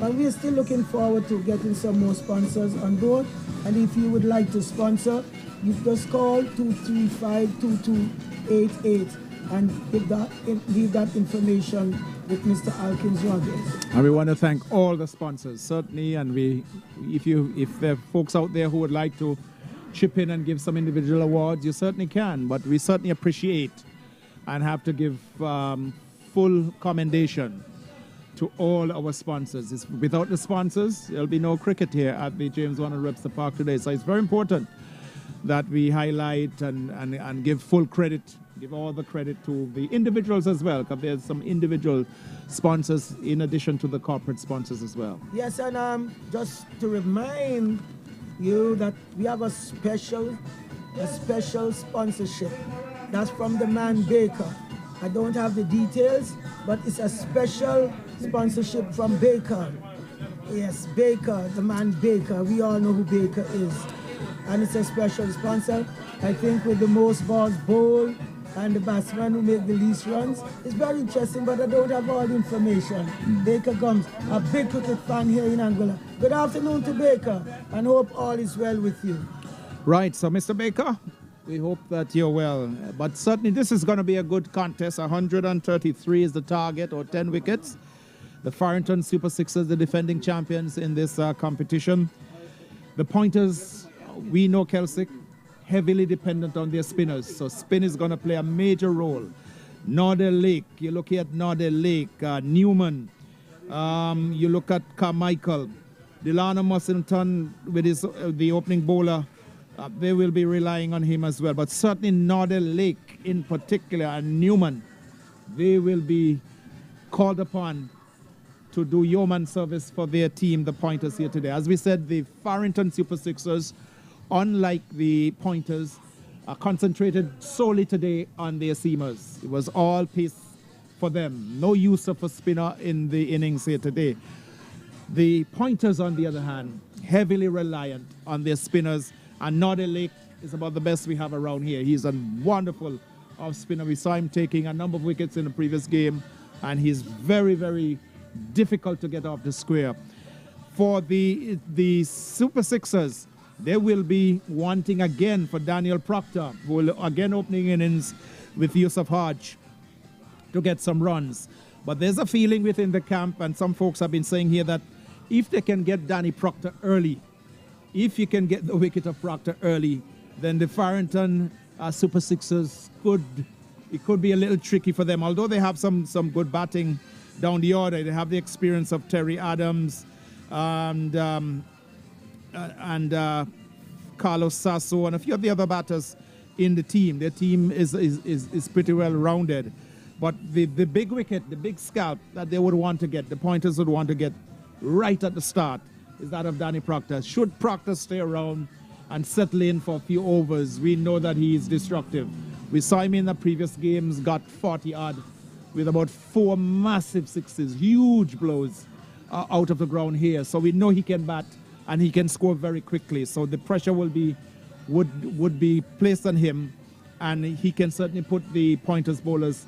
And we are still looking forward to getting some more sponsors on board. And if you would like to sponsor, you just call 235-2288 and leave that information with Mr. Alkins Rogers. And we want to thank all the sponsors, certainly. And if there are folks out there who would like to chip in and give some individual awards, you certainly can. But we certainly appreciate and have to give full commendation to all our sponsors. Without the sponsors, there'll be no cricket here at the James Warner Webster Park today. So it's very important that we highlight and give full credit, give all the credit to the individuals as well, because there's some individual sponsors in addition to the corporate sponsors as well. Yes, and just to remind you that we have a special sponsorship. That's from the man Baker. I don't have the details, but it's a special sponsorship from Baker. Yes, Baker, the man Baker. We all know who Baker is. And it's a special sponsor. I think with the most balls bowled and the batsman who make the least runs. It's very interesting, but I don't have all the information. Baker comes, a big cricket fan here in Anguilla. Good afternoon to Baker, and hope all is well with you. Right, so Mr. Baker, we hope that you're well. But certainly this is going to be a good contest. 133 is the target, or 10 wickets. The Farrington Super Sixers, the defending champions in this competition. The Pointers, we know Kelsick, heavily dependent on their spinners. So spin is going to play a major role. Nordell Lake, you look at Nordell Lake, Newman, you look at Carmichael, Delano Mussington with his the opening bowler. They will be relying on him as well. But certainly Nordell Lake in particular and Newman, they will be called upon to do yeoman service for their team, the Pointers here today. As we said, the Farrington Super Sixers, unlike the Pointers, are concentrated solely today on their seamers. It was all pace for them. No use of a spinner in the innings here today. The Pointers, on the other hand, heavily reliant on their spinners, and Nordell Lake is about the best we have around here. He's a wonderful off spinner. We saw him taking a number of wickets in the previous game, and he's very, very difficult to get off the square. For the Super Sixers, they will be wanting again for Daniel Proctor, who will again opening innings with Yusuf Hodge to get some runs. But there's a feeling within the camp, and some folks have been saying here, that if they can get Danny Proctor early, if you can get the wicket of Proctor early, then the Farrington Super Sixers could be a little tricky for them. Although they have some good batting down the order, they have the experience of Terry Adams and Carlos Sasso and a few of the other batters in the team. Their team is pretty well rounded. But the big wicket, the big scalp that they would want to get, the Pointers would want to get right at the start, is that of Danny Proctor. Should Proctor stay around and settle in for a few overs, we know that he is destructive. We saw him in the previous games, got 40 odd with about 4 massive sixes, huge blows out of the ground here. So we know he can bat and he can score very quickly. So the pressure would be placed on him, and he can certainly put the Pointers bowlers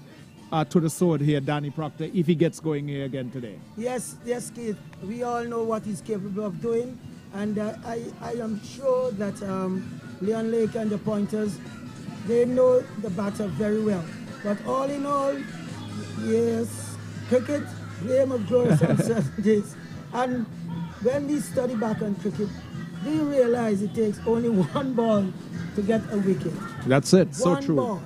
to the sword here, Danny Proctor, if he gets going here again today. Yes, Keith. We all know what he's capable of doing, and I am sure that Leon Lake and the Pointers, they know the batter very well. But all in all, yes, cricket, game of glorious uncertainties. And when we study back on cricket, we realize it takes only one ball to get a wicket. That's it, so one true. Ball.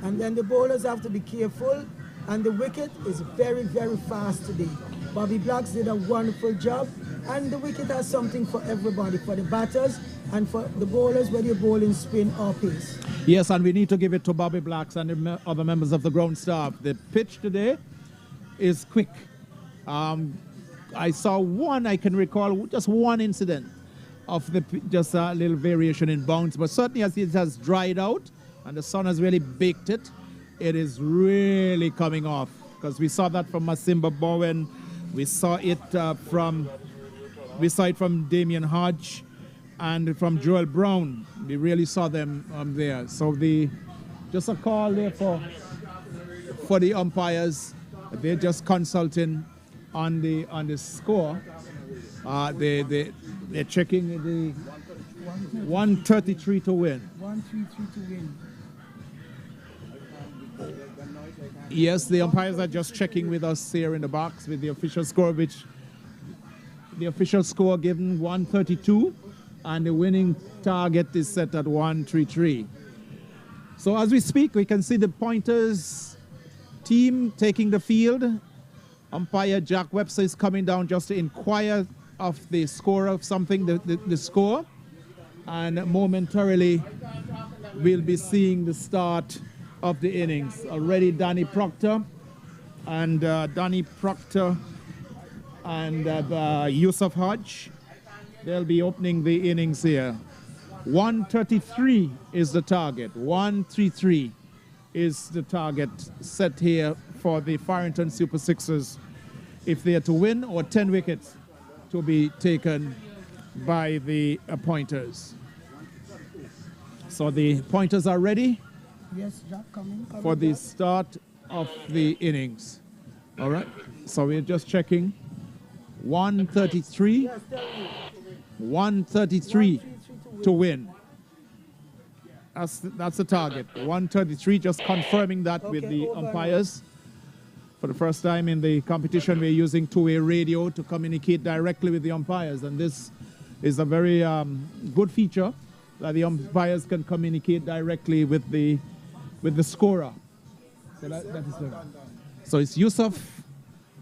And then the bowlers have to be careful, and the wicket is very, very fast today. Bobby Blacks did a wonderful job, and the wicket has something for everybody, for the batters and for the bowlers, whether you're bowling spin or pace. Yes, and we need to give it to Bobby Blacks and the other members of the ground staff. The pitch today is quick. I saw one, I can recall just one incident of just a little variation in bounce, but certainly as it has dried out and the sun has really baked it, it is really coming off. Because we saw that from Masimba Bowen, we saw it from Damian Hodge and from Joel Brown. We really saw them there. So just a call there for the umpires. They're just consulting on the score. They're checking the 133 to win. 133 to win. Yes, the umpires are just checking with us here in the box with the official score, which the official score given 132, and the winning target is set at 133. So as we speak, we can see the Pointers team taking the field. Umpire Jack Webster is coming down just to inquire of the score of something, the score. And momentarily, we'll be seeing the start of the innings. Already Danny Proctor and Yusuf Hodge, they'll be opening the innings here. 133 is the target. 133 is the target set here for the Farrington Super Sixers if they are to win, or 10 wickets to be taken by the Pointers. So the Pointers are ready Yes, Jack, coming. for the Jack. start of the innings. All right. So we're just checking. 133. Yes, tell me. 133 to win. That's the target. 133, just confirming that with Okay, the over. umpires. For the first time in the competition, we're using two-way radio to communicate directly with the umpires. And this is a very good feature that the umpires can communicate directly with the scorer. So, that is the, so it's Yusuf,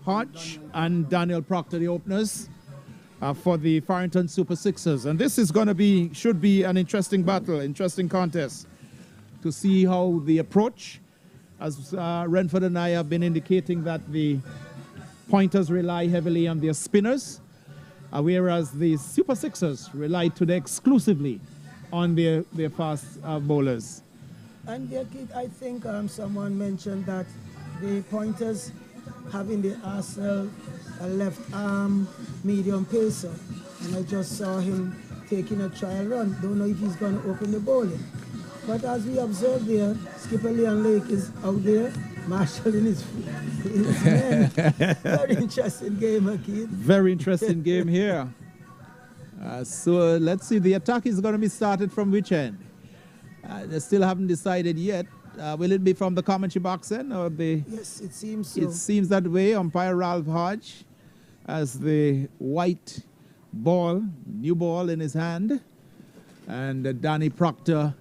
Hodge, and Daniel Proctor, the openers, for the Farrington Super Sixers. And this is going to be, should be an interesting battle, interesting contest to see how the approach, as Renford and I have been indicating that the pointers rely heavily on their spinners, whereas the Super Sixers rely today exclusively on their fast bowlers. And there, Kid, I think someone mentioned that the pointers having the Arsenal left arm medium pacer. And I just saw him taking a trial run. Don't know if he's going to open the bowling. But as we observe there, Skipper Leon Lake is out there, marshalling his men. Very interesting game, Kid. Very interesting game here. So let's see, the attack is going to be started from which end? They still haven't decided yet. Will it be from the commentary box end or the? Yes, it seems so. It seems that way. Umpire Ralph Hodge has the white ball, new ball in his hand, and Danny Proctor.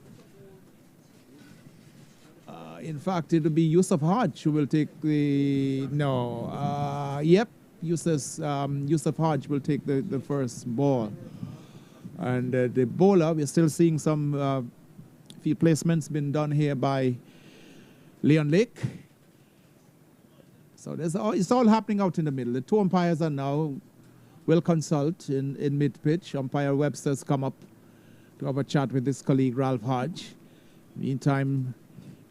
In fact, it will be Yusuf Hodge who will take the Yusuf Hodge will take the first ball, and the bowler, we're still seeing some field placements been done here by Leon Lake. So it's all happening out in the middle. The two umpires are now will consult in mid-pitch. Umpire Webster's come up to have a chat with his colleague Ralph Hodge. Meantime,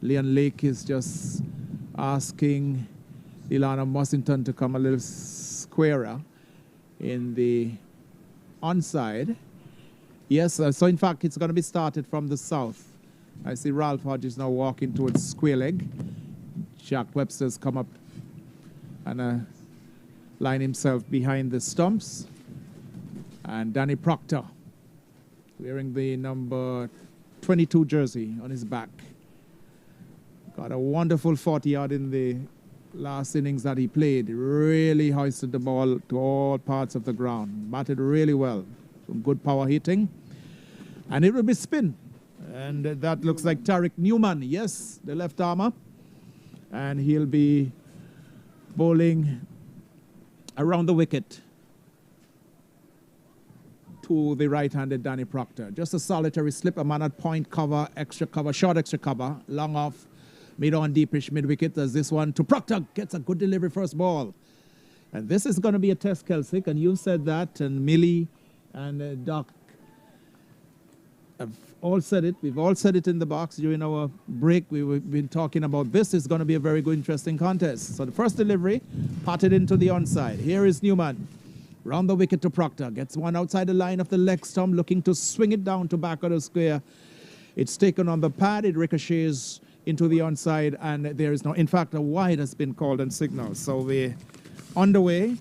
Leon Lake is just asking Ilana Mossington to come a little squarer in the onside. Yes, so in fact, it's going to be started from the south. I see Ralph Hodge is now walking towards square leg. Jack Webster's come up and line himself behind the stumps. And Danny Proctor, wearing the number 22 jersey on his back. Got a wonderful 40-yard in the last innings that he played. Really hoisted the ball to all parts of the ground. Batted really well. Some good power hitting. And it will be spin. And that looks like Tariq Newman. Yes, the left armer. And he'll be bowling around the wicket to the right-handed Danny Proctor. Just a solitary slip. A man at point, cover, extra cover, short extra cover, long off, mid-on, deepish, mid-wicket. As this one to Proctor, gets a good delivery first ball. And this is going to be a test, Kelsick, and you said that, and Millie and Doc have all said it. We've all said it in the box during our break. We've been talking about this is going to be a very good, interesting contest. So the first delivery, potted into the onside. Here is Newman. Round the wicket to Proctor. Gets one outside the line of the leg stump, looking to swing it down to back of the square. It's taken on the pad. It ricochets into the onside, and there is no, in fact, a wide has been called and signaled. So we're underway.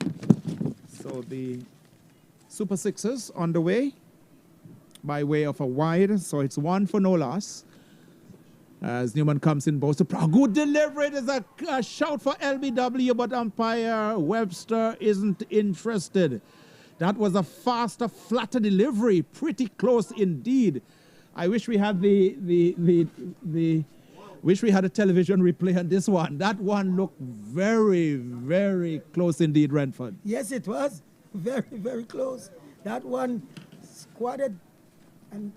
So the Super Sixers underway by way of a wide. So it's one for no loss. As Newman comes in, both good delivery. There's a shout for LBW, but umpire Webster isn't interested. That was a faster, flatter delivery. Pretty close indeed. I wish we had wish we had a television replay on this one. That one looked very, very close indeed, Renford. Yes, it was. Very, very close. That one squatted and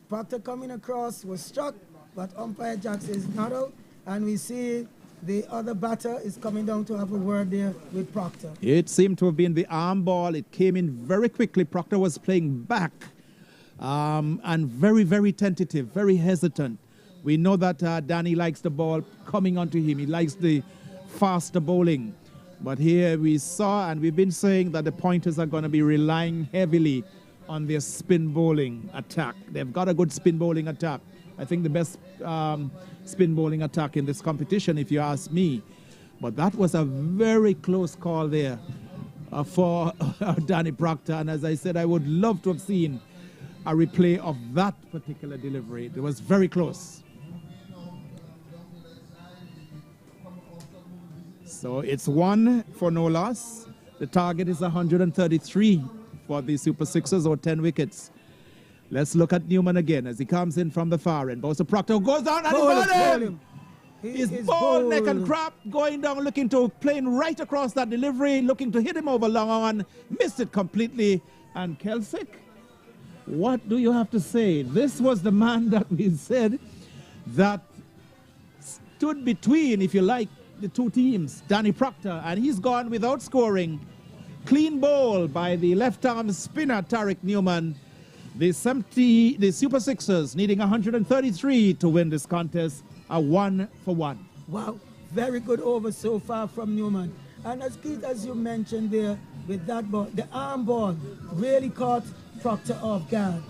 Proctor coming across was struck, but umpire Jack says not out. And we see the other batter is coming down to have a word there with Proctor. It seemed to have been the arm ball. It came in very quickly. Proctor was playing back and very, very tentative, very hesitant. We know that Danny likes the ball coming onto him. He likes the faster bowling. But here we saw, and we've been saying that the pointers are going to be relying heavily on their spin bowling attack. They've got a good spin bowling attack I think the best spin bowling attack in this competition, if you ask me. But that was a very close call there for Danny Proctor. And as I said, I would love to have seen a replay of that particular delivery. It was very close. So it's 1 for no loss. The target is 133 for the Super Sixers, or 10 wickets. Let's look at Newman again as he comes in from the far end. Bowser Proctor goes down and bowled him. His ball, neck and crop, going down, looking to, playing right across that delivery, looking to hit him over long on, missed it completely. And Kelsick, what do you have to say? This was the man that we said that stood between, if you like, the two teams, Danny Proctor, and he's gone without scoring. Clean bowl by the left-arm spinner, Tariq Newman. The Super Sixers needing 133 to win this contest, a 1 for 1. Wow, very good over so far from Newman. And as Keith, as you mentioned there, with that ball, the arm ball really caught Proctor off guard.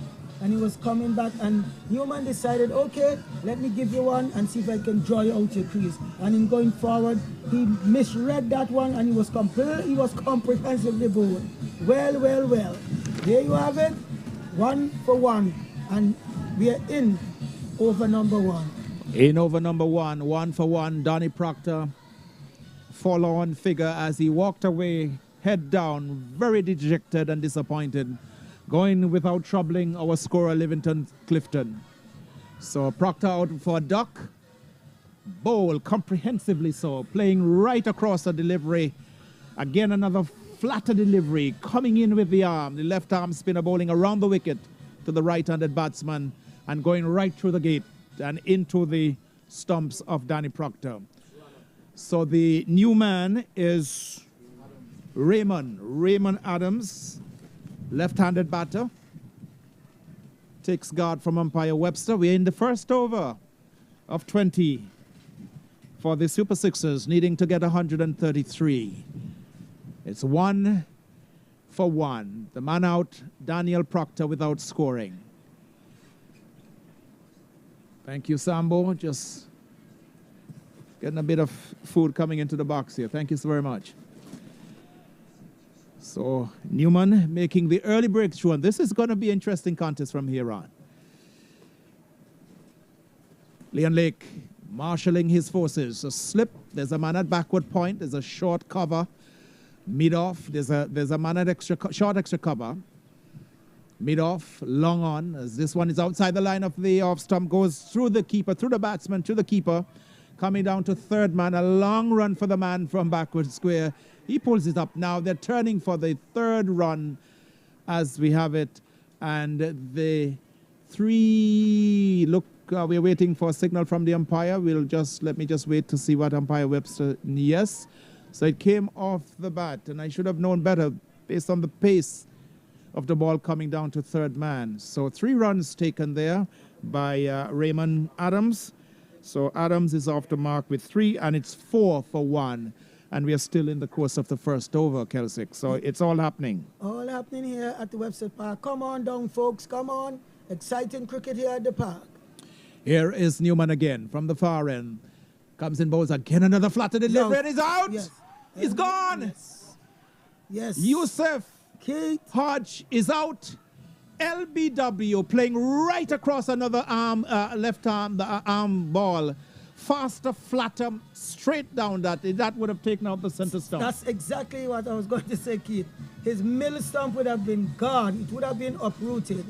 And he was coming back, and Newman decided, okay, let me give you one and see if I can draw you out your crease. And in going forward, he misread that one, and he was comprehensively bowled. Well, well, well. There you have it, 1 for 1, and we are in over number 1. In over number 1, 1 for 1, Danny Proctor, forlorn figure as he walked away, head down, very dejected and disappointed, going without troubling our scorer, Livingston Clifton. So Proctor out for a duck, bowl comprehensively so, playing right across the delivery. Again, another flatter delivery, coming in with the arm, the left arm spinner bowling around the wicket to the right-handed batsman and going right through the gate and into the stumps of Danny Proctor. So the new man is Raymond Adams, left-handed batter. Takes guard from umpire Webster. We're in the first over of 20 for the Super Sixers, needing to get 133. It's 1 for 1. The man out, Daniel Proctor, without scoring. Thank you, Sambo. Just getting a bit of food coming into the box here. Thank you so very much. So Newman making the early breakthrough, and this is going to be an interesting contest from here on. Leon Lake marshalling his forces. A slip, there's a man at backward point, there's a short cover. Mid-off, there's a man at short extra cover. Mid-off, long on, as this one is outside the line of the off stump, goes through the keeper, through the batsman, to the keeper, coming down to third man, a long run for the man from backward square. He pulls it up now. They're turning for the third run as we have it. And the three, look, we're waiting for a signal from the umpire. Let me just wait to see what umpire Webster, yes. So it came off the bat, and I should have known better based on the pace of the ball coming down to third man. So 3 runs taken there by Raymond Adams. So Adams is off the mark with 3, and it's 4 for 1. And we are still in the course of the first over, Kelsick. So it's all happening. All happening here at the Webster Park. Come on down, folks. Come on. Exciting cricket here at the park. Here is Newman again from the far end. Comes in, bowls again. Another flattered delivery, and he's out. Yes. He's gone. Yes. Yes. Yusuf Keith. Hodge is out. LBW playing right across another arm, left arm, the arm ball. Faster, flatter, straight down that. That would have taken out the center stump. That's exactly what I was going to say, Keith. His middle stump would have been gone. It would have been uprooted.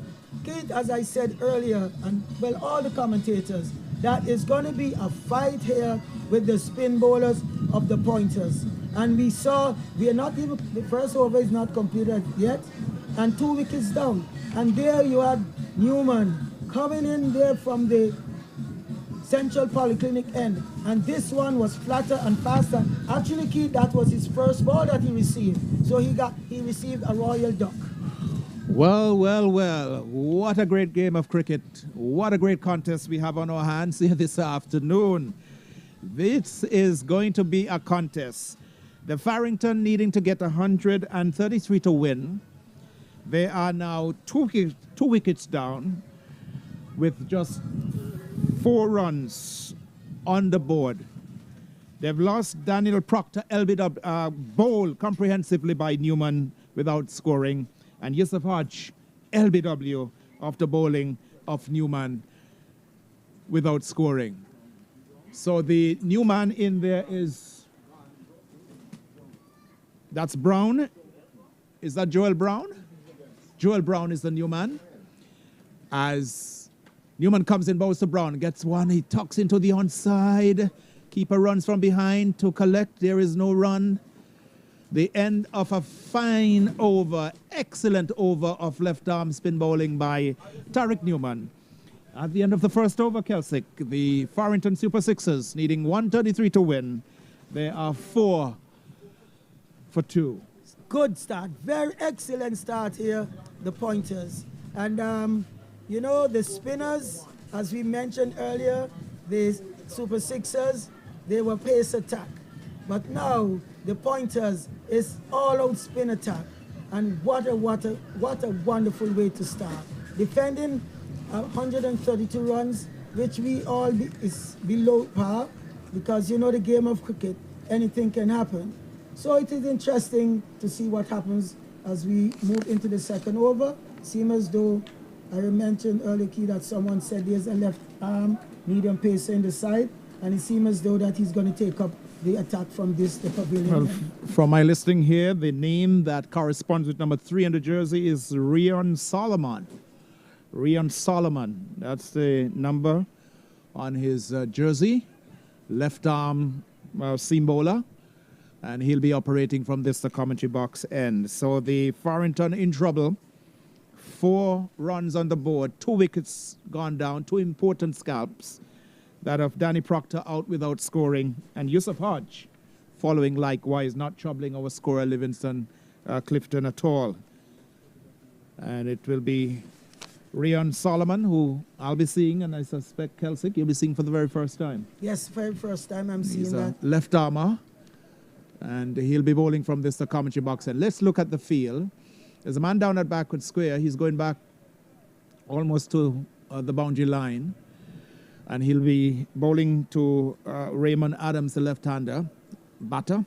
Keith, as I said earlier, and well, all the commentators, that is going to be a fight here with the spin bowlers of the pointers. And we saw, we are not even, the first over is not completed yet, and 2 wickets down. And there you had Newman coming in there from the Central Polyclinic end. And this one was flatter and faster. Actually, Keith, that was his first ball that he received. So he received a royal duck. Well, well, well. What a great game of cricket. What a great contest we have on our hands here this afternoon. This is going to be a contest. The Farrington needing to get 133 to win. They are now two wickets down with just 4 runs on the board. They've lost Daniel Proctor, LBW, bowled comprehensively by Newman without scoring, and Yusuf Hodge, LBW, after bowling of Newman without scoring. So the new man in there is, that's Brown. Is that Joel Brown? Joel Brown is the new man. As Newman comes in, bows to Brown, gets one, he tucks into the onside. Keeper runs from behind to collect. There is no run. The end of a fine over, excellent over of left-arm spin bowling by Tariq Newman. At the end of the first over, Kelsick, the Farrington Super Sixers needing 133 to win. They are 4 for 2. Good start. Very excellent start here, the pointers. And, you know, the spinners, as we mentioned earlier, the Super Sixers, they were pace attack. But now the pointers is all-out spin attack. And what a wonderful way to start. Defending 132 runs, which we all is below par, because you know the game of cricket, anything can happen. So it is interesting to see what happens as we move into the second over. Seems as though, I mentioned earlier, Key, that someone said there's a left arm medium pacer in the side, and it seems as though that he's going to take up the attack from the pavilion. Well, from my listing here, the name that corresponds with number 3 on the jersey is Rion Solomon. Rion Solomon, that's the number on his jersey, left arm seam bowler, and he'll be operating from this, the commentary box end. So the Farrington in trouble, 4 runs on the board, 2 wickets gone down, 2 important scalps, that of Danny Proctor out without scoring, and Yusuf Hodge following likewise, not troubling our scorer Livingston, Clifton at all. And it will be Rion Solomon, who I'll be seeing, and I suspect Kelsick, you'll be seeing for the very first time. Yes, very first time I'm seeing He's that. a left armer, and he'll be bowling from this, the commentary box. And let's look at the field. There's a man down at backward square. He's going back almost to the boundary line, and he'll be bowling to Raymond Adams, the left-hander, batter.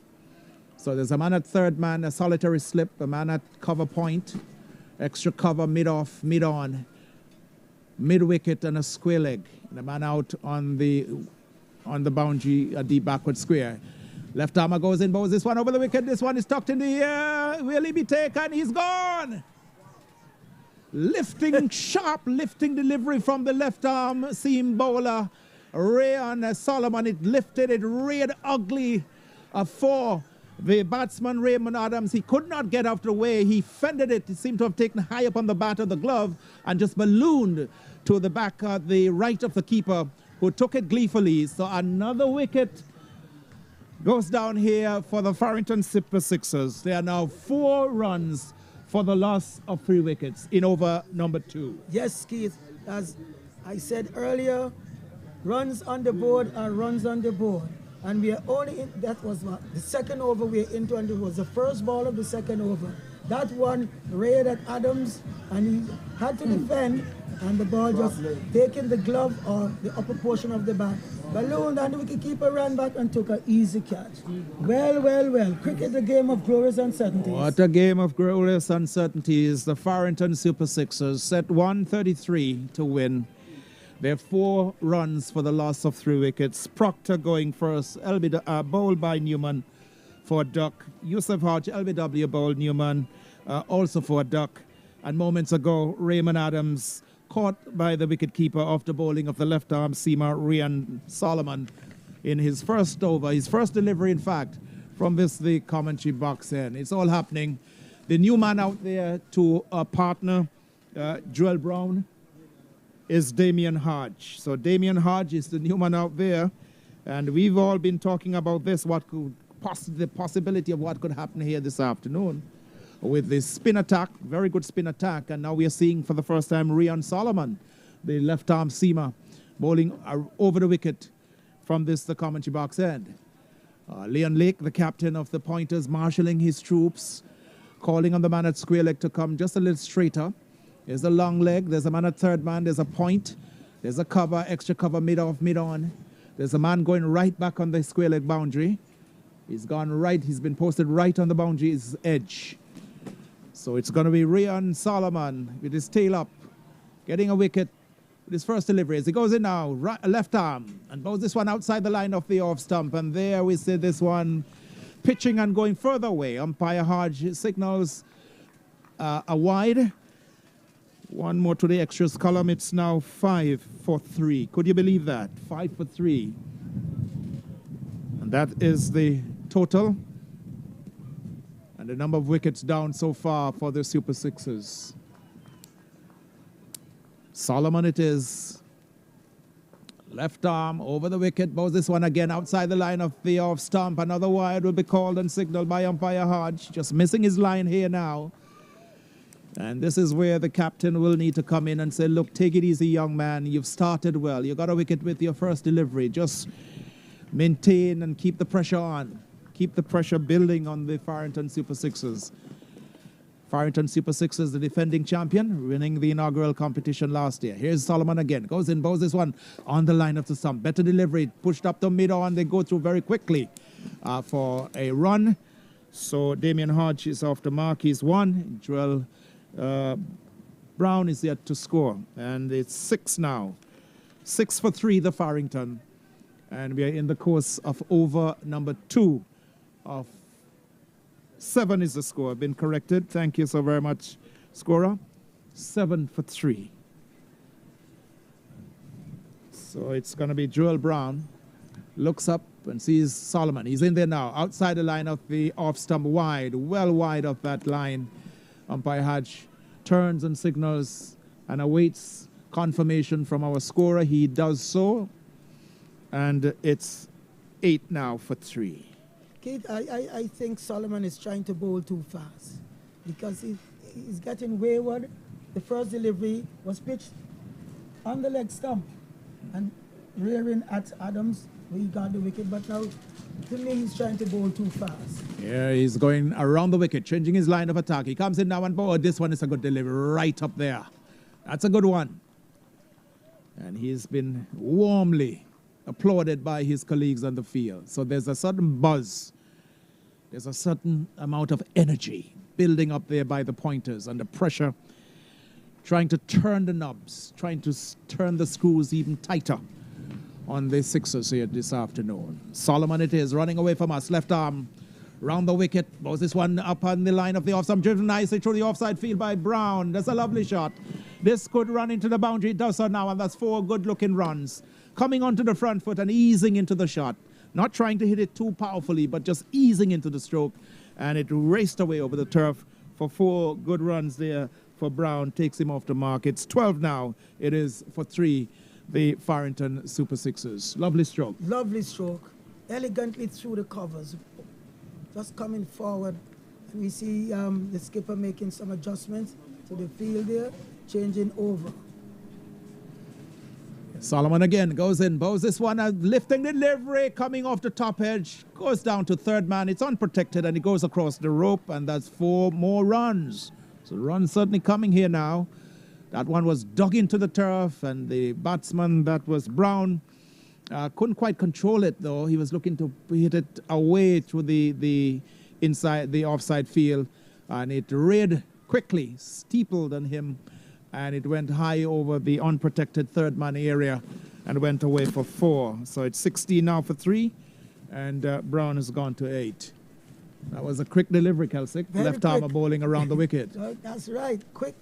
So there's a man at third man, a solitary slip, a man at cover point, extra cover mid-off, mid-on, mid-wicket, and a square leg. And a man out on the boundary, a deep backward square. Left armer goes in, bows this one over the wicket. This one is tucked in the air. Will he be taken? He's gone. Lifting, sharp lifting delivery from the left arm seam bowler, Rion Solomon. It lifted, it reared ugly for the batsman Raymond Adams. He could not get out of the way. He fended it. It seemed to have taken high up on the bat of the glove and just ballooned to the back, the right of the keeper, who took it gleefully. So another wicket goes down here for the Farrington Super Sixers. They are now 4 runs for the loss of 3 wickets in over number 2. Yes, Keith, as I said earlier, runs on the board are runs on the board. And we are only in, that was what, the second over we're into, and it was the first ball of the second over. That one raided at Adams, and he had to defend, and the ball just taking the glove or the upper portion of the bat, ballooned, and the wicketkeeper ran back and took an easy catch. Well, well, well. Cricket, a game of glorious uncertainties. What a game of glorious uncertainties. The Farrington Super Sixers set 133 to win. They're 4 runs for the loss of 3 wickets. Proctor going first, bowled by Newman for a duck. Yusuf Hodge, LBW bowled Newman, also for a duck. And moments ago, Raymond Adams caught by the wicketkeeper after bowling of the left-arm seamer Rion Solomon in his first over, his first delivery, in fact, from this, the commentary box end. It's all happening. The new man out there to a partner, Joel Brown, is Damien Hodge. So Damien Hodge is the new man out there, and we've all been talking about this, what could the possibility of what could happen here this afternoon with the spin attack, very good spin attack, and now we are seeing for the first time Rion Solomon, the left-arm seamer, bowling over the wicket from this, the commentary box end. Leon Lake, the captain of the Pointers, marshalling his troops, calling on the man at square leg to come just a little straighter. There's a long leg, there's a man at third man, there's a point, There's a cover, extra cover, mid-off, mid-on. There's a man going right back on the square leg boundary. He's gone right. He's been posted right on the boundary's edge. So it's going to be Rian Solomon with his tail up, getting a wicket with his first delivery. As he goes in now, right, left arm, and bows this one outside the line of the off stump. And there we see this one pitching and going further away. Umpire Hodge signals a wide. One more to the extras column. It's now 5 for 3. Could you believe that? 5 for 3. And that is the total. And the number of wickets down so far for the Super Sixers. Solomon it is. Left arm over the wicket. Bows this one again outside the line of the off stump. Another wide will be called and signaled by umpire Hodge. Just missing his line here now. And this is where the captain will need to come in and say, look, take it easy, young man. You've started well. You got a wicket with your first delivery. Just maintain and keep the pressure on. Keep the pressure building on the Farrington Super Sixers. Farrington Super Sixers, the defending champion, winning the inaugural competition last year. Here's Solomon again. Goes in, bows this one on the line of the stump. Better delivery. Pushed up to mid-on. They go through very quickly for a run. So Damien Hodge is off the mark. He's one. Joel Brown is yet to score. And it's 6 now. 6 for 3, the Farrington. And we are in the course of over number 2 of 7 is the score. Been corrected. Thank you so very much, scorer. 7 for 3. So it's going to be Joel Brown. Looks up and sees Solomon. He's in there now, outside the line of the off stump, wide, well wide of that line. Umpire Hodge turns and signals and awaits confirmation from our scorer. He does so. And it's 8 now for 3. Keith, I think Solomon is trying to bowl too fast because he's getting wayward. The first delivery was pitched on the leg stump and rearing at Adams, where he got the wicket. But now, to me, he's trying to bowl too fast. Yeah, he's going around the wicket, changing his line of attack. He comes in now and bowl. This one is a good delivery right up there. That's a good one. And he's been warmly applauded by his colleagues on the field. So there's a certain buzz. There's a certain amount of energy building up there by the pointers under pressure, trying to turn the knobs, trying to turn the screws even tighter on the Sixers here this afternoon. Solomon it is, running away from us. Left arm round the wicket. Bows this one up on the line of the off stump, driven nicely through the offside field by Brown. That's a lovely shot. This could run into the boundary. It does so now, and that's 4 good-looking runs. Coming onto the front foot and easing into the shot. Not trying to hit it too powerfully, but just easing into the stroke. And it raced away over the turf for 4 good runs there for Brown. Takes him off the mark. It's 12 now. It is for 3, the Farrington Super Sixers. Lovely stroke. Lovely stroke. Elegantly through the covers. Just coming forward. And we see the skipper making some adjustments to the field there, changing over. Solomon again goes in, bows this one, lifting delivery, coming off the top edge, goes down to third man. It's unprotected, and he goes across the rope, and that's 4 more runs. So runs certainly coming here now. That one was dug into the turf, and the batsman, that was Brown, couldn't quite control it, though. He was looking to hit it away through the inside, the offside field, and it reared quickly, steepled on him, and it went high over the unprotected third man area and went away for 4. So it's 16 now for 3, and Brown has gone to 8. That was a quick delivery, Kelsick. Left arm bowling around the wicket. That's right, quick.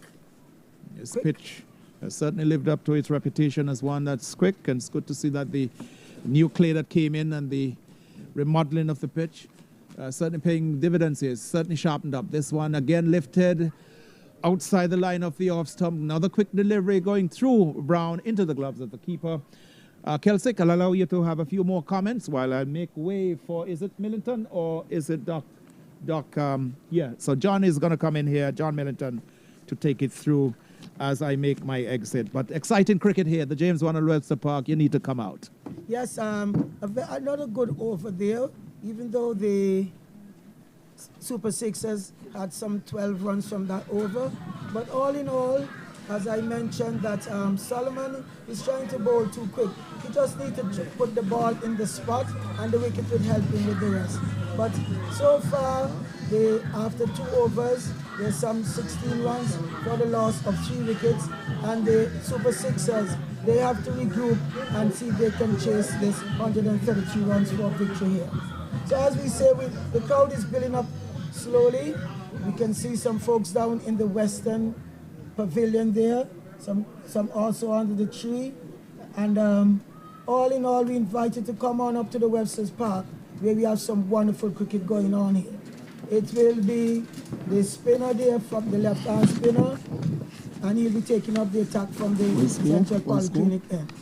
His pitch has certainly lived up to its reputation as one that's quick, and it's good to see that the new clay that came in and the remodeling of the pitch certainly paying dividends here. It's certainly sharpened up. This one again lifted outside the line of the off stump. Another quick delivery going through Brown into the gloves of the keeper. Kelsick, I'll allow you to have a few more comments while I make way for, is it Millington or is it Doc? Yeah, so John is going to come in here, John Millington, to take it through as I make my exit. But exciting cricket here, the James Ronald Webster Park. You need to come out. Yes, another good over there, even though the Super Sixers had some 12 runs from that over. But all in all, as I mentioned, that Solomon is trying to bowl too quick. He just needs to put the ball in the spot, and the wicket will help him with the rest. But so far, after 2 overs, there's some 16 runs for the loss of 3 wickets, and the Super Sixers, they have to regroup and see if they can chase this 133 runs for victory here. So as we say, the crowd is building up slowly. We can see some folks down in the Western Pavilion there, some also under the tree. And all in all, we invite you to come on up to the Webster's Park, where we have some wonderful cricket going on here. It will be the spinner there from the left-hand spinner, and he'll be taking up the attack from the Central Polyclinic end.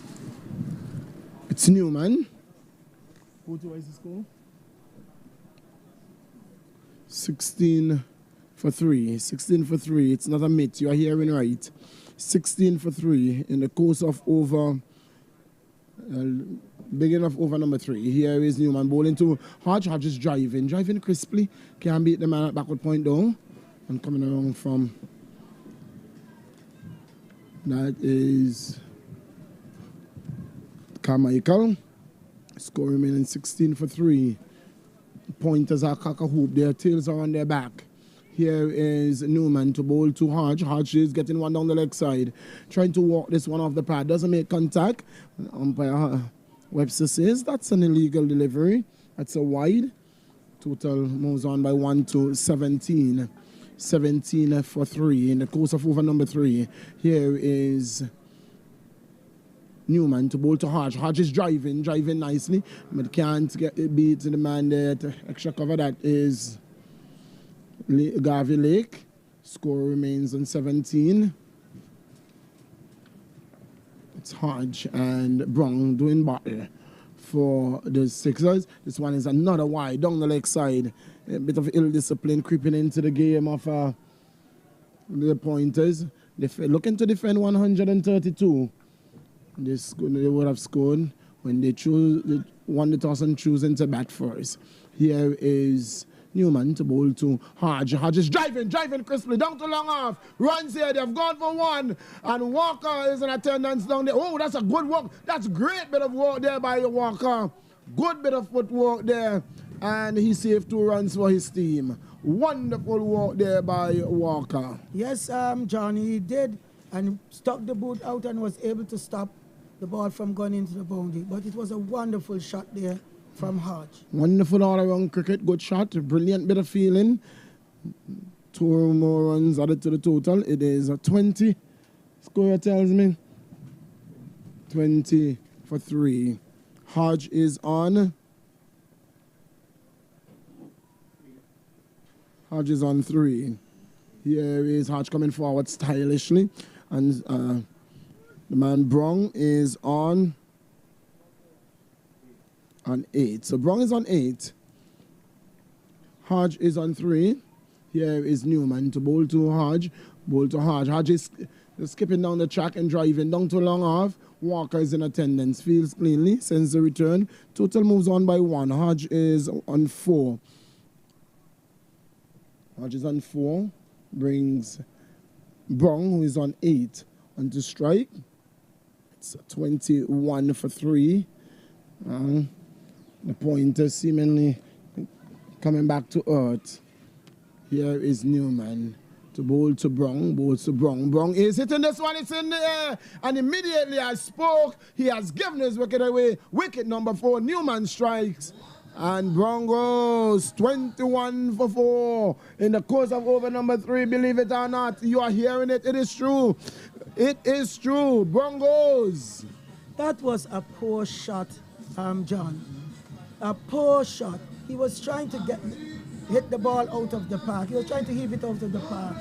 It's Newman. What is the score? 16 for 3. 16 for 3. It's not a myth. You are hearing right. 16 for 3 in the course of over. Beginning of over number 3. Here is Newman bowling to Hodge. Hodge is driving crisply. Can't beat the man at backward point though. And coming around from. That is Carmichael. Score remaining 16 for 3. Pointers are cock-a-hoop. Their tails are on their back. Here is Newman to bowl to Hodge. Hodge is getting one down the leg side. Trying to walk this one off the pad. Doesn't make contact. Umpire Webster says that's an illegal delivery. That's a wide. Total moves on by 1 to 17. 17 for 3 in the course of over number 3. Here is Newman to bowl to Hodge. Hodge is driving nicely, but can't beat the man there to extra cover. That is Garvey Lake. Score remains on 17. It's Hodge and Brown doing battle for the Sixers. This one is another wide down the leg side. A bit of ill discipline creeping into the game of the Pointers. Looking to defend 132. They would have scored when they won the toss and choosing to bat first. Here is Newman to bowl to Hodge. Hodge is driving crisply down to long off. Runs here, they've gone for 1. And Walker is in attendance down there. Oh, that's a good walk. That's a great bit of work there by Walker. Good bit of footwork there. And he saved 2 runs for his team. Wonderful work there by Walker. Yes, John, he did. And stuck the boot out and was able to stop the ball from going into the boundary. But it was a wonderful shot there from Hodge. Wonderful all-around cricket, good shot, brilliant bit of feeling. 2 more runs added to the total. It is a 20. Score tells me 20 for 3. Hodge is on. Hodge is on 3. Here is Hodge coming forward stylishly, and the man Brown is on 8. So Brown is on 8. Hodge is on 3. Here is Newman to bowl to Hodge. Hodge is skipping down the track and driving down to long off. Walker is in attendance. Fields cleanly. Sends the return. Total moves on by 1. Hodge is on 4. Hodge is on 4. Brings Brown, who is on 8, onto strike. It's 21 for 3. The Pointers seemingly coming back to earth. Here is Newman to bowl to Brown. Brown is hitting this one. It's in the air. And immediately I spoke. He has given his wicket away. Wicket number 4. Newman strikes. And Brown goes 21 for 4 in the course of over number 3. Believe it or not, you are hearing it. It is true. It is true. Brown goes. That was a poor shot, John. A poor shot. He was trying to hit the ball out of the park. He was trying to heave it out of the park.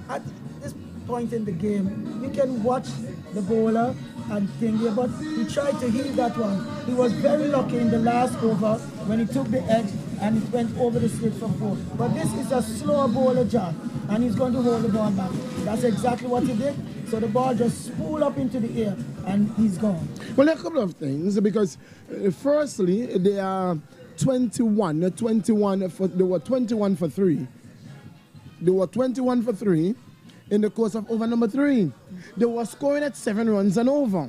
At this point in the game, you can watch the bowler and thingy, but he tried to heave that one. He was very lucky in the last over when he took the edge and it went over the slit for 4. But this is a slower bowler, John, and he's going to hold the ball back. That's exactly what he did. So the ball just spooled up into the air and he's gone. Well, there are a couple of things, because firstly, they are 21 for 3. They were 21 for 3. in the course of over number 3. They were scoring at 7 runs and over.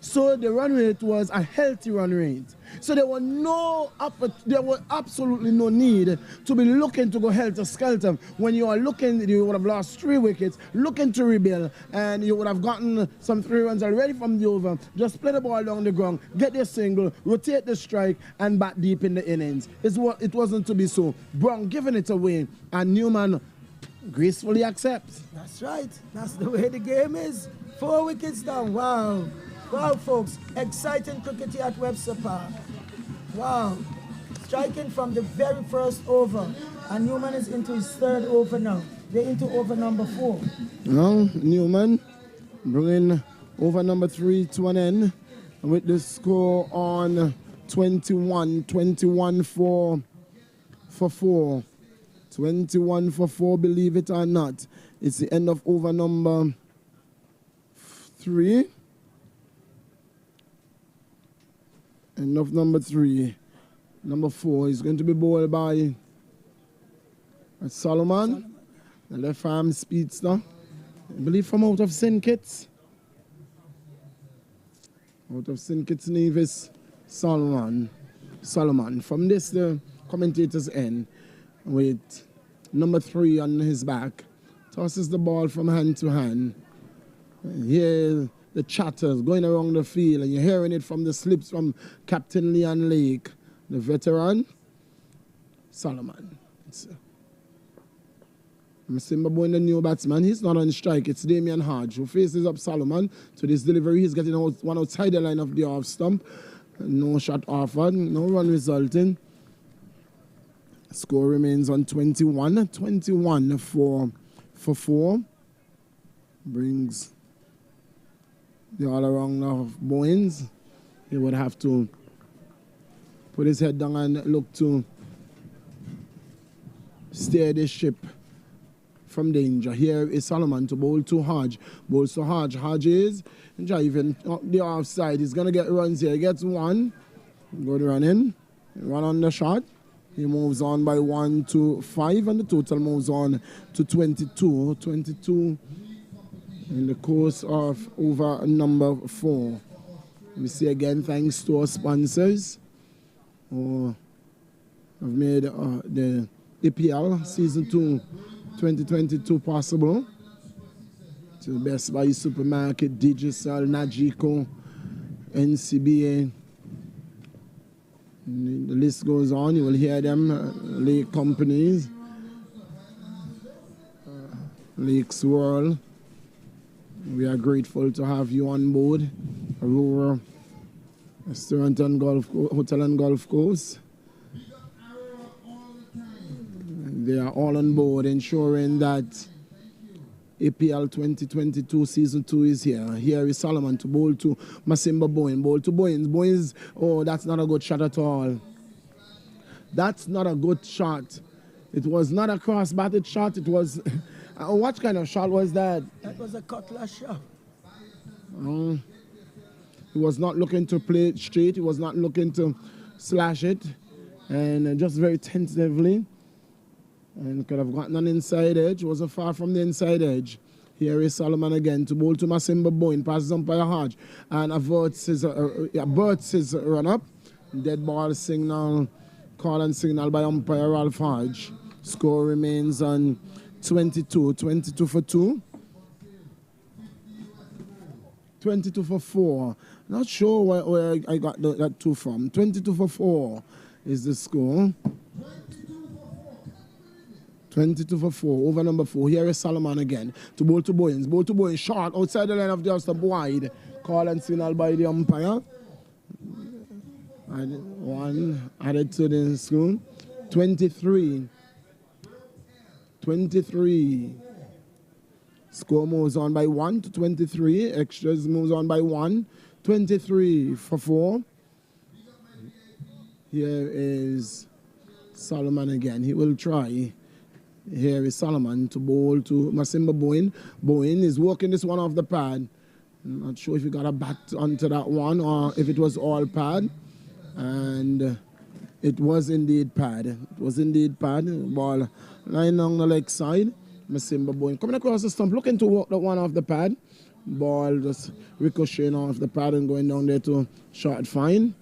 So the run rate was a healthy run rate. So there was absolutely no need to be looking to go helter-skelter. When you are looking, you would have lost 3 wickets, looking to rebuild, and you would have gotten some 3 runs already from the over. Just play the ball down the ground, get the single, rotate the strike, and bat deep in the innings. It wasn't to be so. Brown giving it away, and Newman gracefully accepts. That's right. That's the way the game is. 4 wickets down. Wow. Wow, folks. Exciting cricket here at Webster Park. Wow. Striking from the very first over. And Newman is into his 3rd over now. They're into over number 4. Now, Newman bringing over number 3 to an end with the score on 21 for 4. 21 for 4, believe it or not. It's the end of over number 3. End of number 3. Number 4 is going to be bowled by Solomon, the left arm speedster. I believe from out of St. Kitts. Out of St. Kitts Nevis, Solomon. From this, the commentator's end with number 3 on his back. Tosses the ball from hand to hand. Here, the chatters going around the field, and you're hearing it from the slips from Captain Leon Lake, the veteran, Solomon. Masimba Boyne, the new batsman, he's not on strike. It's Damian Hodge who faces up Solomon. To this delivery, he's getting one outside the line of the off stump. No shot offered, no run resulting. Score remains on 21 for 4. Brings the all-around of Bowens. He would have to put his head down and look to steer this ship from danger. Here is Solomon to bowl to Hodge. Bowls to Hodge. Hodge is driving up the offside. He's going to get runs here. He gets 1. Good running. Run on the shot. He moves on by 1 to 5, and the total moves on to 22. 22 in the course of over number 4. We see again, thanks to our sponsors who have made the APL Season 2 2022 possible. To Best Buy Supermarket, Digicel, Najiko, NCBA. The list goes on. You will hear them, Lake Companies, Lakes World. We are grateful to have you on board. Aurora Restaurant and Hotel and Golf Course. They are all on board, ensuring that APL 2022 Season 2 is here. Here is Solomon to bowl to Masimba Boyne. Bowl to Boynes. Boynes, oh, that's not a good shot at all. That's not a good shot. It was not a cross-batted shot. It was... what kind of shot was that? That was a cutlass shot. He was not looking to play it straight. He was not looking to slash it. And just very tentatively. And could have gotten an inside edge. Wasn't far from the inside edge. Here is Solomon again to bowl to Masimba Boyne. Passes umpire Hodge. And averts his run-up. Dead ball signal. Call and signal by umpire Ralph Hodge. Score remains on 22 for 2. 22 for 4. Not sure where I got that 2 from. 22 for 4 is the score. 22 for 4. Over number 4. Here is Solomon again. To bowl to Boyens. Bowl to Boyens. Short outside the line of the stump wide. Call and signal by the umpire. One added to the score. 23. Score moves on by 1 to 23. Extras moves on by 1. 23 for 4. Here is Solomon again. He will try. Here is Solomon to bowl to Masimba Boyne. Boyne is working this one off the pad. I'm not sure if he got a bat onto that one or if it was all pad. And it was indeed pad. It was indeed pad. Ball lying on the leg side. Masimba Bowen coming across the stump, looking to walk that one off the pad. Ball just ricocheting off the pad and going down there to short fine,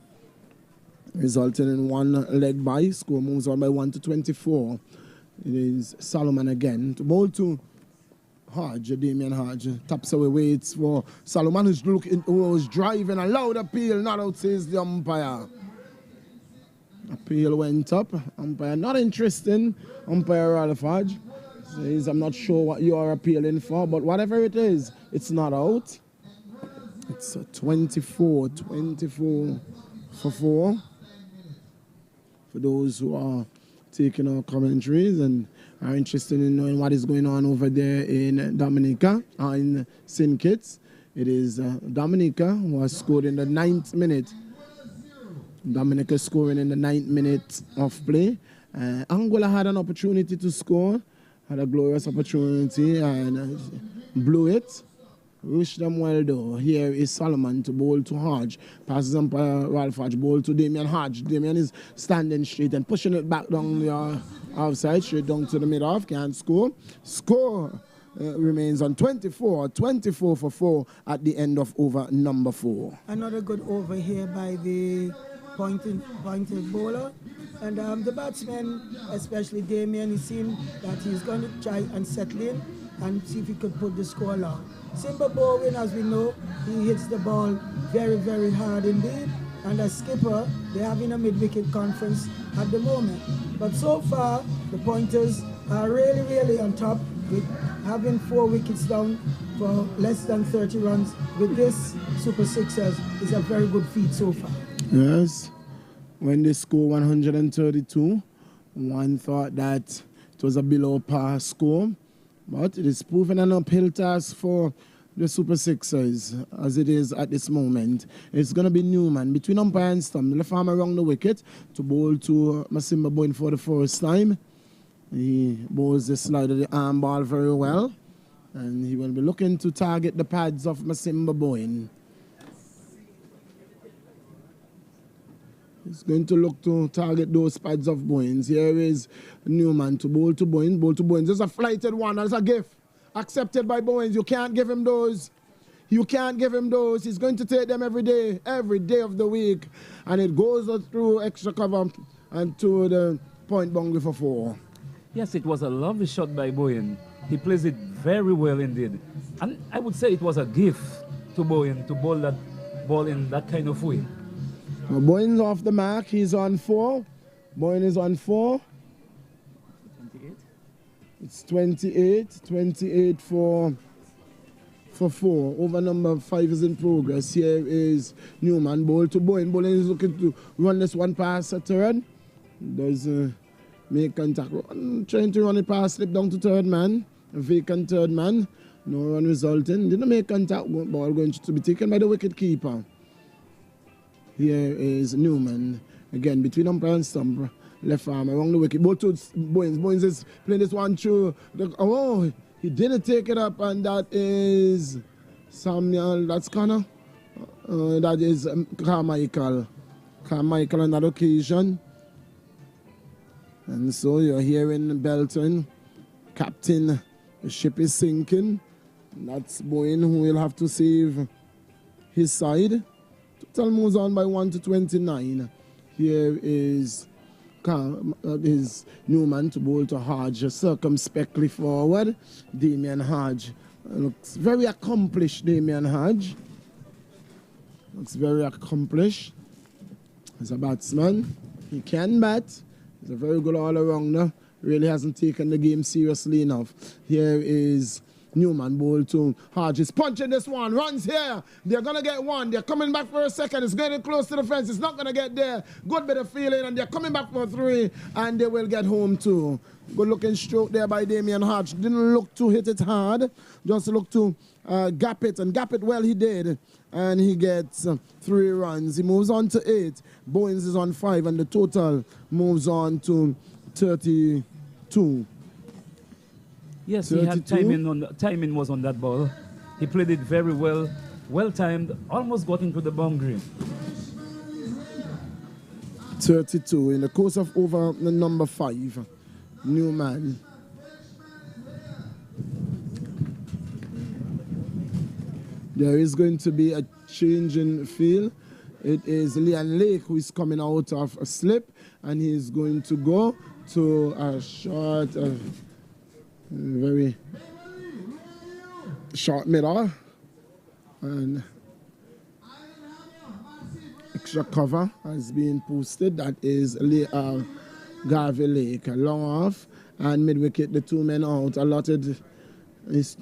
resulting in one leg by. Score moves on by 1-24. It is Solomon again to bowl to Hodge, Damien Hodge. Taps away, waits for Solomon, who was driving a loud appeal. Not out, says the umpire. Appeal went up. Umpire not interested. Umpire Ralph Hodge says, I'm not sure what you are appealing for, but whatever it is, it's not out. It's 24 for 4. For those who are taking our commentaries and are interested in knowing what is going on over there in Dominica, in St. Kitts, it is Dominica who has scored in the 9th minute. Dominica scoring in the 9th minute of play. Anguilla had an opportunity to score, had a glorious opportunity and blew it. Wish them well though. Here is Solomon to bowl to Hodge. Passes umpire Ralph Hodge, bowl to Damien Hodge. Damien is standing straight and pushing it back down the outside, straight down to the mid-off. Can't score. Score remains on 24 for 4 at the end of over number 4. Another good over here by the pointed bowler. And the batsman, especially Damien, he seemed that he's going to try and settle in and see if he could put the score along. Simba Bowen, as we know, he hits the ball very, very hard indeed. And as skipper, they're having a mid-wicket conference at the moment. But so far, the pointers are really, really on top with having 4 wickets down for less than 30 runs. With this Super Sixers is a very good feat so far. Yes. When they score 132, one thought that it was a below par score. But it is proven an uphill task for the Super Sixers as it is at this moment. It's going to be Newman between umpire and stump. The left arm around the wicket to bowl to Masimba Bowen for the first time. He bowls the slide of the arm ball very well. And he will be looking to target the pads of Masimba Bowen. He's going to look to target those pads of Bowens. Here is Newman to bowl to Bowens. Bowl to Bowens. There's a flighted one. There's a gift accepted by Bowens. You can't give him those. You can't give him those. He's going to take them every day of the week. And it goes through extra cover and to the point boundary for 4. Yes, it was a lovely shot by Bowen. He plays it very well indeed. And I would say it was a gift to Bowen to bowl that ball in that kind of way. Well, Bowen's off the mark. He's on 4. Bowen is on 4. 28. It's 28 for 4. Over number 5 is in progress. Here is Newman. Bowl to Bowen. Bowen is looking to run this one past a third. Does make contact. Trying to run it past, slip down to third man. A vacant third man. No run resulting. Didn't make contact. Ball going to be taken by the wicket keeper. Here is Newman. Again, between umpire and stump. Left arm around the wicket. Ball to Bowens. Bowens is playing this one through. He didn't take it up, and that is Samuel. That's Connor. That is Carmichael. Carmichael on that occasion. And so you're hearing Belton. Captain, the ship is sinking. That's Bowen who will have to save his side. Total moves on by 1-29. Here is Newman to bowl to Hodge circumspectly forward. Damien Hodge looks very accomplished. Damien Hodge looks very accomplished as a batsman. He can bat. He's a very good all-arounder. Really hasn't taken the game seriously enough. Here is Newman, bowl to Hodge. He's punching this one. Runs here. They're going to get one. They're coming back for a second. It's getting close to the fence. It's not going to get there. Good bit of feeling. And they're coming back for 3. And they will get home too. Good looking stroke there by Damien Hodge. Didn't look to hit it hard. Just look to gap it. And gap it well he did. And he gets 3 runs. He moves on to 8. Bowens is on 5. And the total moves on to 32. Yes, 32? he had timing was on that ball. He played it very well, well-timed, almost got into the boundary. 32 in the course of over the number 5. Newman. 32 in the course of over the number 5. There is going to be a change in field. It is Leon Lake who is coming out of a slip, and he is going to go to a short, very short middle, and extra cover has been posted. That is Garvey Lake, long off, and mid wicket, the two men out. Allotted is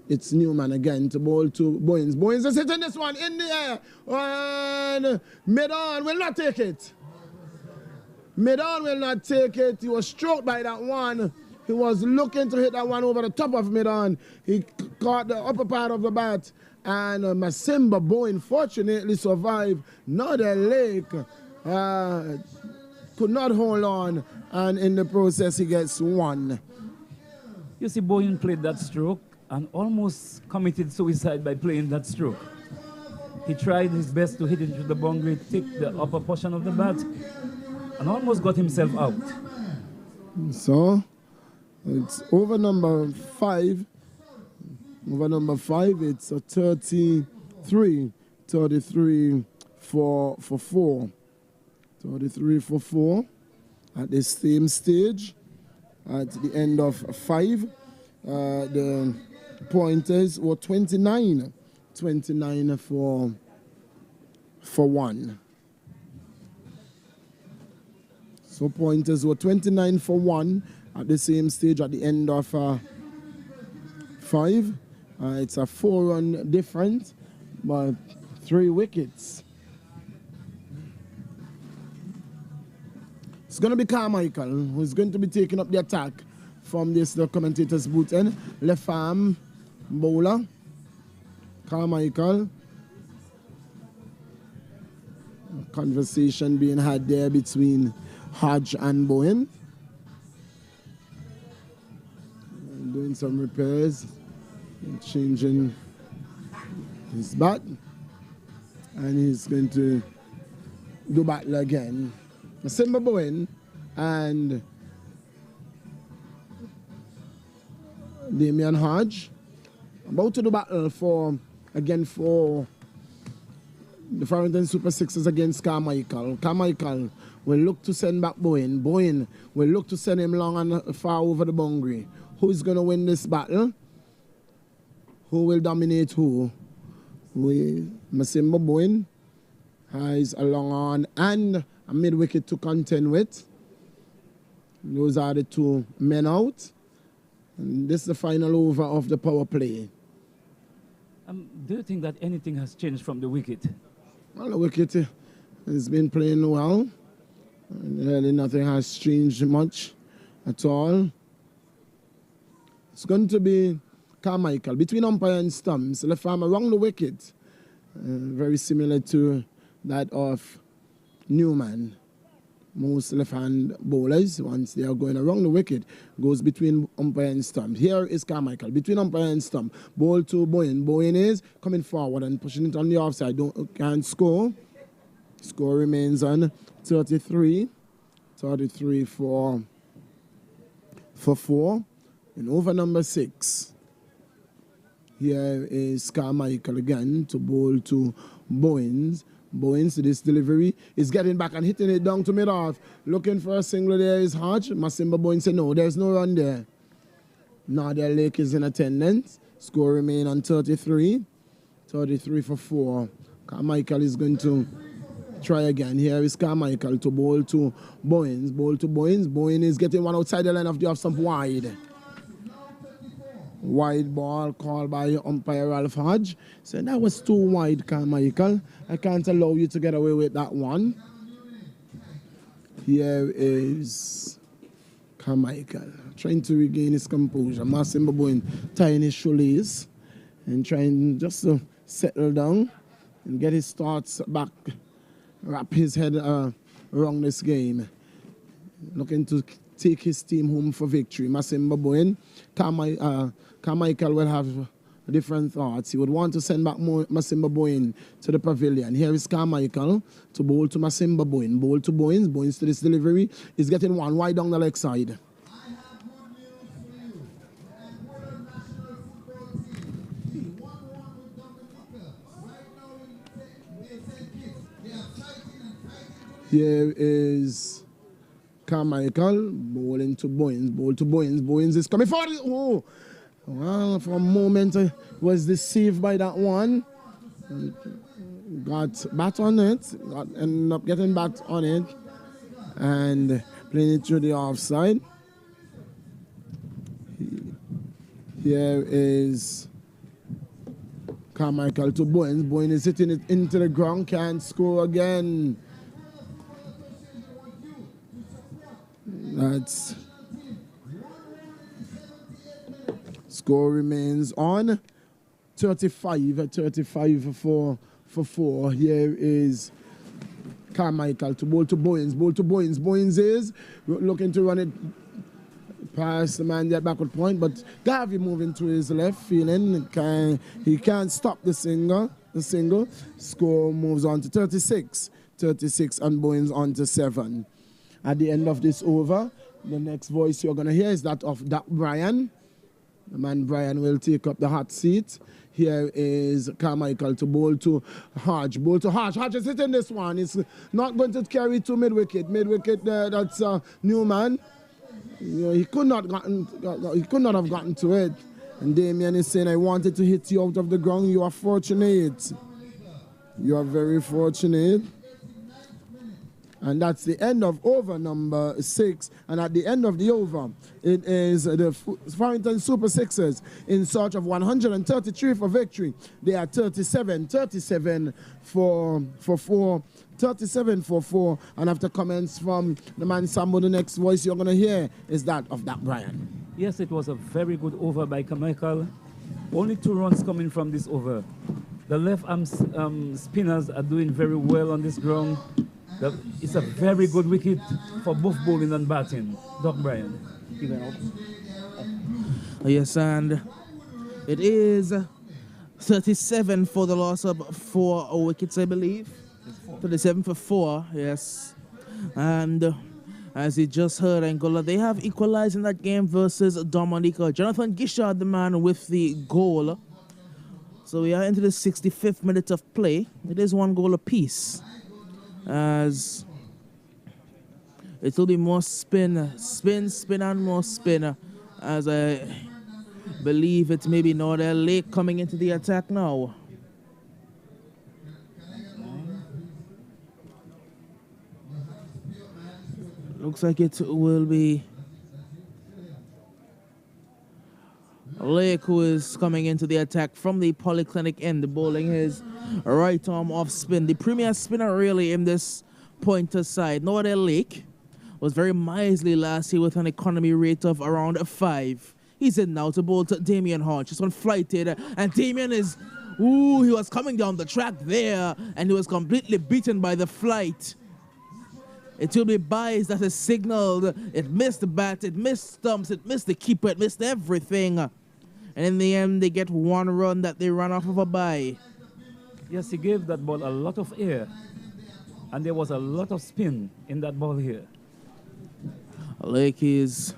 it's Newman again to bowl to Bowens. Bowens is hitting this one in the air, and mid-on will not take it. Mid-on will not take it. He was stroked by that one. He was looking to hit that one over the top of mid-on. He caught the upper part of the bat, and Masimba Bowen fortunately survived. Northern Lake could not hold on, and in the process he gets one. You see, Bowen played that stroke and almost committed suicide by playing that stroke. He tried his best to hit it to the boundary, take the upper portion of the bat, and almost got himself out. So, it's over number 5. Over number 5, it's a 33 for 4. 33 for 4 at the same stage. At the end of 5, the pointers were 29 for 1. So pointers were 29 for 1 at the same stage at the end of 5. It's a 4-run difference, but 3 wickets. It's going to be Carmichael who's going to be taking up the attack from the commentator's booth end. Left arm bowler, Carmichael. Conversation being had there between Hodge and Bowen. Doing some repairs, changing his bat, and he's going to do battle again. Simba Bowen and Damian Hodge about to do battle for the Farrington Super Sixers against Carmichael. Carmichael will look to send back Bowen. Bowen will look to send him long and far over the boundary. Who's going to win this battle? Who will dominate who? Masimba Bowen has a long on and a mid-wicket to contend with. Those are the two men out. And this is the final over of the power play. Do you think that anything has changed from the wicket? Well, the wicket has been playing well. Really nothing has changed much at all. It's going to be Carmichael between umpire and stumps. Left arm around the wicket. Very similar to that of Newman. Most left-hand bowlers, once they are going around the wicket, goes between umpire and stump. Here is Carmichael, between umpire and stump. Ball to Bowen. Bowen is coming forward and pushing it on the offside. Can't score. Score remains on 33. 33 for 4. And over number 6. Here is Carmichael again to bowl to Bowens. Bowens, this delivery is getting back and hitting it down to mid-off. Looking for a single there is Hodge. Masimba Bowens said no, there's no run there. Nadia Lake is in attendance. Score remain on 33. 33 for 4. Carmichael is going to try again. Here is Carmichael to bowl to Bowens. Bowl to Bowens. Bowens is getting one outside the line of the off stump wide. Wide ball called by umpire Ralph Hodge. So that was too wide, Carmichael. I can't allow you to get away with that one. Here is Carmichael trying to regain his composure. Masimba Bowen tying his shoelace and trying just to settle down and get his thoughts back, wrap his head around this game. Looking to take his team home for victory. Masimba Bowen, Carmichael will have different thoughts. He would want to send back Masimba Bowen to the pavilion. Here is Carmichael to bowl to Masimba Bowen. Bowl to Bowens. Bowens to this delivery. He's getting one wide down the leg side. Here is Carmichael bowling to Boyens. Ball to Boyens. Boyens is coming forward. Oh, well, for a moment was deceived by that one. Got bat on it. Ended up getting bat on it and playing it through the offside. Here is Carmichael to Boyens. Boyens is hitting it into the ground. Can't score again. That's score remains on 35 for 4. Here is Carmichael to bowl to Boyens. Boyens is looking to run it past the man at backward point, but Garvey moving to his left, feeling he can't stop the single. Score moves on to 36, and Boyens on to 7. At the end of this over, the next voice you're going to hear is that of Brian. The man Brian will take up the hot seat. Here is Carmichael to bowl to Hodge. Hodge is hitting this one. It's not going to carry to mid-wicket. That's Newman. You know, he could not have gotten to it. And Damien is saying, I wanted to hit you out of the ground. You are fortunate. You are very fortunate. And that's the end of over number 6. And at the end of the over, it is the Farrington Super Sixers in search of 133 for victory. They are 37 for 4. 37 for 4. And after comments from the man Sambo, the next voice you're going to hear is that of that Brian. Yes, it was a very good over by Carmichael. Only 2 runs coming from this over. The left arm spinners are doing very well on this ground. It's a very good wicket for both bowling and batting. Doc Brian. Yes, and it is 37 for the loss of 4 wickets, I believe. 37 for 4, yes. And as you just heard, Anguilla, they have equalized in that game versus Dominica. Jonathan Gishard, the man with the goal. So we are into the 65th minute of play. It is 1 goal apiece. As it will be more spin and more spin, as I believe it may be Nordell Lake coming into the attack now. Looks like it will be Lake who is coming into the attack from the Polyclinic end, bowling his right arm off spin. The premier spinner really in this pointer side. Nordell Lake was very miserly last year with an economy rate of around 5. He's in now to bowl to Damien Hodge. This one flighted, and Damien is, he was coming down the track there, and he was completely beaten by the flight. It will be biased that is signaled. It missed the bat, it missed stumps, it missed the keeper, it missed everything. And in the end, they get 1 run that they run off of a bye. Yes, he gave that ball a lot of air. And there was a lot of spin in that ball here. Lake is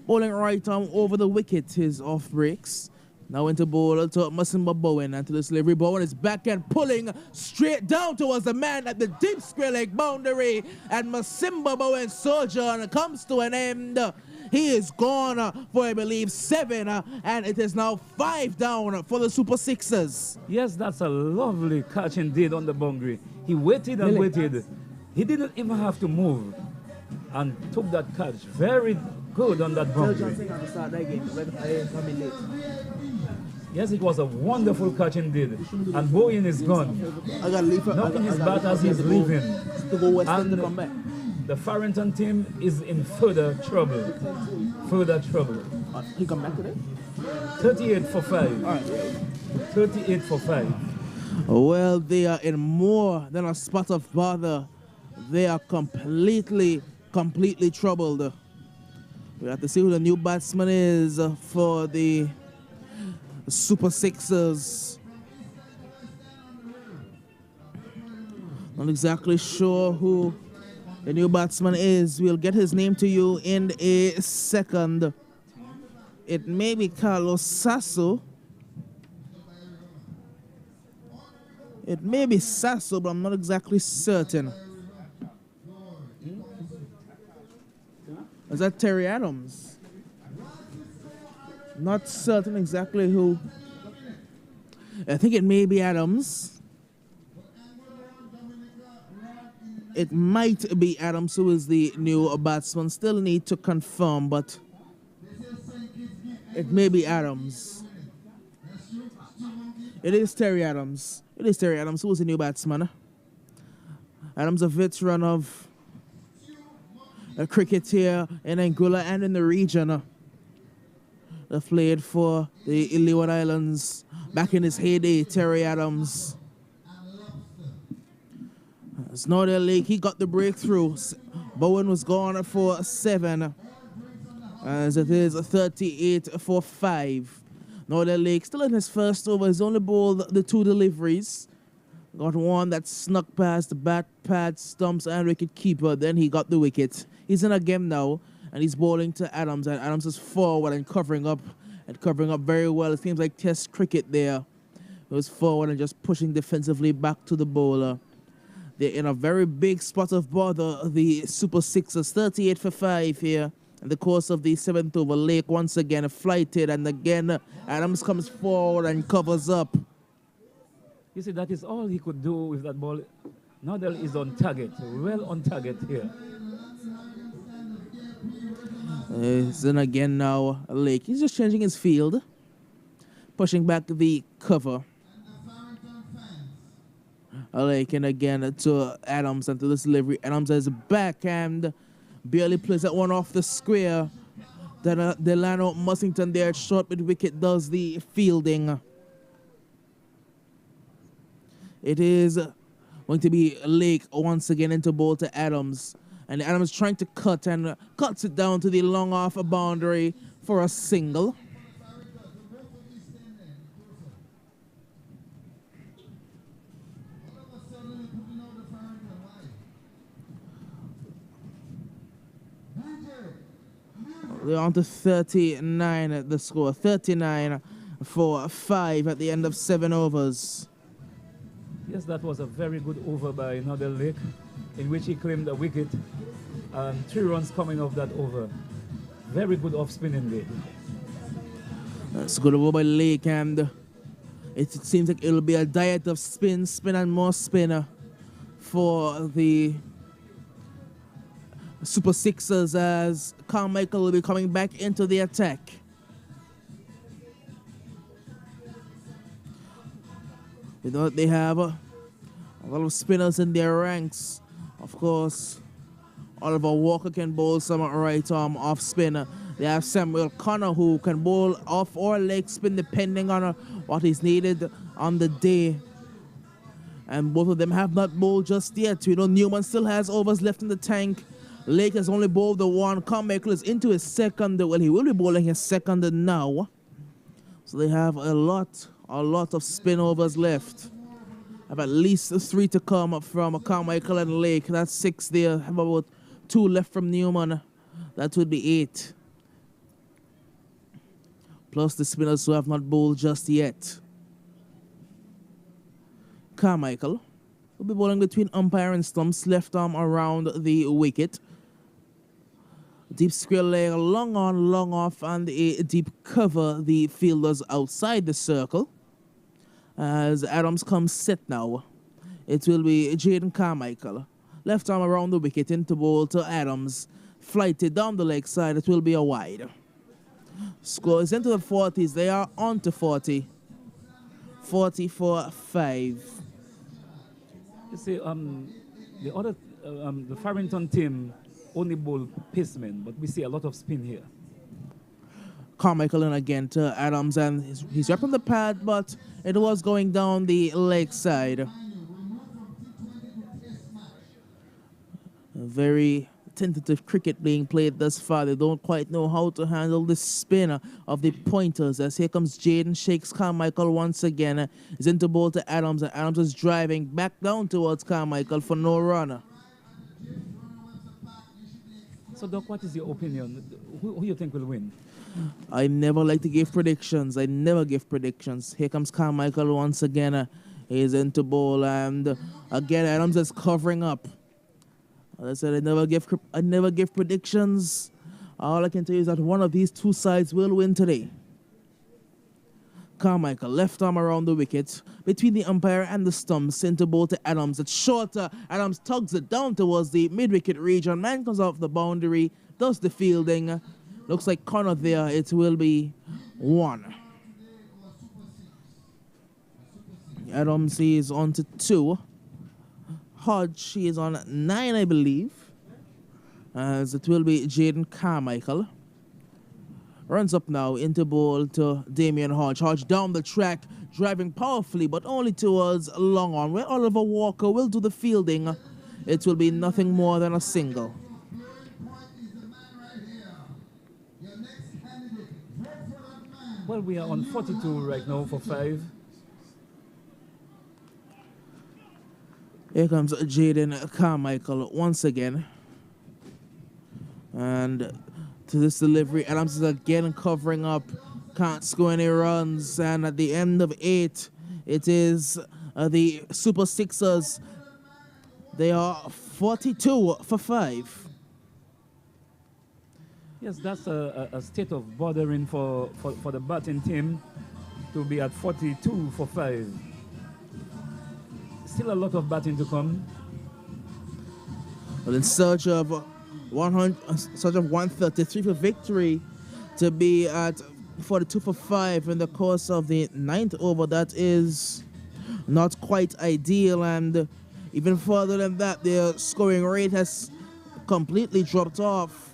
bowling right arm over the wicket, his off breaks. Now into bowl to Masimba Bowen, and to the delivery. Bowen is back and pulling straight down towards the man at the deep square leg boundary. And Masimba Bowen's sojourn comes to an end. He is gone for, I believe, 7, and it is now 5 down for the Super Sixers. Yes, that's a lovely catch indeed on the boundary. He waited and waited. He didn't even have to move and took that catch. Very good on that boundary. Yes, it was a wonderful catch indeed. And Bowen is gone. Knocking his bat as he's leaving. And the Farrington team is in further trouble. He come back today? 38 for 5. All right. 38 for 5. Well, they are in more than a spot of bother. They are completely troubled. We have to see who the new batsman is for the Super Sixers. Not exactly sure who the new batsman is. We'll get his name to you in a second. It may be Carlos Sasso. It may be Sasso, but I'm not exactly certain. Is that Terry Adams? Not certain exactly who. I think it may be Adams. It might be Adams who is the new batsman. Still need to confirm, but it may be Adams. It is Terry Adams. It is Terry Adams who is the new batsman. Adams, a veteran of cricket here in Anguilla and in the region. They played for the Leeward Islands back in his heyday, Terry Adams. Snorri Lake, he got the breakthrough. Bowen was gone for 7. As it is 38 for 5. Snorri Lake still in his first over. He's only bowled the 2 deliveries. Got one that snuck past the bat, pad, stumps, and wicket keeper. Then he got the wicket. He's in a game now, and he's bowling to Adams. And Adams is forward and covering up very well. It seems like Test cricket there. He was forward and just pushing defensively back to the bowler. They're in a very big spot of bother, the Super Sixers, 38 for 5 here. In the course of the 7th over, Lake once again flighted, and again Adams comes forward and covers up. You see, that is all he could do with that ball. Nodell is on target, well on target here. Then again now, Lake. He's just changing his field, pushing back the cover. Lake and again to Adams and to this delivery. Adams has backhand, barely plays that one off the square. Then Delano Mussington there, short mid wicket, does the fielding. It is going to be Lake once again into bowl to Adams. And Adams trying to cut and cuts it down to the long off boundary for a single. They're on to 39 at the score. 39 for 5 at the end of 7 overs. Yes, that was a very good over by Nodell Lake, in which he claimed a wicket and 3 runs coming off that over. Very good off-spin indeed. That's a good over by Lake, and it seems like it'll be a diet of spin, and more spin for the Super Sixers as Carmichael will be coming back into the attack. You know, they have a lot of spinners in their ranks. Of course, Oliver Walker can bowl some right arm off spinner. They have Samuel Connor who can bowl off or leg spin depending on what is needed on the day. And both of them have not bowled just yet. You know, Newman still has overs left in the tank. Lake has only bowled the 1. Carmichael is into his second. Well, he will be bowling his second now. So they have a lot of spin overs left. Have at least 3 to come from Carmichael and Lake. That's 6 there. Have about 2 left from Newman. That would be 8. Plus the spinners who have not bowled just yet. Carmichael will be bowling between umpire and stumps, left arm around the wicket. Deep square leg, long on, long off, and a deep cover the fielders outside the circle. As Adams comes set now, it will be Jaden Carmichael. Left arm around the wicket into bowl to Adams. Flighted down the leg side, it will be a wide. Score is into the 40s, they are on to 40. 40 for 5. You see, the Farrington team only bowl pacemen, but we see a lot of spin here. Carmichael in again to Adams, and he's up on the pad, but it was going down the leg side. A very tentative cricket being played thus far. They don't quite know how to handle the spin of the pointers. As here comes Jaden, shakes Carmichael once again. He's into bowl to Adams, and Adams is driving back down towards Carmichael for no run. So, Doc, what is your opinion? Who you think will win? I never like to give predictions. I never give predictions. Here comes Carmichael once again. He's into bowl, and again Adams is covering up. As I said, I never give predictions, All I can tell you is that one of these two sides will win today. Carmichael, left arm around the wicket, between the umpire and the stumps, into ball to Adams. It's shorter. Adams tugs it down towards the mid-wicket region. Man comes off the boundary, does the fielding. Looks like corner there. It will be 1. Adams is on to 2. Hodge, he is on 9, I believe. As it will be Jaden Carmichael. Runs up now into ball to Damien Hodge. Hodge down the track, driving powerfully, but only towards long on, where Oliver Walker will do the fielding. It will be nothing more than a single. Well, we are on 42 right now for 5. Here comes Jaden Carmichael once again. And to this delivery, Adams is again covering up. Can't score any runs. And at the end of 8, it is the Super Sixers. They are 42 for 5. Yes, that's a state of bothering for the batting team to be at 42 for 5. Still a lot of batting to come. Well, in search of 133 for victory, to be at 42 for 5 in the course of the 9th over, that is not quite ideal. And even further than that, their scoring rate has completely dropped off.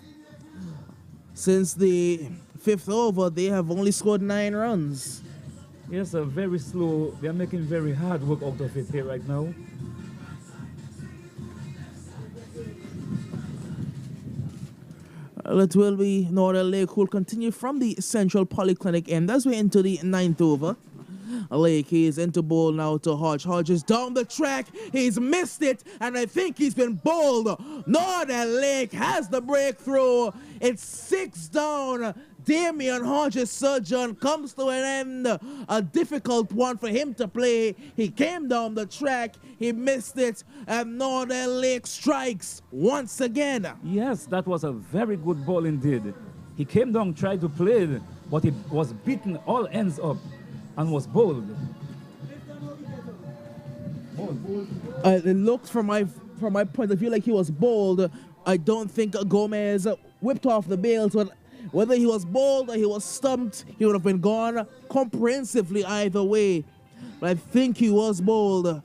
Since the 5th over, they have only scored 9 runs. Yes, very slow. They are making very hard work out of it here right now. It will be Northern Lake who will continue from the Central Polyclinic end as we enter the 9th over. Lake is into ball now to Hodge. Hodge is down the track. He's missed it, and I think he's been bowled. Northern Lake has the breakthrough. It's 6 down. Damien Hodge's surgeon comes to an end. A difficult one for him to play. He came down the track. He missed it, and Northern Lake strikes once again. Yes, that was a very good ball indeed. He came down, tried to play it, but he was beaten all ends up and was bowled. It looked from my point of view like he was bowled. I don't think Gomez whipped off the bails, but whether he was bowled or he was stumped, he would have been gone comprehensively either way. But I think he was bowled.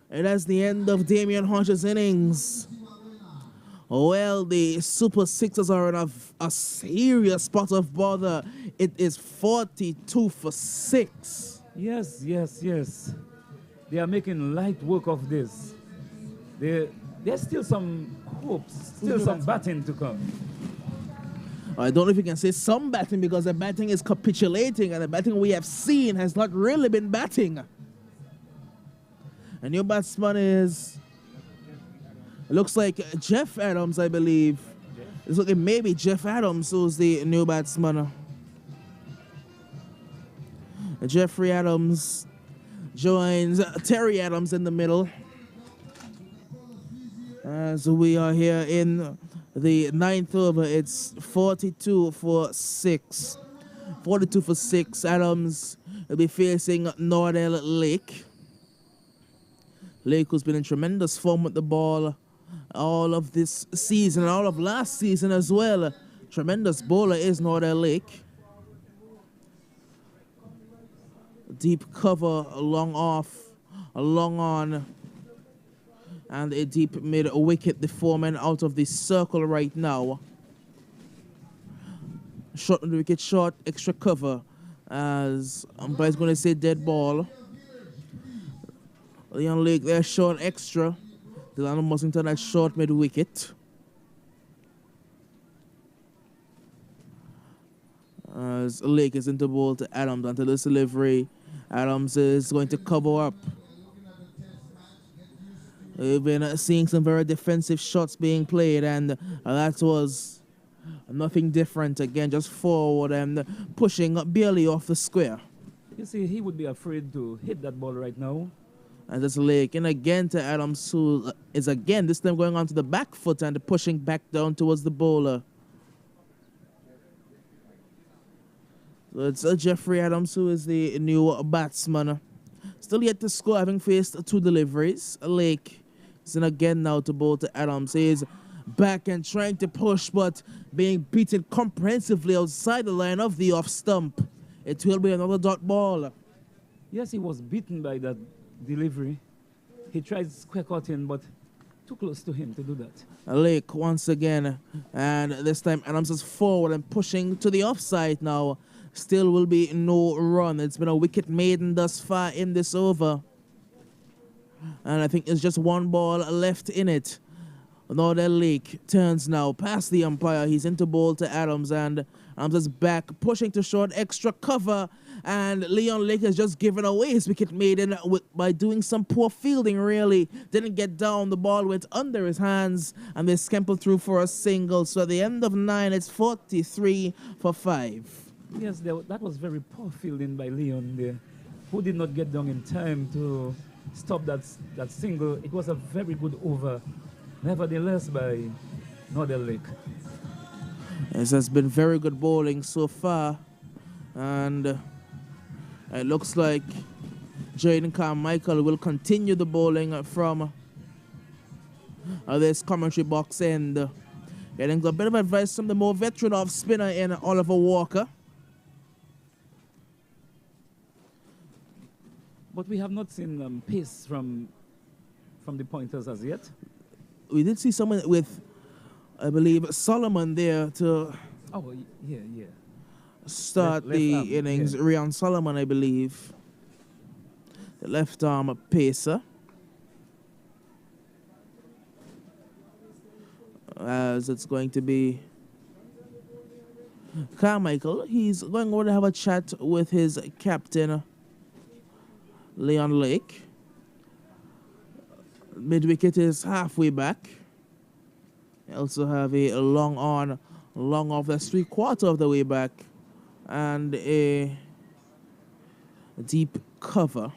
And that's the end of Damien Hodge's innings. Well, the Super Sixers are in a serious spot of bother. It is 42 for 6. Yes, yes, yes. They are making light work of this. There's still some hopes, still some batting to come. I don't know if you can say some batting, because the batting is capitulating, and the batting we have seen has not really been batting. A new batsman is, it looks like Jeff Adams, I believe. It's looking maybe Jeff Adams who's the new batsman. Jeffrey Adams joins Terry Adams in the middle. As we are here in the 9th over, it's 42 for 6. 42 for 6. Adams will be facing Nordell Lake. Lake, who's been in tremendous form with the ball all of this season and all of last season as well. Tremendous bowler is Nordell Lake. Deep cover, long off, a long on, and a deep mid wicket. The 4 men out of the circle right now. Short on the wicket, short, extra cover, as umpire's going to say dead ball. Leon Lake there, short extra. Delano Mussington at short mid wicket. As Lake is into ball to Adams onto this delivery. Adams is going to cover up. We've been seeing some very defensive shots being played, and that was nothing different. Again, just forward and pushing barely off the square. You see, he would be afraid to hit that ball right now. And that's Lake. And again to Adams, who is again this time going on to the back foot and pushing back down towards the bowler. So it's Jeffrey Adams who is the new batsman. Still yet to score, having faced 2 deliveries. Lake is in again now to bowl to Adams. He's back and trying to push, but being beaten comprehensively outside the line of the off stump. It will be another dot ball. Yes, he was beaten by that delivery. He tried square cutting, but too close to him to do that. Lake once again, and this time Adams is forward and pushing to the offside now. Still will be no run. It's been a wicket maiden thus far in this over. And I think there's just 1 ball left in it. Northern Lake turns now past the umpire. He's into bowl to Adams, and Adams is back, pushing to short extra cover. And Leon Lake has just given away his wicket maiden by doing some poor fielding, really. Didn't get down. The ball went under his hands, and they scampered through for a single. So at the end of 9, it's 43 for 5. Yes, that was very poor fielding by Leon there, who did not get down in time to stop that single. It was a very good over, nevertheless, by Northern Lake. This has been very good bowling so far, and it looks like Jaden Carmichael will continue the bowling from this commentary box end. Getting a bit of advice from the more veteran off spinner in Oliver Walker. But we have not seen pace from the pointers as yet. We did see someone with, I believe, Solomon there to Yeah. start Left the arm, innings. yeah. Rian Solomon, I believe. The left arm pacer. As it's going to be Carmichael. He's going over to have a chat with his captain, Leon Lake. Mid-wicket is halfway back. You also have a long on, long off. That's 3/4 of the way back. And a deep cover.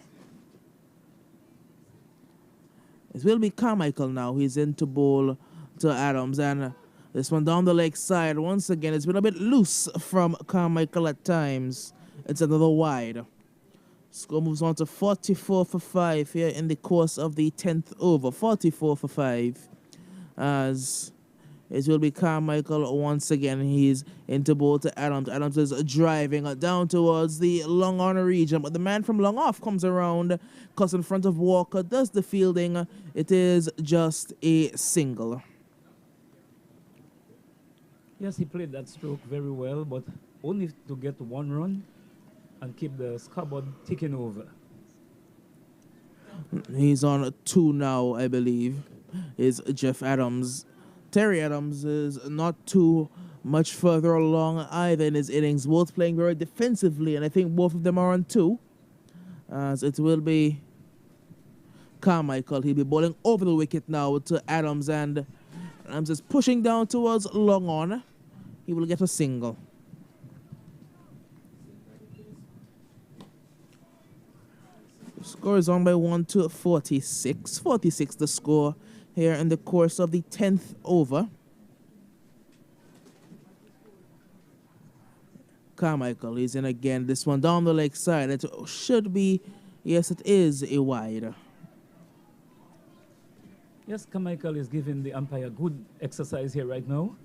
It will be Carmichael now. He's into bowl to Adams. And this one down the leg side. Once again, it's been a bit loose from Carmichael at times. It's another wide. Score moves on to 44 for 5 here in the course of the 10th over. 44 for 5. As it will be Carmichael once again. He's into bowl to Adams. Adams is driving down towards the long on region. But the man from long off comes around. Cuts in front of Walker. Does the fielding. It is just a single. Yes, he played that stroke very well, but only to get 1 run and keep the scoreboard ticking over. He's on 2 now, I believe, is Jeff Adams. Terry Adams is not too much further along either in his innings, both playing very defensively, and I think both of them are on 2. As it will be Carmichael. He'll be bowling over the wicket now to Adams, and Adams is pushing down towards long on. He will get a single. The score is on by 1 to 46. 46 the score here in the course of the 10th over. Carmichael is in again. This one down the leg side. It should be, yes, it is a wide. Yes, Carmichael is giving the umpire good exercise here right now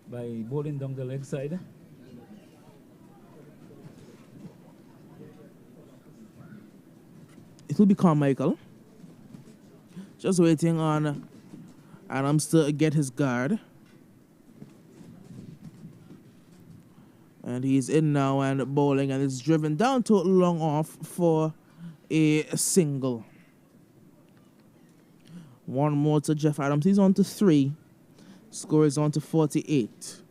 by bowling down the leg side. It will be Carmichael. Just waiting on Adams to get his guard. And he's in now and bowling, and it's driven down to long off for a single. 1 more to Jeff Adams. He's on to 3. Score is on to 48.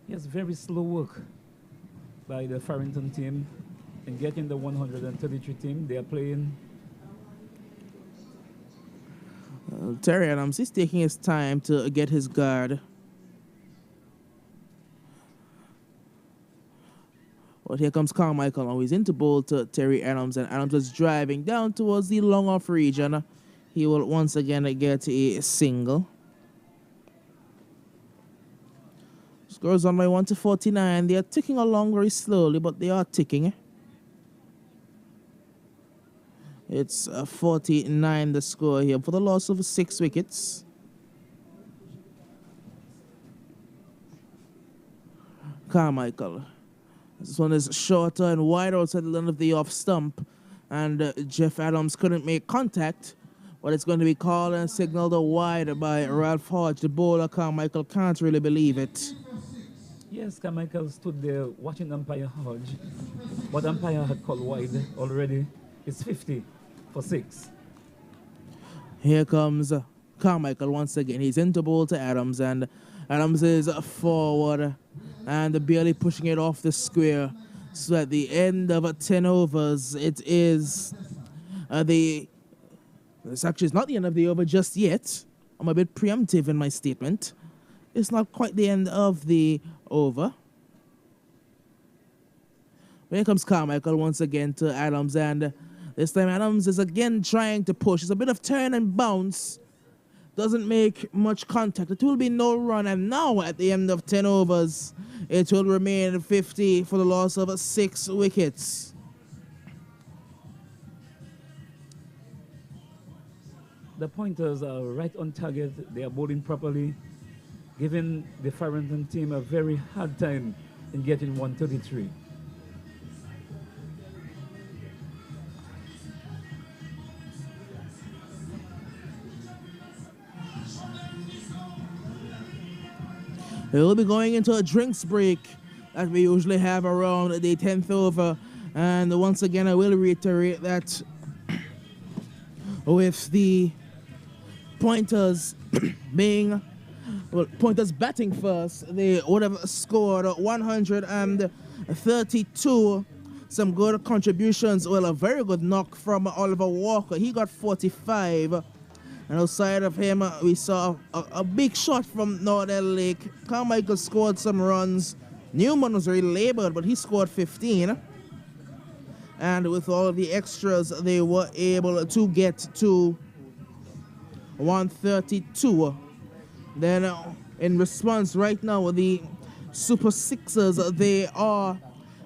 Yes, very slow work by the Farrington team in getting the 133 team. They are playing. Terry Adams, he's taking his time to get his guard. But here comes Carmichael now. He's into bowl to Terry Adams, and Adams is driving down towards the long off region. He will once again get a single. Goes on by 1 to 49. They are ticking along very slowly, but they are ticking. It's 49 the score here for the loss of 6 wickets. Carmichael. This one is shorter and wider outside the end of the off stump. And Jeff Adams couldn't make contact. But it's going to be called and signaled wide by Ralph Hodge. The bowler, Carmichael, can't really believe it. Yes, Carmichael stood there watching umpire Hodge. But umpire had called wide already. It's 50 for 6. Here comes Carmichael once again. He's into bowl to Adams, and Adams is forward and barely pushing it off the square. So at the end of 10 overs, it is it's actually not the end of the over just yet. I'm a bit preemptive in my statement. It's not quite the end of the over. Here comes Carmichael once again to Adams, and this time Adams is again trying to push. It's a bit of turn and bounce. Doesn't make much contact. It will be no run, and now at the end of 10 overs, it will remain 50 for the loss of 6 wickets. The pointers are right on target. They are bowling properly, giving the Farrington team a very hard time in getting 133. We'll be going into a drinks break that we usually have around the 10th over. And once again, I will reiterate that with the pointers pointers batting first, they would have scored 132. Some good contributions. Well, a very good knock from Oliver Walker. He got 45. And outside of him, we saw a big shot from Northern Lake. Carmichael scored some runs. Newman was very labored, but he scored 15. And with all of the extras, they were able to get to 132. Then in response right now, the Super Sixers, they are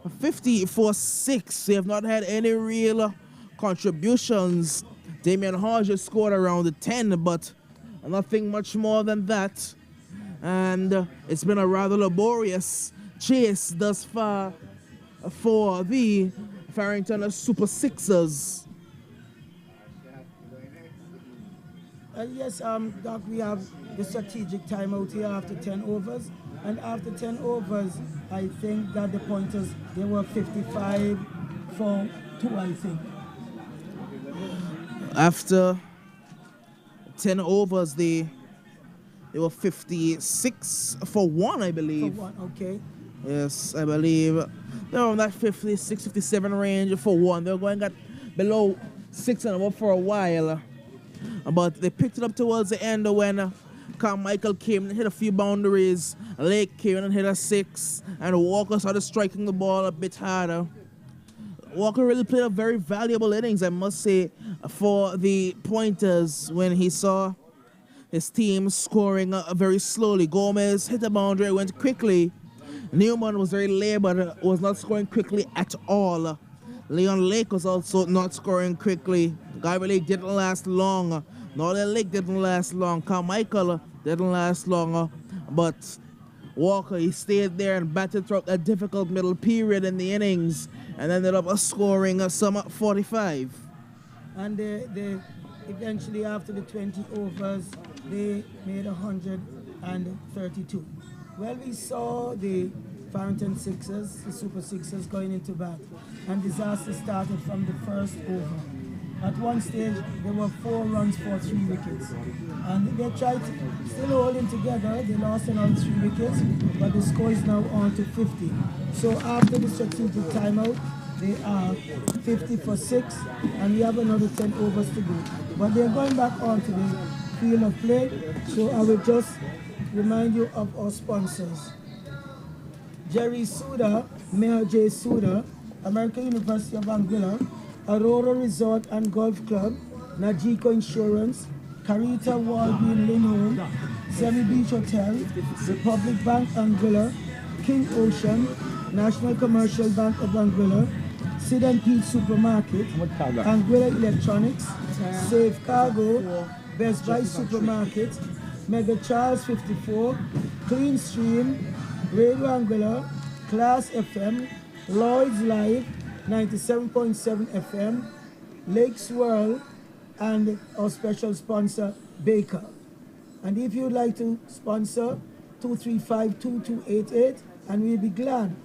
50-6. They have not had any real contributions. Damian Hodge has scored around 10, but nothing much more than that. And it's been a rather laborious chase thus far for the Farrington Super Sixers. Yes, Doc, we have the strategic timeout here after 10 overs. And after 10 overs, I think that the pointers, they were 55 for 2, I think. After 10 overs, they were 56 for 1, I believe. For 1, okay. Yes, I believe they're on that 56, 57 range for 1. They're going at below 6 and above for a while. But they picked it up towards the end when Carmichael came and hit a few boundaries. Lake came and hit a 6, and Walker started striking the ball a bit harder. Walker really played a very valuable innings, I must say, for the pointers when he saw his team scoring very slowly. Gomez hit the boundary, went quickly. Newman was very labored, was not scoring quickly at all. Leon Lake was also not scoring quickly. Garvey Lake didn't last long. Northern Lake didn't last long. Carmichael didn't last long. But Walker, he stayed there and batted throughout a difficult middle period in the innings and ended up scoring some 45. And they eventually, after the 20 overs, they made 132. Well, we saw the Farrington Sixers, the Super Sixers, going into bat, and disaster started from the first over. At one stage, there were 4 runs for 3 wickets. And they tried to still holding together. They lost another 3 wickets, but the score is now on to 50. So after the strategic timeout, they are 50 for 6, and we have another 10 overs to go. But they're going back onto the field of play. So I will just remind you of our sponsors. Jerry Suda, Mayor J. Suda, American University of Anguilla, Aurora Resort and Golf Club, Najiko Insurance, Carita Walbean Lynn Home, Semi Beach Hotel, Republic Bank Anguilla, King Ocean, National Commercial Bank of Anguilla, Sid and Pete Supermarket, Anguilla Electronics, Safe Cargo, Best Buy Supermarket, Mega Charles 54, Clean Stream, Radio Anguilla, Class FM, Lloyd's Live, 97.7 FM, Lakes World, and our special sponsor, Baker. And if you'd like to sponsor, 235-2288, and we'll be glad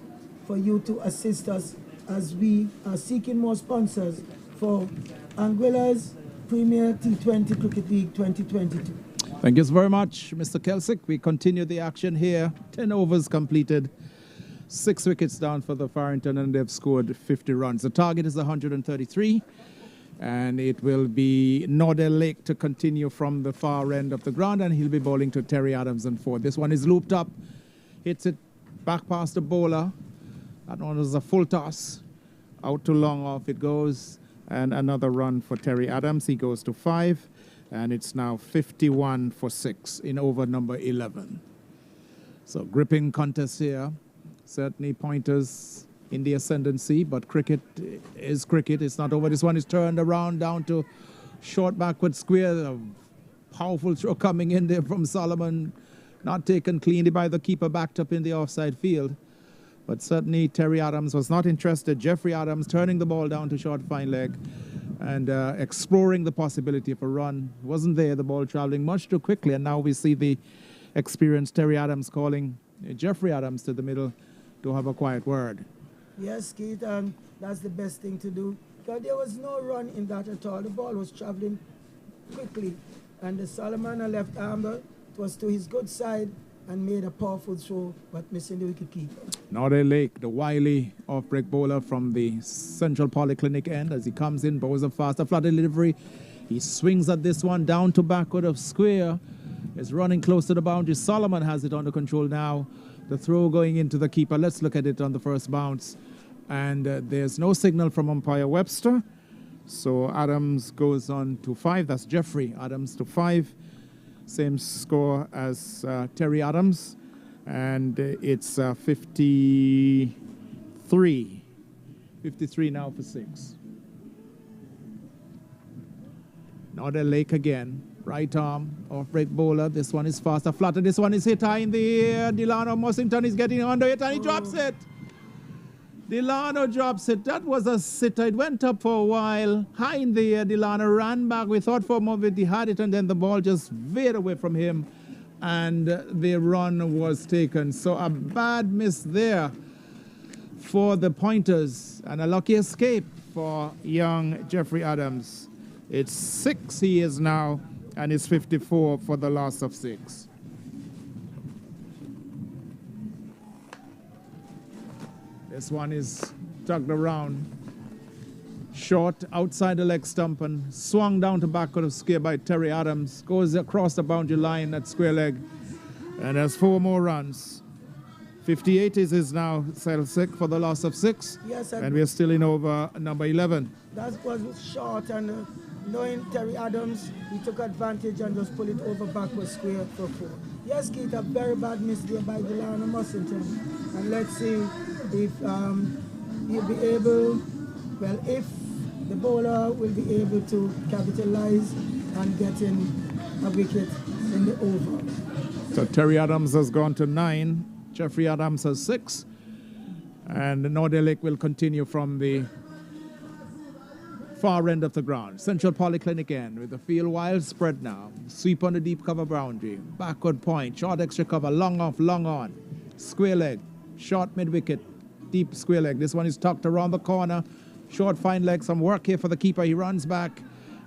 for you to assist us as we are seeking more sponsors for Anguilla's Premier T20 Cricket League 2022. Thank you very much, Mr. Kelsick. We continue the action here. 10 overs completed. 6 wickets down for the Farrington, and they've scored 50 runs. The target is 133, and it will be Nordell Lake to continue from the far end of the ground, and he'll be bowling to Terry Adams and 4. This one is looped up, hits it back past the bowler. That one was a full toss. Out to long, off it goes, and another run for Terry Adams. He goes to 5, and it's now 51 for 6 in over number 11. So gripping contest here. Certainly pointers in the ascendancy, but cricket is cricket. It's not over. This one is turned around down to short backward square. A powerful throw coming in there from Solomon. Not taken cleanly by the keeper, backed up in the offside field. But certainly Terry Adams was not interested. Jeffrey Adams turning the ball down to short fine leg and exploring the possibility of a run. Wasn't there, the ball traveling much too quickly. And now we see the experienced Terry Adams calling Jeffrey Adams to the middle to have a quiet word. Yes, Keith, and that's the best thing to do. Because there was no run in that at all. The ball was traveling quickly. And the Solomon left armer was to his good side and made a powerful throw, but missing the wicket keeper. Nordell Lake, the wily off-break bowler from the Central Polyclinic end, as he comes in, bowls a faster flat delivery. He swings at this one down to backward of square. It's running close to the boundary. Solomon has it under control now. The throw going into the keeper. Let's look at it on the first bounce. And there's no signal from umpire Webster. So Adams goes on to 5. That's Jeffrey Adams to 5. Same score as Terry Adams. And it's 53. 53 now for 6. Nordell Lake again. Right arm, off-break bowler. This one is faster, flatter. This one is hit high in the air. Delano Mossington is getting under it, and he drops it. Delano drops it. That was a sitter. It went up for a while. High in the air. Delano ran back. We thought for a moment he had it, and then the ball just veered away from him, and the run was taken. So a bad miss there for the pointers, and a lucky escape for young Jeffrey Adams. It's 6 he is now, and it's 54 for the loss of 6. This one is tugged around. Short outside the leg stump and swung down to backward of square by Terry Adams. Goes across the boundary line at square leg. And there's 4 more runs. 58 is now Celtic for the loss of 6. Yes, and we're still in over number 11. That was short, and knowing Terry Adams, he took advantage and just pulled it over backward square for 4. Yes, Keith, a very bad miss there by Delano Mossington. And let's see if he'll be able, well, if the bowler will be able to capitalize and get in a wicket in the over. So Terry Adams has gone to 9. Jeffrey Adams has 6. And Nordell Lake will continue from the far end of the ground. Central Polyclinic end with the field wide spread now. Sweep on the deep cover boundary. Backward point. Short extra cover. Long off, long on. Square leg. Short mid-wicket. Deep square leg. This one is tucked around the corner. Short fine leg. Some work here for the keeper. He runs back.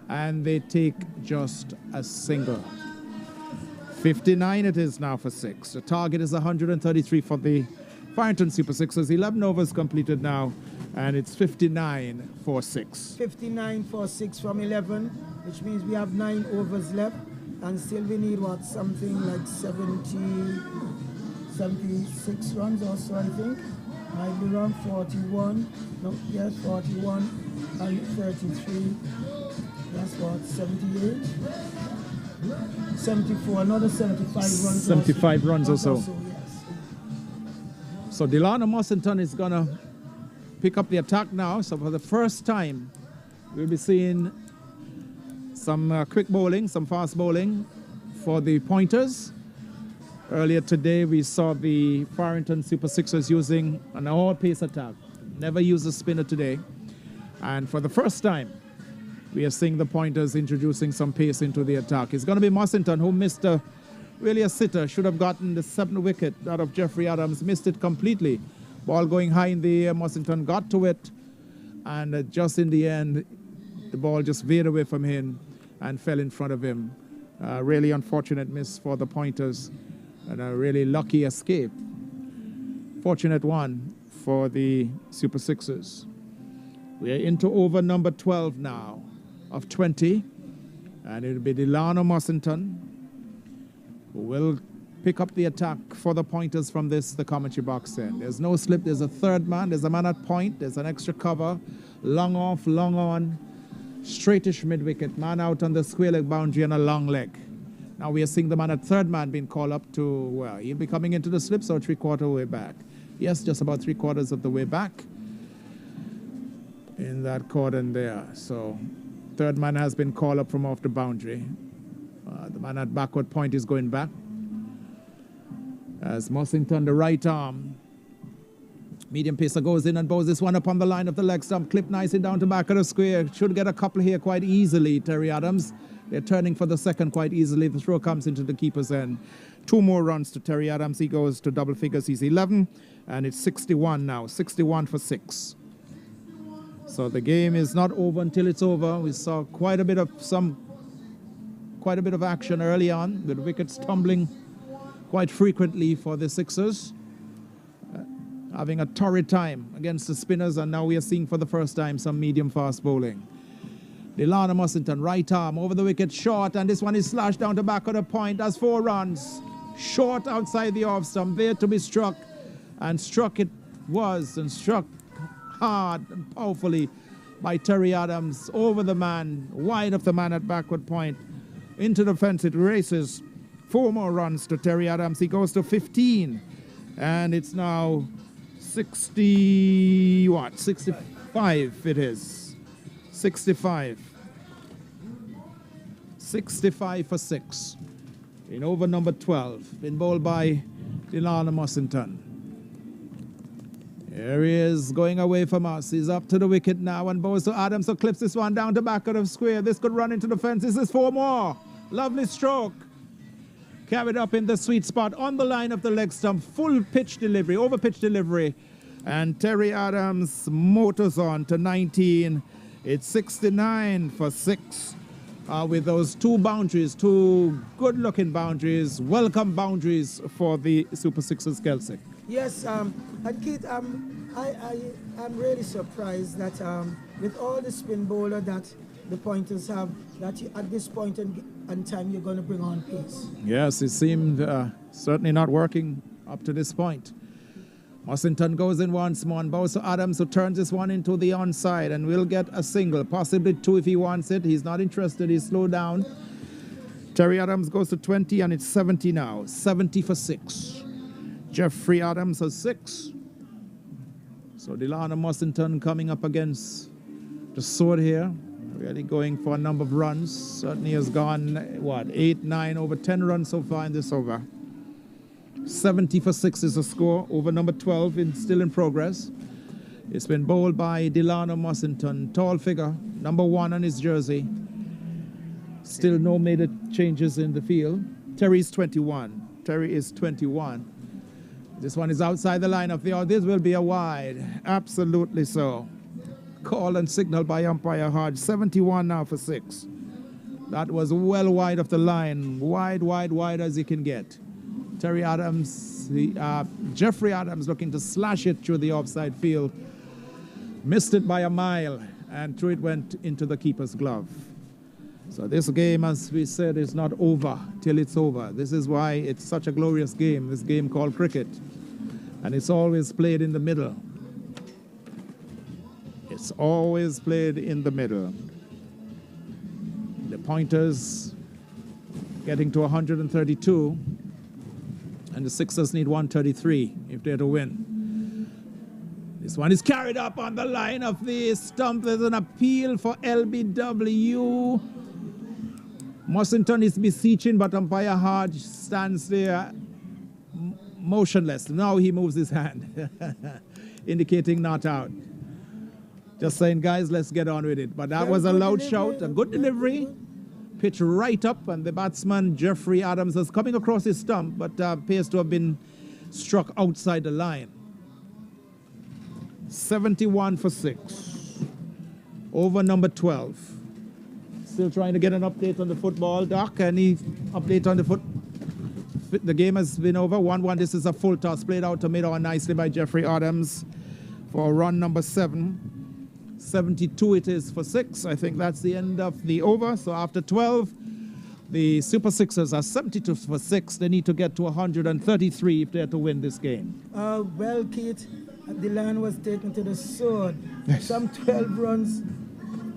And they take just a single. 59 it is now for 6. The target is 133 for the Farrington Super Sixers. 11 overs completed now. And it's 59 for 6. 59 for 6 from 11, which means we have 9 overs left. And still we need, what, something like 76 runs or so, I think. Might be around 41. No, yes, 41 and 33. That's what, 78? 74, another 75 runs. 75 runs or so. Yes. So Delano Mussington is going to pick up the attack now. So for the first time, we'll be seeing some quick bowling, some fast bowling for the pointers. Earlier today, we saw the Farrington Super Sixers using an all-pace attack. Never used a spinner today. And for the first time, we are seeing the pointers introducing some pace into the attack. It's going to be Mussington, who missed really a sitter. Should have gotten the 7th wicket out of Jeffrey Adams. Missed it completely. Ball going high in the air. Mussington got to it. And just in the end, the ball just veered away from him and fell in front of him. Really unfortunate miss for the pointers. And a really lucky escape. Fortunate one for the Super Sixers. We are into over number 12 now of 20. And it'll be Delano Mussington who will pick up the attack for the pointers from the commentary box end. There's no slip. There's a third man. There's a man at point. There's an extra cover. Long off, long on. Straightish mid-wicket. Man out on the square leg boundary and a long leg. Now we are seeing the man at third man being called up to, well, he'll be coming into the slip, so 3/4 way back. Yes, just about 3/4 of the way back in that cordon there. So third man has been called up from off the boundary. The man at backward point is going back. As Mussington, the right arm. Medium pacer goes in and bows this one up on the line of the leg stump. Clip nicely down to back of the square. Should get a couple here quite easily, Terry Adams. They're turning for the second quite easily. The throw comes into the keeper's end. 2 more runs to Terry Adams. He goes to double figures. He's 11, and it's 61 now. 61 for 6. So the game is not over until it's over. We saw quite a bit of action early on, with wickets tumbling quite frequently for the Sixers. Having a torrid time against the spinners, and now we are seeing for the first time some medium-fast bowling. Delano Mussington, right arm, over the wicket, short, and this one is slashed down the back of the point. That's 4 runs. Short outside the off stump, there to be struck. And struck it was, and struck hard and powerfully by Terry Adams, over the man, wide of the man at backward point. Into the fence it races. 4 more runs to Terry Adams. He goes to 15. And it's now 65 it is. 65. 65 for 6. In over number 12. Been bowled by Delano Mussington. Here he is, going away from us. He's up to the wicket now and bows to Adams, who clips this one down the back of the square. This could run into the fence. This is 4 more. Lovely stroke. Carried up in the sweet spot on the line of the leg stump. Full pitch delivery, over pitch delivery. And Terry Adams motors on to 19. It's 69 for 6. With those 2 boundaries, 2 good-looking boundaries, welcome boundaries for the Super Sixers, Kelsey. Yes, and Keith, I'm really surprised that with all the spin bowler that the pointers have, that at this point in time you're going to bring on pace. Yes, it seemed certainly not working up to this point. Mussington goes in once more and bows to Adams, who turns this one into the onside and will get a single, possibly 2 if he wants it. He's not interested. He's slowed down. Terry Adams goes to 20 and it's 70 now. 70 for 6. Jeffrey Adams has 6. So Delano Mussington coming up against the sword here. Really going for a number of runs. Certainly has gone, 8, 9, over 10 runs so far in this over. 70 for 6 is the score over number 12, still in progress. It's been bowled by Delano Mussington, tall figure, number 1 on his jersey. Still no major changes in the field. Terry's 21. Terry is 21. This one is outside the line of the this will be a wide. Absolutely so. Call and signal by umpire Hodge. 71 now for 6. That was well wide of the line. Wide, wide, wide as you can get. Terry Adams, Jeffrey Adams looking to slash it through the offside field. Missed it by a mile, and through it went into the keeper's glove. So this game, as we said, is not over till it's over. This is why it's such a glorious game, this game called cricket. And it's always played in the middle. It's always played in the middle. The pointers getting to 132. And the Sixers need 133 if they're to win. This one is carried up on the line of the stump. There's an appeal for LBW. Mussington is beseeching, but umpire Hodge stands there motionless. Now he moves his hand, indicating not out. Just saying, guys, let's get on with it. But that was a loud shout, a good delivery. Pitch right up, and the batsman, Jeffrey Adams, was coming across his stump, but appears to have been struck outside the line. 71 for 6. Over number 12. Still trying to get an update on the football. Doc, any update on the foot? The game has been over. 1-1. This is a full toss played out to mid-on nicely by Jeffrey Adams for run number 7. 72 it is for 6. I think that's the end of the over. So after 12, the Super Sixers are 72 for 6. They need to get to 133 if they're to win this game. Well, Keith, the line was taken to the sword. Some 12 runs,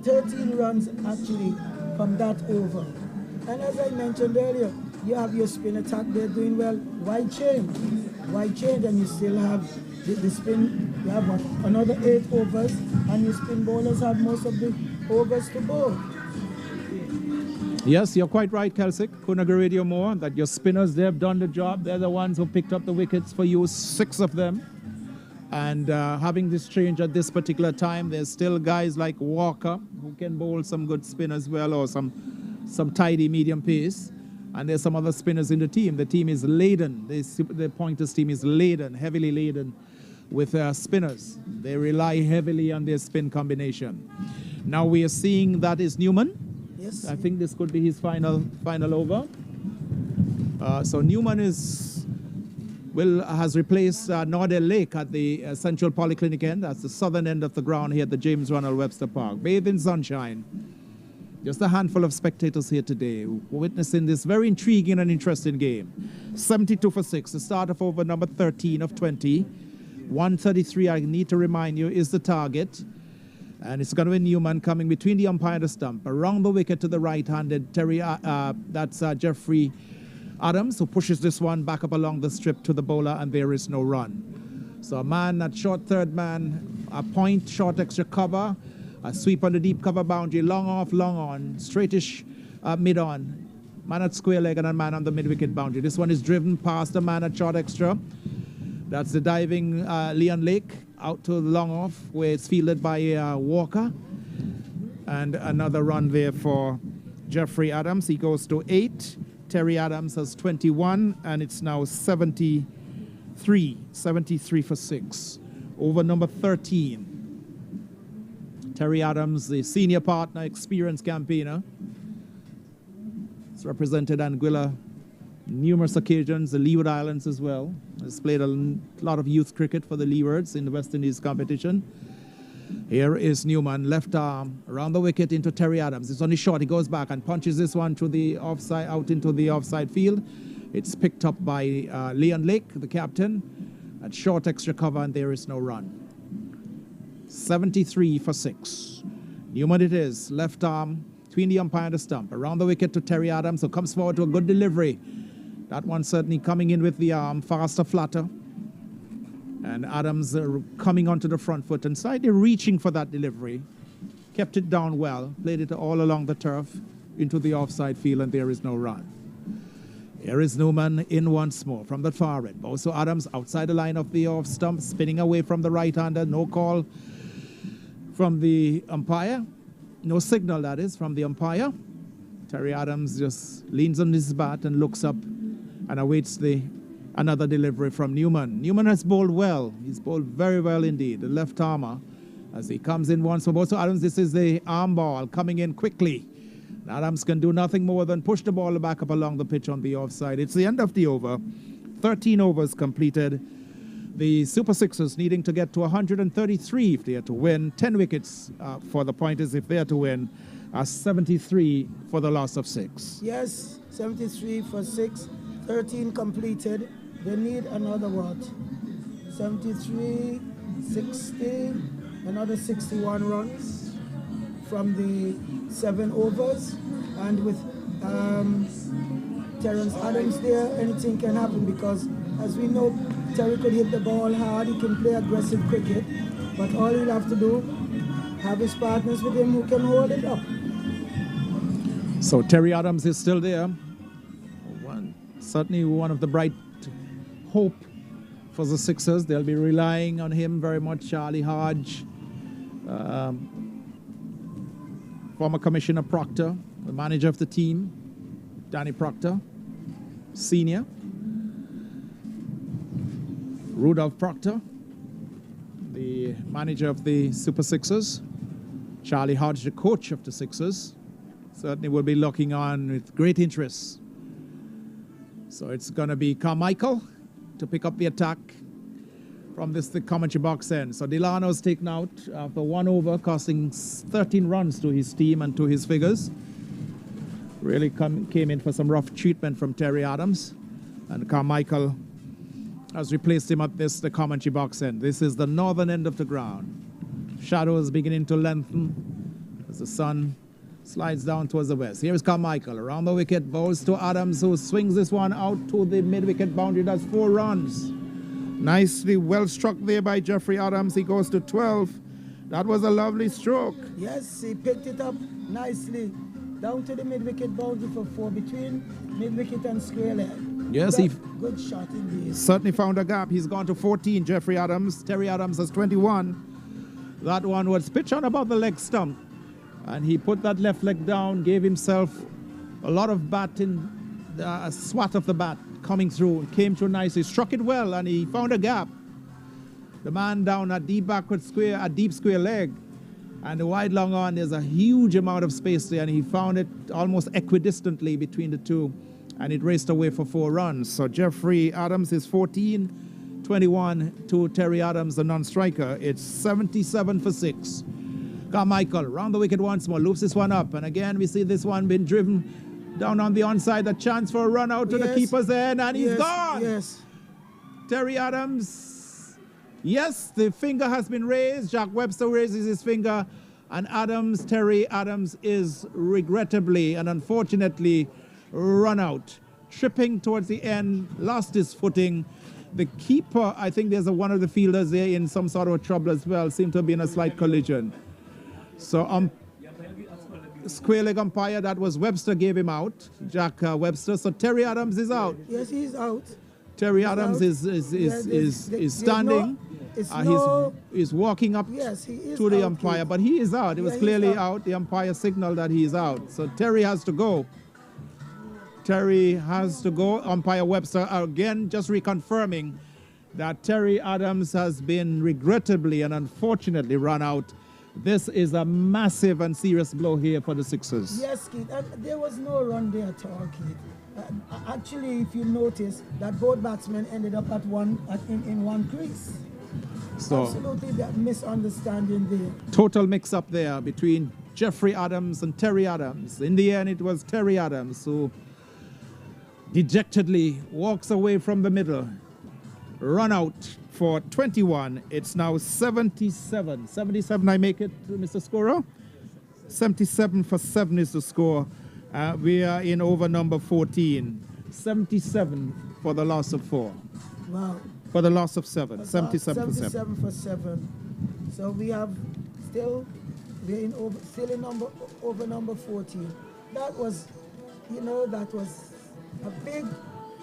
13 runs actually from that over. And as I mentioned earlier, you have your spin attack, they're doing well. Why change? Why change? And you still have the spin, you have what, another 8 overs, and your spin bowlers have most of the overs to bowl. Yes, you're quite right, Kelsick. Couldn't agree with you more that your spinners, they've done the job. They're the ones who picked up the wickets for you, 6 of them. And having this change at this particular time, there's still guys like Walker who can bowl some good spin as well, or some tidy medium pace. And there's some other spinners in the team. The team is laden. The Pointers team is laden, heavily laden with spinners. They rely heavily on their spin combination. Now we are seeing that is Newman. Yes. I think this could be his final over. So Newman has replaced Nordell Lake at the Central Polyclinic end. That's the southern end of the ground here at the James Ronald Webster Park. Bathed in sunshine. Just a handful of spectators here today witnessing this very intriguing and interesting game. 72 for 6, the start of over number 13 of 20. 133, I need to remind you, is the target. And it's going to be Newman coming between the umpire and the stump. Around the wicket to the right-handed that's Jeffrey Adams, who pushes this one back up along the strip to the bowler, and there is no run. So a man at short third man, a point, short extra cover, a sweep on the deep cover boundary, long off, long on, straightish mid-on, man at square leg and a man on the mid-wicket boundary. This one is driven past the man at short extra. That's the diving Leon Lake out to the long off, where it's fielded by Walker. And another run there for Jeffrey Adams. He goes to 8. Terry Adams has 21, and it's now 73 for 6. Over number 13. Terry Adams, the senior partner, experienced campaigner. He's represented Anguilla numerous occasions, the Leeward Islands as well. He's played a lot of youth cricket for the Leewards in the West Indies competition. Here is Newman, left arm, around the wicket into Terry Adams. It's only short, he goes back and punches this one to the offside, out into the offside field. It's picked up by Leon Lake, the captain, at short extra cover, and there is no run. 73 for 6. Newman it is, left arm, between the umpire and the stump. Around the wicket to Terry Adams, who comes forward to a good delivery. That one certainly coming in with the arm, faster, flatter. And Adams coming onto the front foot and slightly reaching for that delivery. Kept it down well, played it all along the turf into the offside field, and there is no run. Here is Newman in once more from the far end. Also Adams outside the line of the off stump, spinning away from the right-hander. No call from the umpire. No signal, that is, from the umpire. Terry Adams just leans on his bat and looks up and awaits another delivery from Newman. Newman has bowled well. He's bowled very well indeed. The left armer, as he comes in once more. So Adams, this is the arm ball coming in quickly. Adams can do nothing more than push the ball back up along the pitch on the offside. It's the end of the over. 13 overs completed. The Super Sixers needing to get to 133 if they are to win. 10 wickets for the Pointers if they are to win. 73 for the loss of 6. Yes, 73 for 6. 13 completed. They need another what? 73, 60, another 61 runs from the 7 overs. And with Terrence Adams there, anything can happen because, as we know, Terry could hit the ball hard. He can play aggressive cricket. But all he'll have to do, have his partners with him who can hold it up. So Terry Adams is still there. Certainly one of the bright hope for the Sixers. They'll be relying on him very much. Charlie Hodge, former Commissioner Proctor, the manager of the team, Danny Proctor, Senior, Rudolph Proctor, the manager of the Super Sixers, Charlie Hodge, the coach of the Sixers, certainly will be looking on with great interest. So it's going to be Carmichael to pick up the attack from the commentary box end. So Delano's taken out after 1 over, costing 13 runs to his team and to his figures. Really came in for some rough treatment from Terry Adams. And Carmichael has replaced him at the commentary box end. This is the northern end of the ground. Shadows beginning to lengthen as the sun slides down towards the west. Here is Carmichael around the wicket, bowls to Adams, who swings this one out to the mid-wicket boundary. That's 4 runs. Nicely well struck there by Jeffrey Adams. He goes to 12. That was a lovely stroke. Yes, he picked it up nicely down to the mid-wicket boundary for 4 between mid-wicket and square leg. Yes, good shot indeed. Certainly found a gap. He's gone to 14, Jeffrey Adams. Terry Adams has 21. That one was pitched on about the leg stump. And he put that left leg down, gave himself a lot of bat in a swat of the bat coming through. Came through nicely, struck it well, and he found a gap. The man down a deep backward square, a deep square leg. And the wide long on, there's a huge amount of space there, and he found it almost equidistantly between the two. And it raced away for 4 runs. So Jeffrey Adams is 14, 21 to Terry Adams, the non-striker. It's 77 for 6. Carmichael round the wicket once more, loops this one up, and again we see this one being driven down on the onside. A chance for a run out to the keeper's end, and he's gone. Yes. Terry Adams. Yes, the finger has been raised. Jack Webster raises his finger, and Terry Adams is regrettably and unfortunately run out. Tripping towards the end, lost his footing. The keeper, I think there's one of the fielders there in some sort of trouble as well, seemed to have been a slight collision. So square leg umpire, that was Webster, gave him out, Jack Webster. So Terry Adams is out. Yes, he's out. Terry Adams is standing. He's walking up to the umpire, but he is out. It was clearly out. The umpire signaled that he is out. So Terry has to go. Terry has to go. Umpire Webster again just reconfirming that Terry Adams has been regrettably and unfortunately run out. This is a massive and serious blow here for the Sixers. Yes, Keith. There was no run there at all, Keith. Actually, if you notice, that both batsmen ended up in one crease. So absolutely that misunderstanding there. Total mix-up there between Jeffrey Adams and Terry Adams. In the end, it was Terry Adams who dejectedly walks away from the middle. Run out for 21. It's now 77. 77, I make it, Mr. Scorer? 77 for 7 is the score. We are in over number 14. 77 for the loss of 4. Wow. For the loss of 7. 77 for 7. 77 for 7. So we have still in over number 14. That was a big,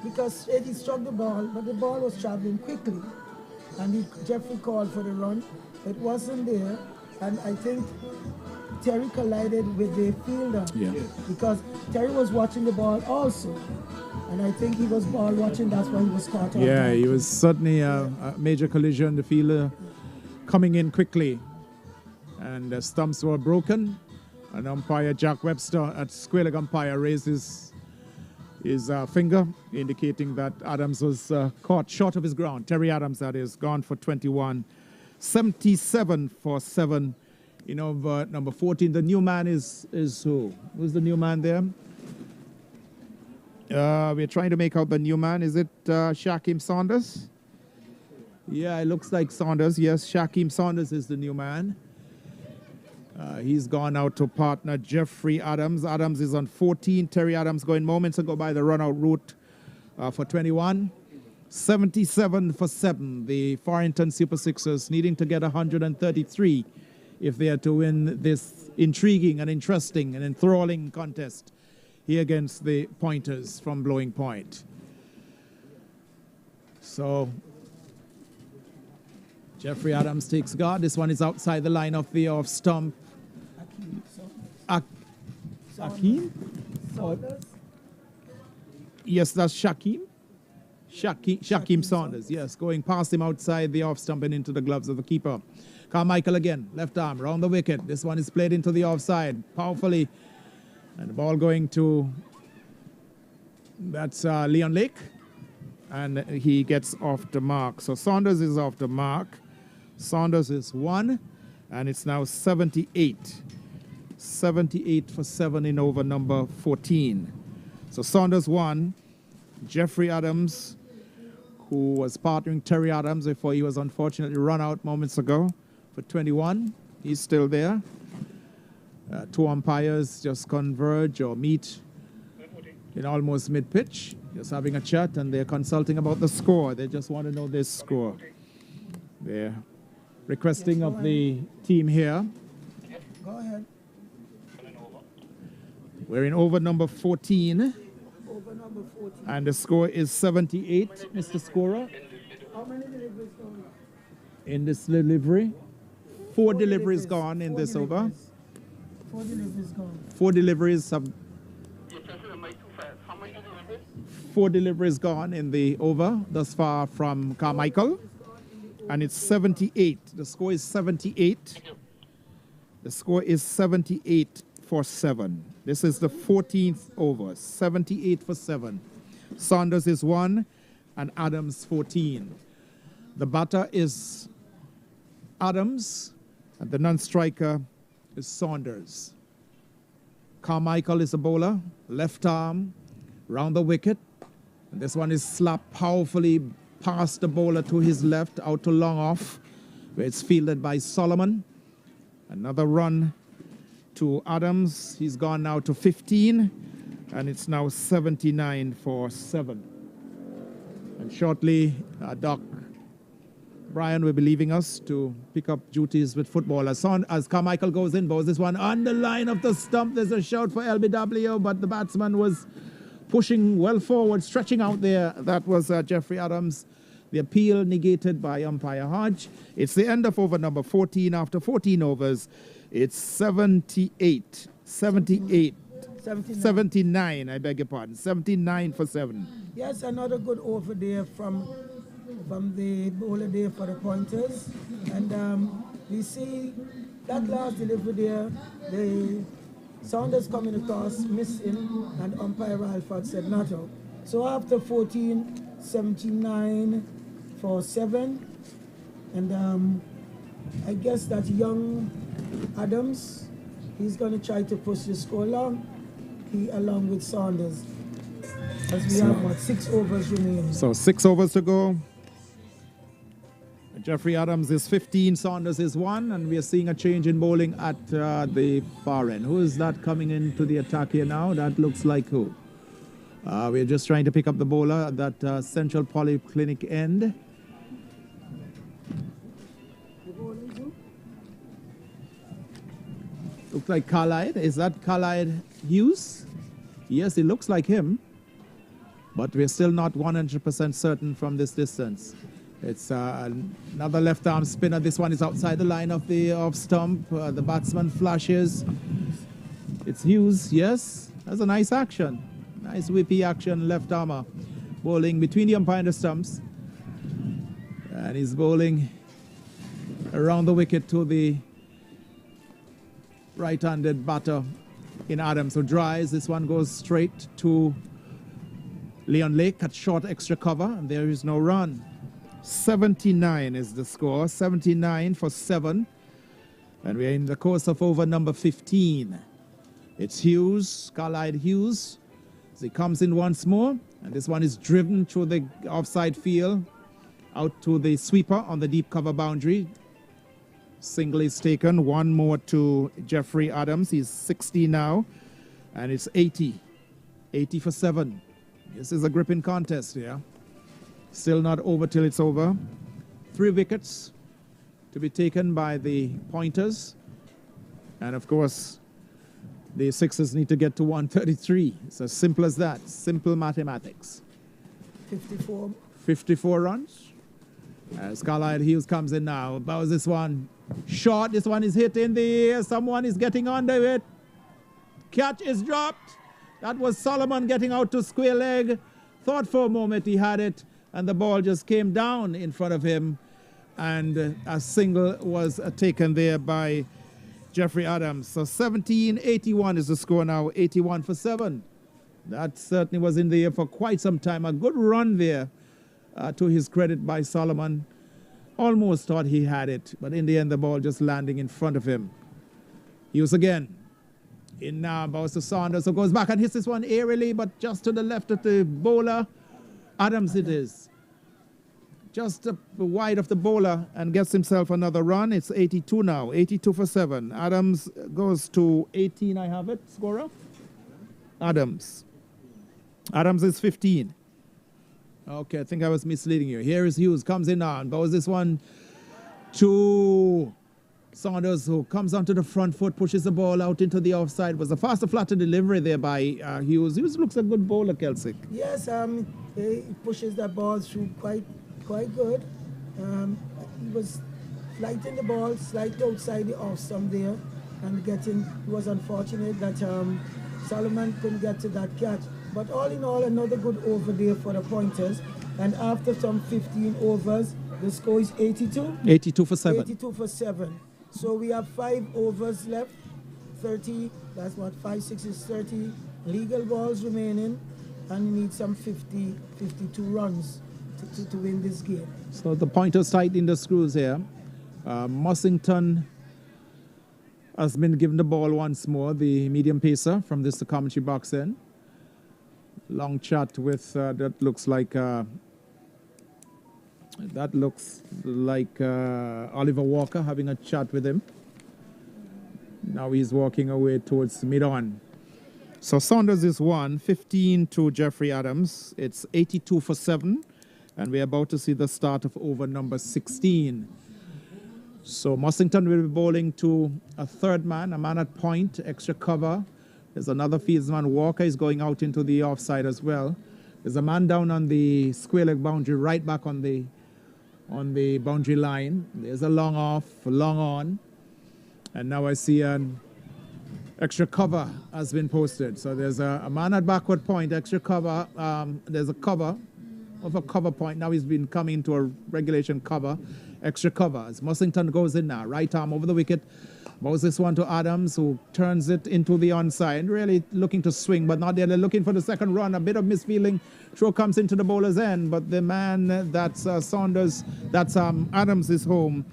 because Eddie struck the ball, but the ball was traveling quickly. And Jeffrey called for the run. It wasn't there. And I think Terry collided with the fielder. Yeah. Because Terry was watching the ball also. And I think he was ball watching, that's why he was caught. Yeah, he was certainly a major collision. The fielder coming in quickly. And the stumps were broken. And umpire Jack Webster at square leg umpire raised his finger, indicating that Adams was caught short of his ground. Terry Adams, that is, gone for 21. 77 for 7. Number 14. The new man is who? Who's the new man there? We're trying to make out the new man. Is it Shaquem Saunders? Yeah, it looks like Saunders. Yes, Shaquem Saunders is the new man. He's gone out to partner Jeffrey Adams. Adams is on 14. Terry Adams going moments ago by the run-out route for 21. 77 for 7. The Farrington Super Sixers needing to get 133 if they are to win this intriguing and interesting and enthralling contest here against the Pointers from Blowing Point. So Jeffrey Adams takes guard. This one is outside the line of the off stump. Akeem? Yes, that's Shaquem. Shaquem Saunders, yes, going past him outside the off stump and into the gloves of the keeper. Carmichael again, left arm, round the wicket. This one is played into the offside powerfully. And the ball going to, that's Leon Lake. And he gets off the mark. So Saunders is off the mark. Saunders is 1, and it's now 78. 78 for 7 in over number 14. So Saunders 1, Jeffrey Adams, who was partnering Terry Adams before he was unfortunately run out moments ago, for 21. He's still there. 2 umpires just converge or meet in almost mid-pitch, just having a chat, and they're consulting about the score. They just want to know this score. They're requesting of the team here. Go ahead. We're in over number 14. Over number 14. And the score is 78, Mr. Scorer. How many deliveries gone? In this delivery. 4 deliveries gone in this over. 4 deliveries gone. 4 deliveries have 4 deliveries gone in the over thus far from Carmichael. And it's 78. The score is 78. The score is 78 for 7. This is the 14th over. 78 for 7. Saunders is 1 and Adams 14. The batter is Adams and the non-striker is Saunders. Carmichael is a bowler, left arm, round the wicket. And this one is slapped powerfully past the bowler to his left, out to long off, where it's fielded by Solomon. Another run to Adams. He's gone now to 15, and it's now 79 for 7. And shortly, Doc Brian will be leaving us to pick up duties with football. As Carmichael goes in, bowls this one on the line of the stump. There's a shout for LBW, but the batsman was pushing well forward, stretching out there. That was Jeffrey Adams. The appeal negated by umpire Hodge. It's the end of over number 14. After 14 overs, it's 78. 79, I beg your pardon. 79 for 7. Yes, another good over there from the bowler there for the Pointers. And we see that last delivery there, the Saunders coming across, missing, and umpire Alford said not out. So after 14, 79 for 7. And I guess that young Adams, he's going to try to push the score along, along with Saunders. As we have, 6 overs remaining. So 6 overs to go. Jeffrey Adams is 15, Saunders is 1, and we are seeing a change in bowling at the far end. Who is that coming into the attack here now? That looks like who? We're just trying to pick up the bowler at that Central Polyclinic end. Looks like Carlide. Is that Carlide Hughes? Yes, it looks like him. But we're still not 100% certain from this distance. It's another left-arm spinner. This one is outside the line of the off stump. The batsman flashes. It's Hughes, yes. That's a nice action. Nice whippy action, left-armer. Bowling between the umpire and the stumps. And he's bowling around the wicket to the right-handed batter in Adams. So dries. This one goes straight to Leon Lake at short extra cover. And there is no run. 79 is the score, 79 for 7. And we're in the course of over number 15. It's Hughes, Carlide Hughes. As he comes in once more, and this one is driven through the offside field, out to the sweeper on the deep cover boundary. Single is taken, one more to Jeffrey Adams. He's 60 now, and it's 80. 80 for 7. This is a gripping contest here. Still not over till it's over. 3 wickets to be taken by the Pointers. And of course, the Sixers need to get to 133. It's as simple as that. Simple mathematics. 54 runs. As Carlisle Hughes comes in now. Bows this one. Short. This one is hit in the air. Someone is getting under it. Catch is dropped. That was Solomon getting out to square leg. Thought for a moment he had it. And the ball just came down in front of him. And a single was taken there by Jeffrey Adams. So 17-81 is the score now. 81 for 7. That certainly was in the air for quite some time. A good run there, to his credit, by Solomon. Almost thought he had it, but in the end the ball just landing in front of him. Hughes again. In now, bows to Saunders, who goes back and hits this one aerially, but just to the left of the bowler. Adams it is. Just wide of the bowler and gets himself another run. It's 82 now, 82 for 7. Adams goes to 18, I have it, scorer. Adams is 15. Okay, I think I was misleading you. Here is Hughes, comes in now and bows this one to Saunders, who comes onto the front foot, pushes the ball out into the offside. Was a faster, flatter delivery there by Hughes. Hughes looks a good bowler, Kelsick. Yes, he pushes that ball through quite good. He was flighting the ball slightly outside the off stump there and it was unfortunate that Solomon couldn't get to that catch. But all in all, another good over there for the Pointers. And after some 15 overs, the score is 82? 82 for 7. 82 for 7. So we have 5 overs left. 30, that's what, 5, 6 is 30 legal balls remaining. And you need some 52 runs to win this game. So the Pointers tighten the screws here. Mussington has been given the ball once more, the medium pacer from this commentary box in. Long chat with that looks like Oliver Walker, having a chat with him. Now he's walking away towards mid-on. So Saunders is 15 to Jeffrey Adams. It's 82 for 7, and we're about to see the start of over number 16. So Mussington will be bowling to a third man, a man at point, extra cover. There's another fieldsman. Walker is going out into the offside as well. There's a man down on the square leg boundary, right back on the boundary line. There's a long off, long on. And now I see an extra cover has been posted. So there's a man at backward point, extra cover. There's a cover of a cover point. Now he's been coming into a regulation cover, extra cover. As Mussington goes in now, right arm over the wicket. Bows this one to Adams, who turns it into the onside. Really looking to swing, but not there. They're looking for the second run. A bit of misfeeling. Throw comes into the bowler's end, but the man that's Saunders, that's Adams is home.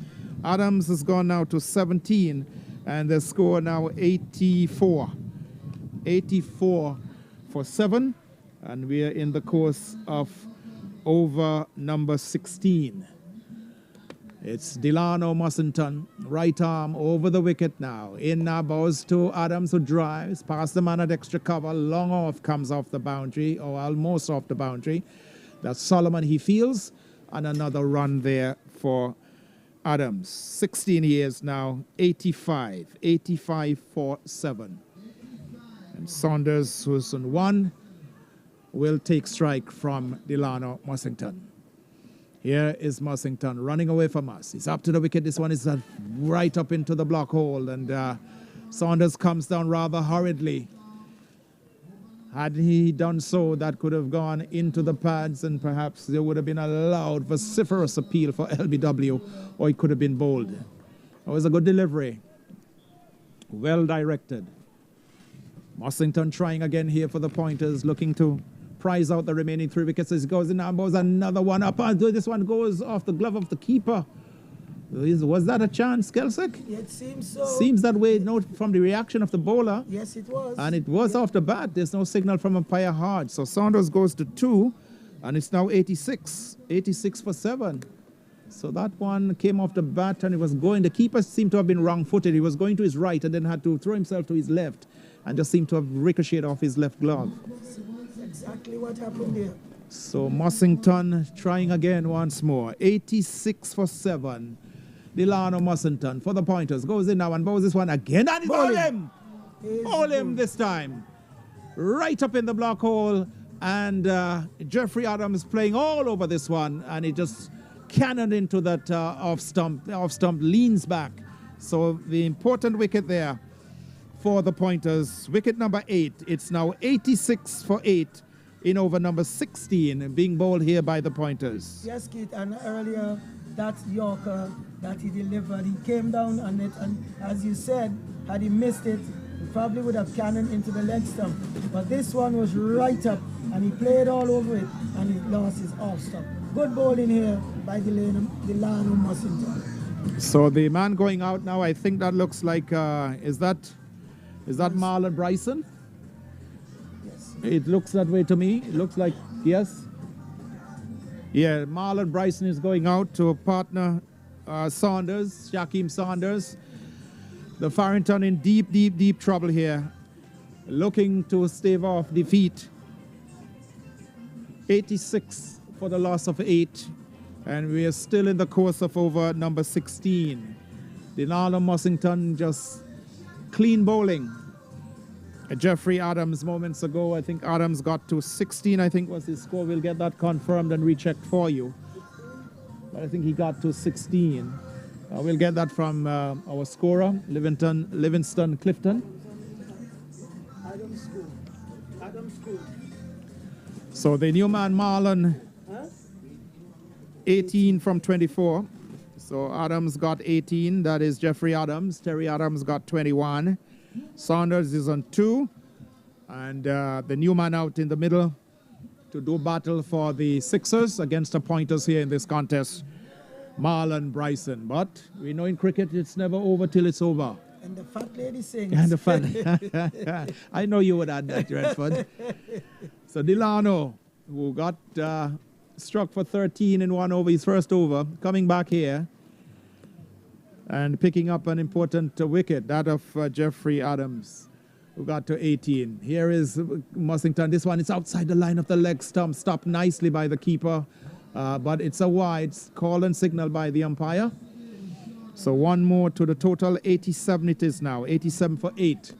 Adams has gone now to 17, and the score now 84. 84 for 7, and we are in the course of over number 16. It's Delano Mussington, right arm over the wicket now. In now, bows to Adams, who drives past the man at extra cover. Long off, comes off the boundary, or almost off the boundary. That's Solomon, he feels, and another run there for Adams. 16 years now, 85 for 7. And Saunders, who's on 1, will take strike from Delano Mussington. Here is Mussington running away from us. He's up to the wicket. This one is right up into the block hole. And Saunders comes down rather hurriedly. Had he done so, that could have gone into the pads, and perhaps there would have been a loud, vociferous appeal for LBW, or it could have been bowled. It was a good delivery. Well directed. Mussington trying again here for the Pointers, looking to prize out the remaining 3 wickets as he goes in and bows another one up. This one goes off the glove of the keeper. Was that a chance, Kelsick? It seems so. Seems that way, note from the reaction of the bowler. Yes, it was. And it was off the bat. There's no signal from umpire Hodge. So Saunders goes to 2, and it's now 86. 86 for 7. So that one came off the bat, and it was going. The keeper seemed to have been wrong-footed. He was going to his right and then had to throw himself to his left, and just seemed to have ricocheted off his left glove. Exactly what happened there. So Mussington trying again once more. 86 for 7. Delano Mussington for the pointers. Goes in now and bowls this one again. And ball him! Ball him this time. Right up in the block hole. And Jeffrey Adams playing all over this one. And he just cannoned into that off stump. The off stump leans back. So the important wicket there for the pointers. Wicket number 8. It's now 86 for 8. In over number 16, being bowled here by the pointers. Yes, Keith, and earlier that Yorker that he delivered, he came down on it, and as you said, had he missed it, he probably would have cannoned into the leg stump. But this one was right up, and he played all over it, and he lost his off stump. Good bowling here by Delano Mussington. So the man going out now, I think that looks like, is that Marlon Bryson? It looks that way to me. It looks like, yes. Yeah, Marlon Bryson is going out to partner Saunders, Shaquem Saunders. The Farrington in deep, deep, deep trouble here. Looking to stave off defeat. 86 for the loss of 8. And we are still in the course of over number 16. Delano Mussington just clean bowling. Jeffrey Adams moments ago, I think Adams got to 16, I think was his score. We'll get that confirmed and rechecked for you. But I think he got to 16. We'll get that from our scorer, Livingston Clifton. Adams scored. So the new man, Marlon, 18 from 24. So Adams got 18. That is Jeffrey Adams. Terry Adams got 21. Saunders is on 2, and the new man out in the middle to do battle for the Sixers against the pointers here in this contest, Marlon Bryson. But we know in cricket it's never over till it's over. And the fat lady sings. And the fat. I know you would add that, Redford. So Delano, who got struck for 13 in 1 over his first over, coming back here and picking up an important wicket, that of Jeffrey Adams, who got to 18. Here is Mussington. This one is outside the line of the leg stump, stopped nicely by the keeper, but it's a wide call and signal by the umpire. So one more to the total, 87 it is now, 87 for 8.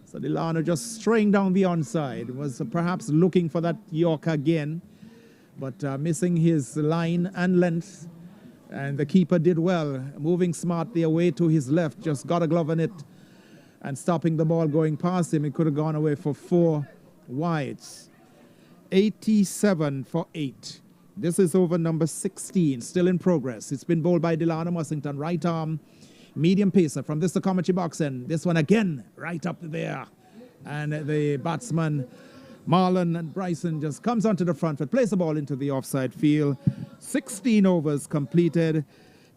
So Delano just straying down the onside, was perhaps looking for that Yorker again, but missing his line and length. And the keeper did well, moving smartly away to his left, just got a glove on it and stopping the ball going past him. It could have gone away for 4 wides. 87 for 8. This is over number 16, still in progress. It's been bowled by Delano Mussington, right arm, medium pacer from this to commentary box, and this one again, right up there. And the batsman, Marlon Bryson, just comes onto the front foot, plays the ball into the offside field. 16 overs completed,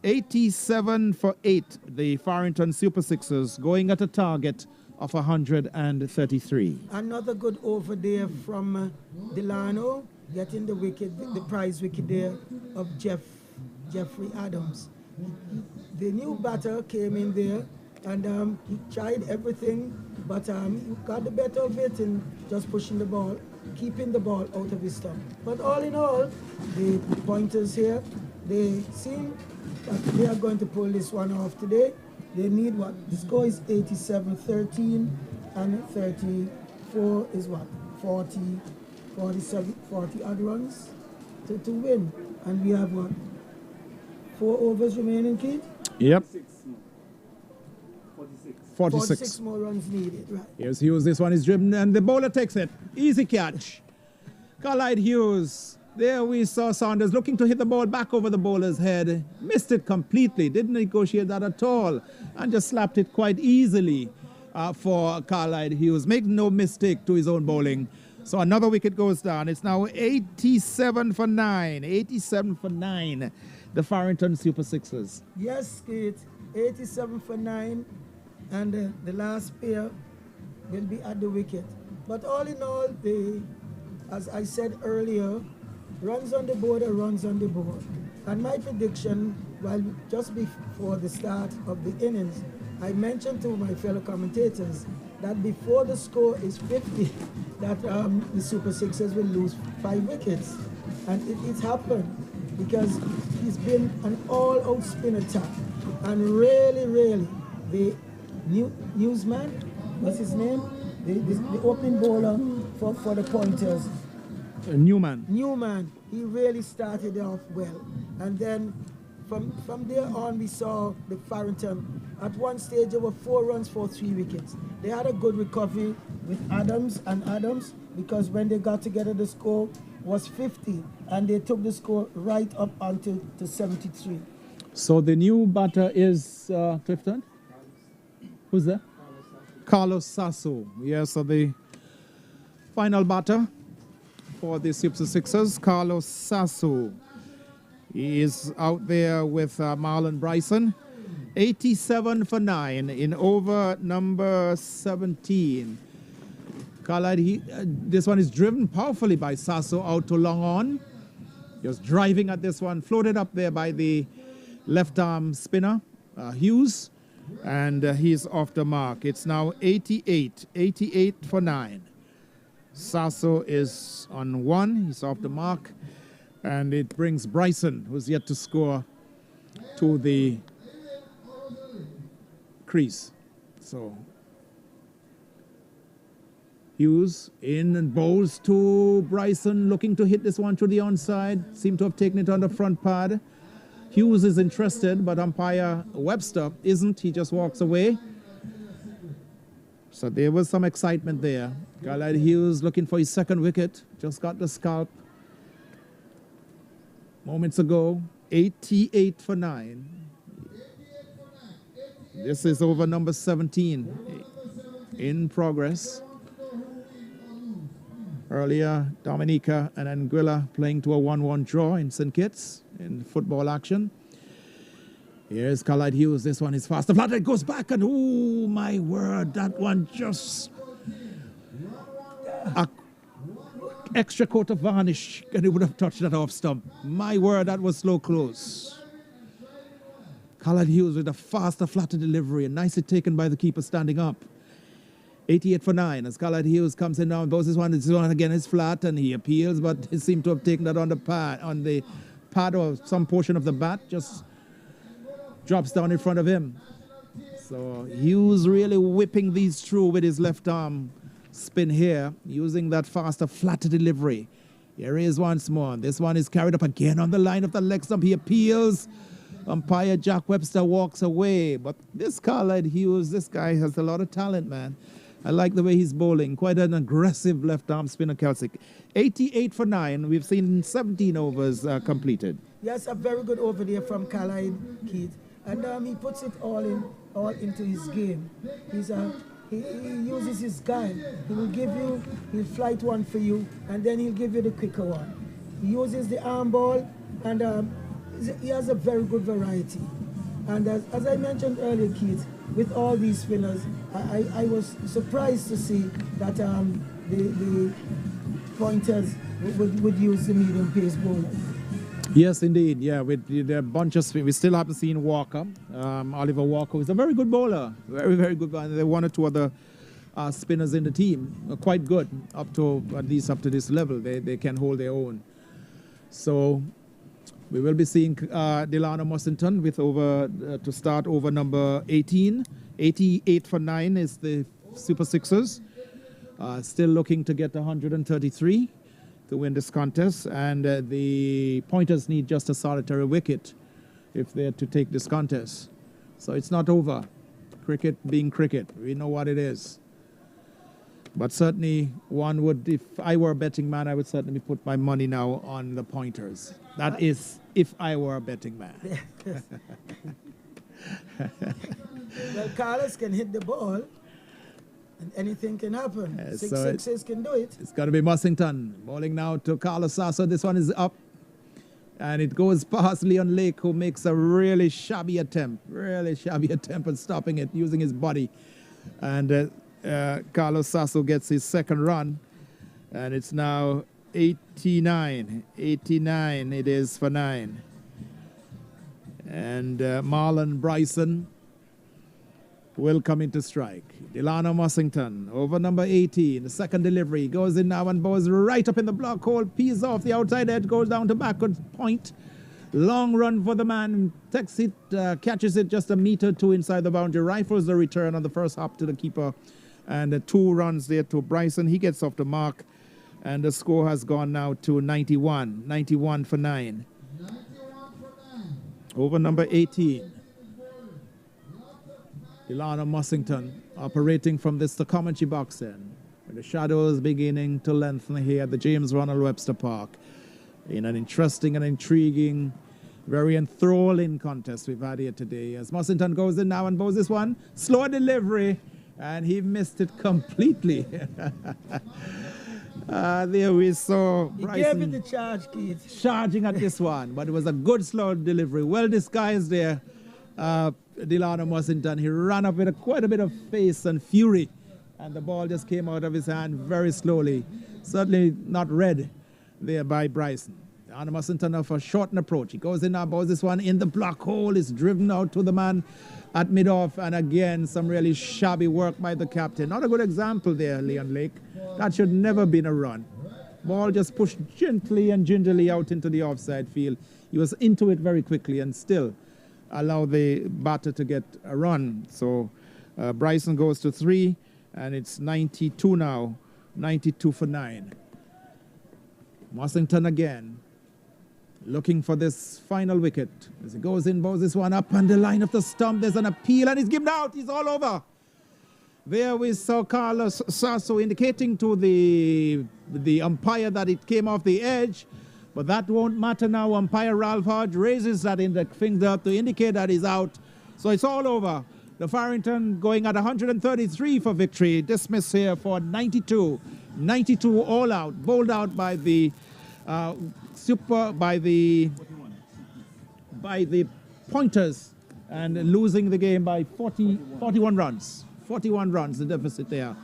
87 for 8. The Farrington Super Sixers going at a target of 133. Another good over there from Delano, getting the wicket, the prize wicket there of Jeffrey Adams. The new batter came in there and he tried everything, but he got the better of it in just pushing the ball, keeping the ball out of his stump. But all in all, the pointers here, they seem that they are going to pull this one off today. They need what? The score is 87-13, and 34 is what? 40 odd runs to win. And we have what? 4 overs remaining, Keith? Yep. 46 more runs needed, right? Here's Hughes. This one is driven, and the bowler takes it. Easy catch. Carlisle Hughes. There we saw Saunders looking to hit the ball back over the bowler's head. Missed it completely. Didn't negotiate that at all. And just slapped it quite easily for Carlisle Hughes. Make no mistake to his own bowling. So another wicket goes down. It's now 87 for 9. 87 for 9. The Farrington Super Sixers. Yes, Keith. 87 for 9. And the last pair will be at the wicket. But all in all, as I said earlier, runs on the board are runs on the board. And my prediction, well, just before the start of the innings, I mentioned to my fellow commentators that before the score is 50, that the Super Sixers will lose 5 wickets. And it's happened because he's been an all-out spin attack. And really, the newsman, what's his name? The opening bowler for the Pointers. Newman. Newman, he really started off well. And then from there on, we saw the Farrington. At one stage, there were 4 runs for 3 wickets. They had a good recovery with Adams, because when they got together, the score was 50, and they took the score right up onto to 73. So the new batter is Clifton? Who's that? Carlos Sasso. Yes, so the final batter for the Super Sixers, Carlos Sasso. He is out there with Marlon Bryson. 87 for 9 in over number 17. This one is driven powerfully by Sasso out to long on. Just driving at this one, floated up there by the left arm spinner, Hughes, and he's off the mark. It's now 88 for 9. Sasso is on 1, he's off the mark, and it brings Bryson, who's yet to score, to the crease. So Hughes in and bowls to Bryson, looking to hit this one to the onside. Seem to have taken it on the front pad. Hughes is interested, but umpire Webster isn't. He just walks away. So there was some excitement there. Carlisle Hughes looking for his second wicket. Just got the scalp moments ago. 88 for 9. This is over number 17 in progress. Earlier, Dominica and Anguilla playing to a 1-1 draw in St. Kitts in football action. Here's Carlisle Hughes. This one is fast. The flat it goes back, and oh my word, that one just a extra coat of varnish, and it would have touched that off stump. My word, that was slow close. Carlisle Hughes with a faster, flatter delivery, and nicely taken by the keeper standing up. 88 for 9 as Carlisle Hughes comes in now and bows this one again is flat, and he appeals, but he seemed to have taken that on the pad or some portion of the bat, just drops down in front of him. So Hughes really whipping these through with his left arm spin here, using that faster, flatter delivery. Here he is once more. This one is carried up again on the line of the leg stump. He appeals. Umpire Jack Webster walks away. But this Carlisle Hughes, this guy has a lot of talent, man. I like the way he's bowling. Quite an aggressive left-arm spinner, Celtic. 88 for 9. We've seen 17 overs completed. Yes, a very good over there from Carlisle, Keith. And he puts it all into his game. He uses his guile. He'll flight one for you, and then he'll give you the quicker one. He uses the arm ball, and he has a very good variety. And as I mentioned earlier, Keith, with all these spinners, I was surprised to see that the Pointers would use the medium pace bowlers. Yes, indeed. Yeah, with a bunch of we still haven't seen Walker. Oliver Walker is a very good bowler, very, very good bowler. There are 1 or 2 other spinners in the team, quite good at least up to this level. They can hold their own. So we will be seeing Delano Mussington with to start over number 18. 88 for 9 is the Super Sixers. Still looking to get 133 to win this contest. And the Pointers need just a solitary wicket if they're to take this contest. So it's not over. Cricket being cricket. We know what it is. But certainly if I were a betting man, I would certainly put my money now on the Pointers. That is if I were a betting man. Well, Carlos can hit the ball, and anything can happen. Sixes can do it. It's got to be Mussington. Bowling now to Carlos Sasso. This one is up. And it goes past Leon Lake, who makes a really shabby attempt at stopping it, using his body. And Carlos Sasso gets his second run. And it's now 89. 89 it is for 9. And Marlon Bryson will come into strike. Delano Mussington over number 18. The second delivery goes in now and bowls right up in the block hole. Pees off the outside edge, goes down to backward point. Long run for the man. Takes it, catches it just a meter or two inside the boundary. Rifles the return on the first hop to the keeper. And 2 runs there to Bryson. He gets off the mark. And the score has gone now to 91. 91 for 9. Over number 18. Delano Mussington operating from this Tacomanche box end. With the shadows beginning to lengthen here at the James Ronald Webster Park. In an interesting and intriguing, very enthralling contest we've had here today. As Mussington goes in now and bows this one. Slow delivery. And he missed it completely. There we saw Bryson. He gave it the charge, Keith. Charging at this one. But it was a good slow delivery. Well disguised there. Delano Mussington, he ran up with quite a bit of face and fury, and the ball just came out of his hand very slowly. Certainly not read there by Bryson. Delano Mussington off a shortened approach. He goes in now, balls this one in the block hole. It's driven out to the man at mid-off, and again, some really shabby work by the captain. Not a good example there, Leon Lake. That should never been a run. Ball just pushed gently and gingerly out into the offside field. He was into it very quickly and still allow the batter to get a run. So Bryson goes to 3, and it's 92 now, 92 for 9. Mussington again, looking for this final wicket. As he goes in, bows this one up on the line of the stump. There's an appeal, and he's given out. He's all over. There we saw Carlos Sasso indicating to the umpire that it came off the edge. But that won't matter now. Umpire Ralph Hodge raises that index finger to indicate that he's out. So it's all over. The Farrington going at 133 for victory. Dismissed here for 92. 92 all out. Bowled out by the Pointers, and losing the game by 41 runs. 41 runs, the deficit there.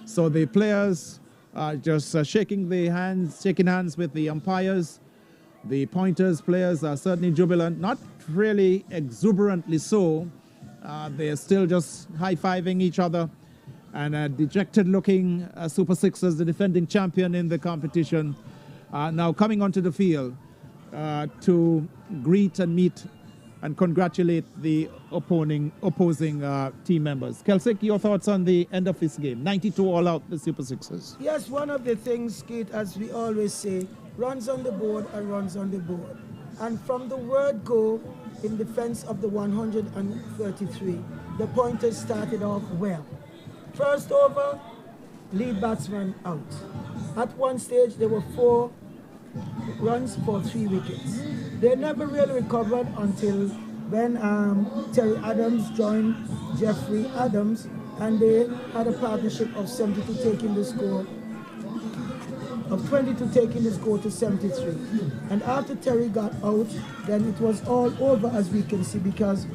So the players just shaking hands with the umpires. The Pointers players are certainly jubilant, not really exuberantly so. They're still just high-fiving each other. And dejected-looking Super Sixers, the defending champion in the competition, now coming onto the field to greet and meet and congratulate the opposing team members. Kelsick, your thoughts on the end of this game? 92 all out, the Super Sixers. Yes, one of the things, Keith, as we always say, runs on the board and runs on the board. And from the word go, in defense of the 133, the Pointers started off well. First over, lead batsman out. At one stage, there were 4 runs for 3 wickets. They never really recovered until when Terry Adams joined Jeffrey Adams, and they had a partnership of 72 taking the score, of 22 taking the score to 73. And after Terry got out, then it was all over, as we can see, because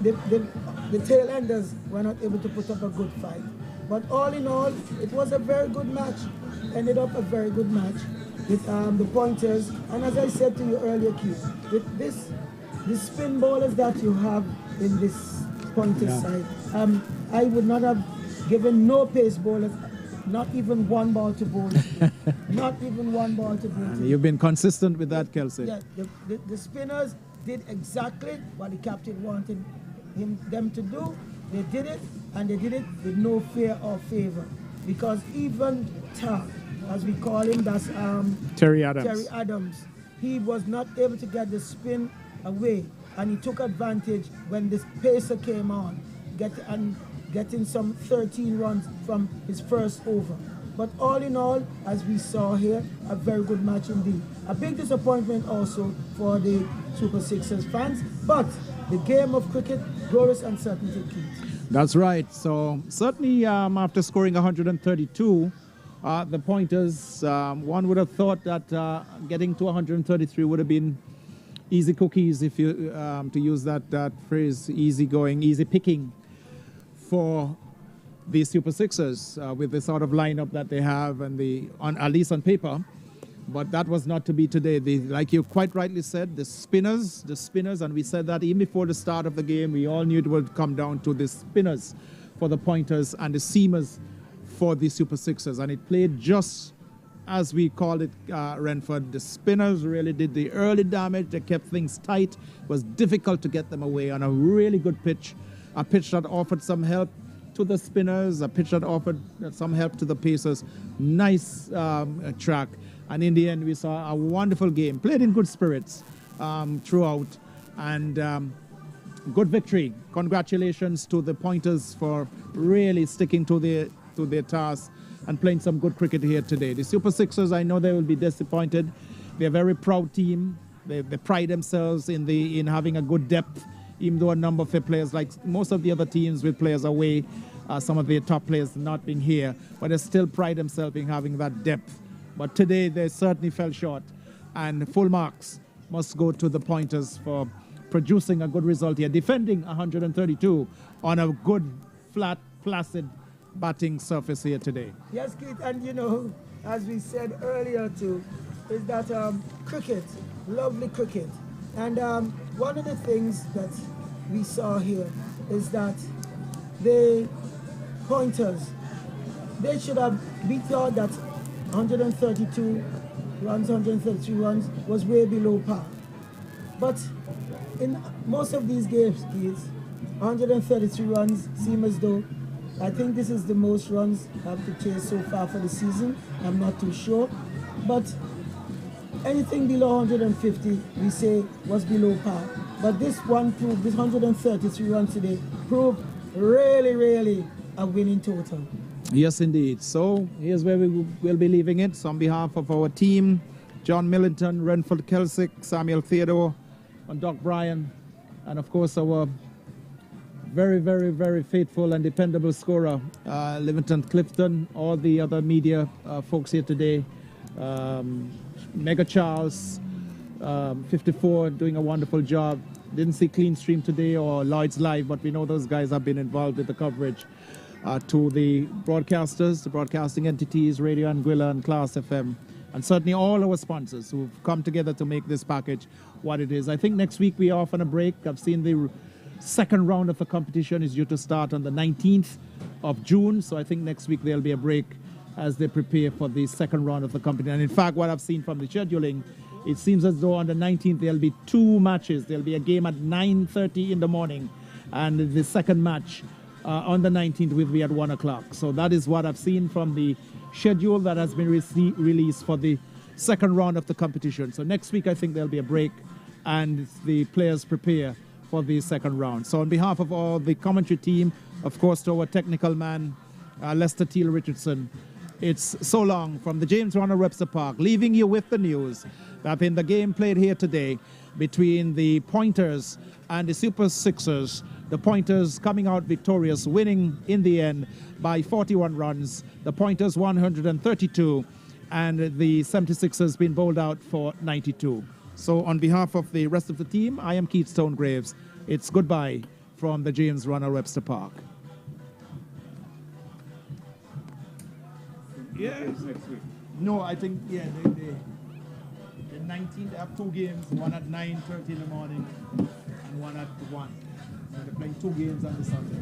the tail enders were not able to put up a good fight. But all in all, it was a very good match. Ended up a very good match with the Pointers. And as I said to you earlier, Keith, with the spin bowlers that you have in this Pointers side, I would not have given no pace bowlers, not even one ball to bowl. Not even one ball to bowl. You've been consistent with that, Kelsey. Yeah, the spinners did exactly what the captain wanted them to do. They did it, and they did it with no fear or favor. Because even Tar, as we call him, that's Terry Adams. Terry Adams, he was not able to get the spin away, and he took advantage when this pacer came on, getting some 13 runs from his first over. But all in all, as we saw here, a very good match indeed. A big disappointment also for the Super Sixers fans, but the game of cricket, glorious uncertainty. That's right. So certainly after scoring 132, the Pointers, one would have thought that getting to 133 would have been easy cookies, if you to use that phrase, easy going, easy picking for the Super Sixers with the sort of lineup that they have, and at least on paper. But that was not to be today. Like you quite rightly said, the spinners, and we said that even before the start of the game, we all knew it would come down to the spinners for the pointers and the seamers for the Super Sixers. And it played just as we called it, Renford. The spinners really did the early damage. They kept things tight. It was difficult to get them away on a really good pitch, a pitch that offered some help to the spinners, a pitch that offered some help to the pacers. Nice track. And in the end, we saw a wonderful game, played in good spirits throughout, and good victory. Congratulations to the pointers for really sticking to their task and playing some good cricket here today. The Super Sixers, I know they will be disappointed. They're a very proud team. They pride themselves in having a good depth, even though a number of their players, like most of the other teams with players away, some of their top players not being here, but they still pride themselves in having that depth. But today they certainly fell short, and full marks must go to the pointers for producing a good result here, defending 132 on a good, flat, placid batting surface here today. Yes, Keith, and you know, as we said earlier too, is that cricket, lovely cricket. And one of the things that we saw here is that the pointers, they should have, we thought that 132 runs, 133 runs was way below par. But in most of these games, Keith, 133 runs seem as though, I think this is the most runs I've to chase so far for the season. I'm not too sure. But anything below 150, we say, was below par. But this one proved, this 133 runs today, proved really, really a winning total. Yes, indeed. So here's where we will be leaving it. So on behalf of our team, John Millington, Renford Kelsick, Samuel Theodore, and Doc Bryan, and of course our very, very, very faithful and dependable scorer, Livingston Clifton, all the other media folks here today, Mega Charles, 54, doing a wonderful job. Didn't see Clean Stream today or Lloyd's Live, but we know those guys have been involved with the coverage. To the broadcasters, the broadcasting entities, Radio Anguilla and Class FM, and certainly all our sponsors who've come together to make this package what it is. I think next week we're off on a break. I've seen the second round of the competition is due to start on the 19th of June, so I think next week there'll be a break as they prepare for the second round of the competition. And in fact, what I've seen from the scheduling, it seems as though on the 19th there'll be two matches. There'll be a game at 9:30 in the morning, and the second match on the 19th will be at 1 o'clock. So that is what I've seen from the schedule that has been released for the second round of the competition. So next week I think there'll be a break and the players prepare for the second round. So on behalf of all the commentary team, of course to our technical man, Lester Teal Richardson, it's so long from the James Ronald Webster Park, leaving you with the news that in the game played here today between the Pointers and the Super Sixers, the Pointers coming out victorious, winning in the end by 41 runs. The Pointers 132, and the 76ers been bowled out for 92. So on behalf of the rest of the team, I am Keith Stonegraves. It's goodbye from the James Ronald Webster Park. Yeah. Next week. No, I think, yeah, the 19th, they have two games, one at 9:30 in the morning and one at 1. So they're playing two games on the Sunday.